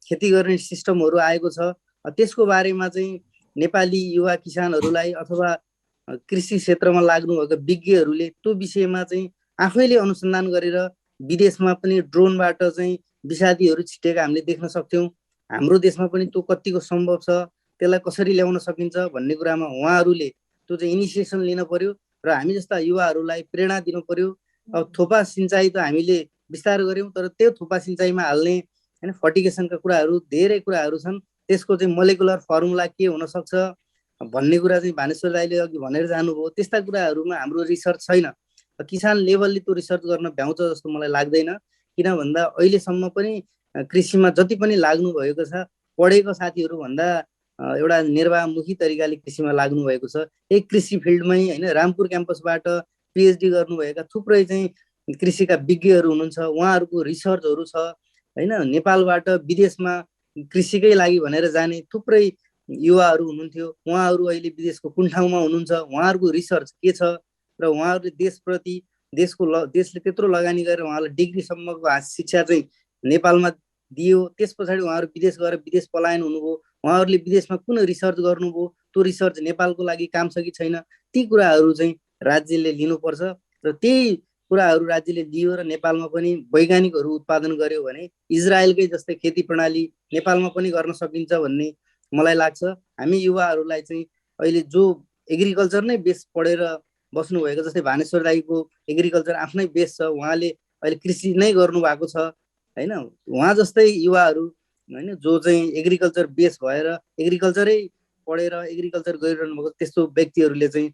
खेती गर्ने सिस्टमहरू आएको छ। त्यसको बारेमा चाहिँ नेपाली युवा किसानहरूलाई अथवा कृषि क्षेत्रमा लाग्नुभएका विज्ञहरूले त्यो विषयमा चाहिँ आफैले अनुसन्धान गरेर विदेशमा पनि ड्रोनबाट चाहिँ विषादीहरू छिटेका हामीले देख्न सक्थ्यौँ। हाम्रो देशमा पनि त्यो कतिको सम्भव छ, त्यसलाई कसरी ल्याउन सकिन्छ भन्ने कुरामा उहाँहरूले त्यो चाहिँ इनिसिएसन लिन पर्यो र हामी जस्ता युवाहरूलाई प्रेरणा दिनु पर्यो। अब थोपा सिँचाइ त हामीले विस्तार गऱ्यौँ, तर त्यो थोपा सिँचाइमा हाल्ने हैन फर्टिगेसनका कुराहरू धेरै कुराहरू छन्। त्यसको चाहिँ मोलेकुलर फर्मुला के हुनसक्छ भन्ने कुरा चाहिँ भानेश्वर दाइले अघि भनेर जानुभयो। त्यस्ता कुराहरूमा हाम्रो रिसर्च छैन। किसान लेभलले त्यो रिसर्च गर्न भ्याउँछ जस्तो मलाई लाग्दैन। किन भन्दा अहिलेसम्म पनि कृषिमा जति पनि लाग्नु भएको छ पढेको साथीहरू भन्दा एउटा निर्वाहमुखी तरिकाले कृषिमा लाग्नु भएको छ। एक कृषि फिल्डमै हैन रामपुर क्याम्पसबाट पिएचडी गर्नुभएका थुप्रै चाहिँ कृषिका विज्ञहरू हुनुहुन्छ, उहाँहरूको रिसर्चहरू छ हैन। नेपालबाट विदेशमा कृषिकै लागि भनेर जाने थुप्रै युवाहरू हुनुहुन्थ्यो, उहाँहरू अहिले विदेशको कुन ठाउँमा हुनुहुन्छ, उहाँहरूको रिसर्च के छ र उहाँहरूले देशप्रति देशले त्यत्रो लगानी गरेर उहाँलाई डिग्रीसम्मको शिक्षा चाहिँ नेपालमा दियो। त्यस पछाडि उहाँहरू विदेश गएर विदेश पलायन हुनुभयो, उहाँहरूले विदेशमा कुन रिसर्च गर्नुभयो, त्यो रिसर्च नेपालको लागि काम छ कि छैन, ती कुराहरू चाहिँ राज्यले लिनुपर्छ र त्यही कुराहरू राज्यले लियो र नेपालमा पनि वैज्ञानिकहरू उत्पादन गर्यो भने इजरायलकै जस्तै खेती प्रणाली नेपालमा पनि गर्न सकिन्छ भन्ने मलाई लाग्छ। हामी युवाहरूलाई चाहिँ अहिले जो एग्रिकल्चर नै बेस पढेर बस्नुभएको, जस्तै भानेश्वर दाईको एग्रिकल्चर आफ्नै बेस छ, उहाँले अहिले कृषि नै गर्नु भएको छ हैन। उहाँ जस्तै युवाहरू हैन जो चाहिँ एग्रिकल्चर बेस भएर एग्रिकल्चरै पढेर एग्रिकल्चर गरिरहनु भएको त्यस्तो व्यक्तिहरूले चाहिँ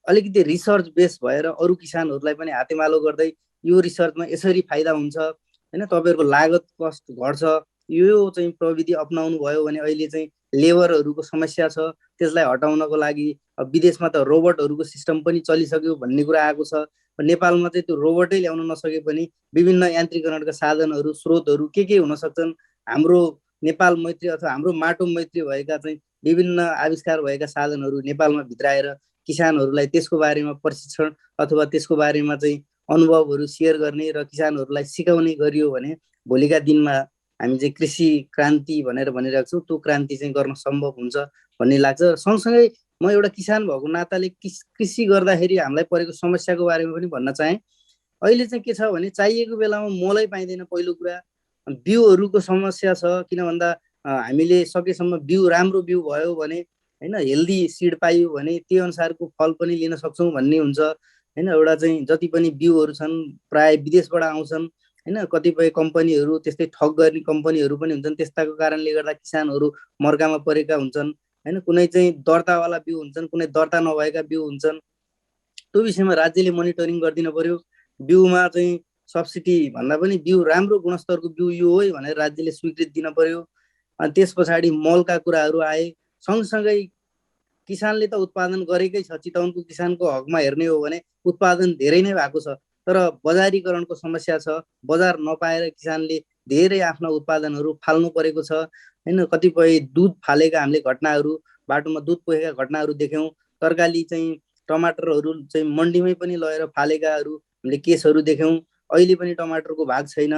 अलिकति रिसर्च बेस भएर अरू किसानहरूलाई पनि हातेमालो गर्दै यो रिसर्चमा यसरी फाइदा हुन्छ हैन, तपाईँहरूको लागत कस्ट घट्छ, यो चाहिँ प्रविधि अपनाउनु भयो भने अहिले चाहिँ लेबरहरूको समस्या छ, त्यसलाई हटाउनको लागि विदेशमा त रोबोटहरूको सिस्टम पनि चलिसक्यो भन्ने कुरा आएको छ। नेपालमा चाहिँ त्यो रोबोटै ल्याउन नसके पनि विभिन्न यान्त्रिकरणका साधनहरू स्रोतहरू के हुन सक्छन्, हाम्रो नेपाल मैत्री अथवा हाम्रो माटो मैत्री भएका चाहिँ विभिन्न आविष्कार भएका साधनहरू नेपालमा भित्राएर किसानहरूलाई त्यसको बारेमा प्रशिक्षण अथवा त्यसको बारेमा चाहिँ अनुभवहरू सेयर गर्ने र किसानहरूलाई सिकाउने गरियो भने भोलिका दिनमा हामी चाहिँ कृषि क्रान्ति भनेर भनिरहेको छौँ, त्यो क्रान्ति चाहिँ गर्न सम्भव हुन्छ भन्ने लाग्छ। सँगसँगै म एउटा किसान भएको नाताले कृषि गर्दाखेरि हामीलाई परेको समस्याको बारेमा पनि भन्न चाहे। अहिले चाहिँ के छ भने चाहिएको बेलामा मलै पाइँदैन। पहिलो कुरा बिउहरूको समस्या छ, किन भन्दा हामीले सकेसम्म बिउ राम्रो बिउ भयो भने हैन हेल्दी सिड पाइयो भने त्यही अनुसारको फल पनि लिन सक्छौँ भन्ने हुन्छ हैन। एउटा चाहिँ जति पनि बिउहरू छन् प्राय विदेशबाट आउँछन् हैन, कतिपय कम्पनीहरू त्यस्तै ठग गर्ने कम्पनीहरू पनि हुन्छन्, त्यस्ताको कारणले गर्दा किसानहरू मर्कामा परेका हुन्छन् हैन। कुनै चाहिँ दर्तावाला बिउ हुन्छन्, कुनै दर्ता नभएका बिउ हुन्छन्, त्यो विषयमा राज्यले मोनिटरिङ गरिदिन पर्यो। बिउमा चाहिँ सब्सिडी भन्दा पनि बिउ राम्रो गुणस्तरको बिउ यो हो भनेर राज्यले स्वीकृति दिन पर्यो। अनि त्यस पछाडि मलका कुराहरू आए। सँगसँगै किसानले त उत्पादन गरेकै छ, चितवनको किसानको हकमा हेर्ने हो भने उत्पादन धेरै नै भएको छ, तर बजारीकरणको समस्या छ। बजार नपाएर किसानले धेरै आफ्ना उत्पादनहरू फाल्नु परेको छ हैन। कतिपय दुध फालेका हामीले घटनाहरू, बाटोमा दुध पोखेका घटनाहरू देख्यौँ। तरकारी चाहिँ टमाटरहरू चाहिँ मन्डीमै पनि लगेर फालेकाहरू हामीले केसहरू देख्यौँ। अहिले पनि टमाटरको भाग छैन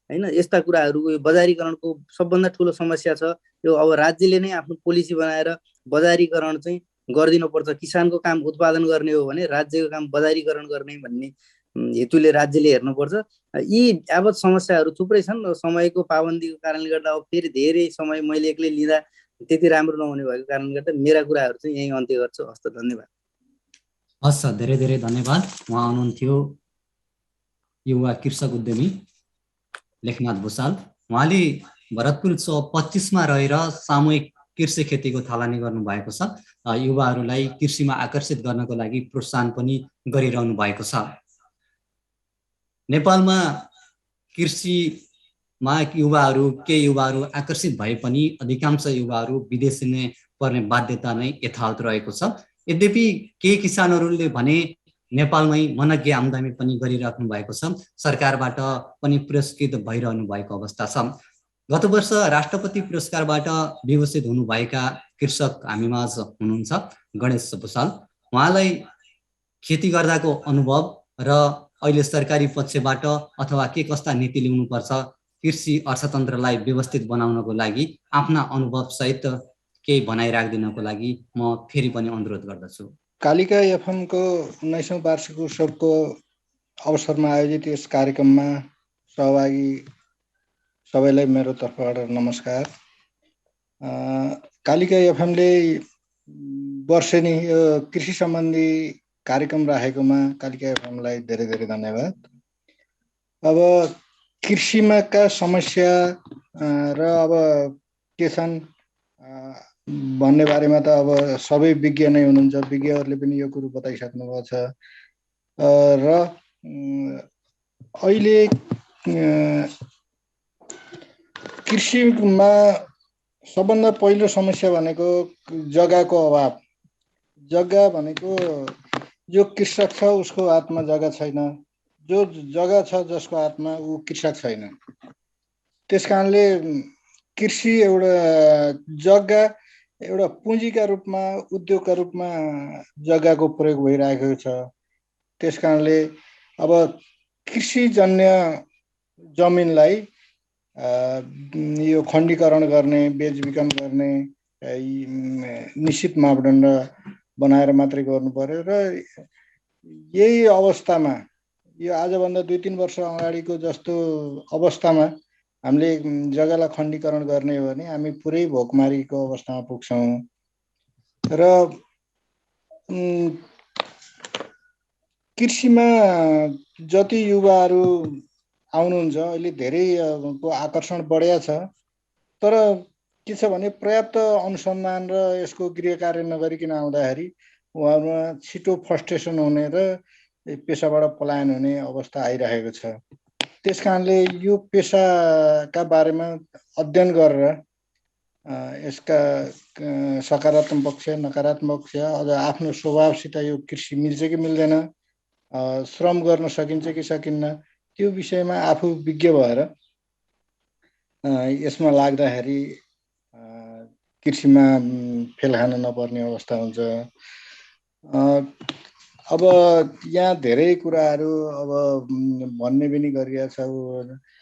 हैन। यस्ता कुराहरू बजारीकरणको सबभन्दा ठुलो समस्या छ। यो अब राज्यले नै आफ्नो पोलिसी बनाएर बजारीकरण चाहिँ गरिदिनुपर्छ। किसानको काम उत्पादन गर्ने हो भने राज्यको काम बजारीकरण गर्ने भन्ने हेतुले राज्यले हेर्नुपर्छ। यी यावत समस्याहरू थुप्रै छन् र समयको पाबन्दीको कारणले गर्दा अब फेरि धेरै समय मैले एक्लै लिँदा त्यति राम्रो नहुने भएको कारणले गर्दा मेरा कुराहरू चाहिँ यहीँ अन्त्य गर्छु। हस्त धन्यवाद। हस्, धेरै धेरै धन्यवाद। उहाँ हुनुहुन्थ्यो युवा कृषक उद्यमी लेखनाथ भुसाल। उहाँले भरतपुर 25मा रहेर सामूहिक कृषि खेतीको थालनी गर्नुभएको छ। युवाहरूलाई कृषिमा आकर्षित गर्नको लागि प्रोत्साहन पनि गरिरहनु भएको छ। नेपालमा कृषिमा केही युवाहरू आकर्षित भए पनि अधिकांश युवाहरू विदेशी नै पर्ने बाध्यता नै यथावत रहेको छ। यद्यपि केही किसानहरूले भने नेपालमै मनज्ञ आम्दानी पनि गरिराख्नु भएको छ, सरकारबाट पनि पुरस्कृत भइरहनु भएको अवस्था छ। गत वर्ष राष्ट्रपति पुरस्कारबाट विभूषित हुनुभएका कृषक हामीमाझ हुनुहुन्छ गणेश भुसाल। उहाँलाई खेती गर्दाको अनुभव र अहिले सरकारी पक्षबाट अथवा के कस्ता नीति ल्याउनुपर्छ कृषि अर्थतन्त्रलाई व्यवस्थित बनाउनको लागि आफ्ना अनुभव सहित केही भनाइ राखिदिनको लागि म फेरि पनि अनुरोध गर्दछु। कालिका एफएमको 19औं वार्षिक उत्सवको अवसरमा आयोजित यस कार्यक्रममा सहभागी सबैलाई मेरो तर्फबाट नमस्कार। कालिका एफएमले वर्षेनी यो कृषि सम्बन्धी कार्यक्रम राखेकोमा कालिका एफएमलाई धेरै धेरै धन्यवाद। अब कृषिमा का समस्या र अब के छन् भन्ने बारेमा त अब सबै विज्ञ नै हुनुहुन्छ, विज्ञहरूले पनि यो कुरो बताइसक्नु भएको छ। र अहिले कृषिमा सबभन्दा पहिलो समस्या भनेको जग्गाको अभाव। जग्गा भनेको जो कृषक छ उसको हातमा जग्गा छैन, जो जग्गा छ जसको हातमा ऊ कृषक छैन। त्यसकारणले कृषि एउटा जग्गा एउटा पुँजीका रूपमा, उद्योगका रूपमा जग्गाको प्रयोग भइरहेको छ। त्यसकारणले अब कृषिजन्य जमिनलाई यो खण्डीकरण गर्ने, बेचबिखन गर्ने निश्चित मापदण्ड बनाएर मात्रै गर्नु पर्यो। र यही अवस्थामा यो आजभन्दा 2-3 वर्ष अगाडिको जस्तो अवस्थामा हामीले जग्गालाई खण्डीकरण गर्ने हो भने हामी पुरै भोकमारीको अवस्थामा पुग्छौँ। र कृषिमा जति युवाहरू आउनुहुन्छ अहिले धेरै को आकर्षण बढेको छ, तर के छ भने पर्याप्त अनुसन्धान र यसको गृह कार्य नगरिकन आउँदाखेरि उहाँहरूमा छिटो फ्रस्ट्रेसन हुने र पेसाबाट पलायन हुने अवस्था आइरहेको छ। त्यसकारणले यो पेसाका बारेमा अध्ययन गरेर यसका सकारात्मक पक्ष, नकारात्मक पक्ष, अझ आफ्नो स्वभावसित यो कृषि मिल्छ कि मिल्दैन, श्रम गर्न सकिन्छ कि सकिन्न, त्यो विषयमा आफू विज्ञ भएर यसमा लाग्दाखेरि कृषिमा फेल खान नपर्ने अवस्था हुन्छ। अब यहाँ धेरै कुराहरू अब भन्ने पनि गरिरहेको छ।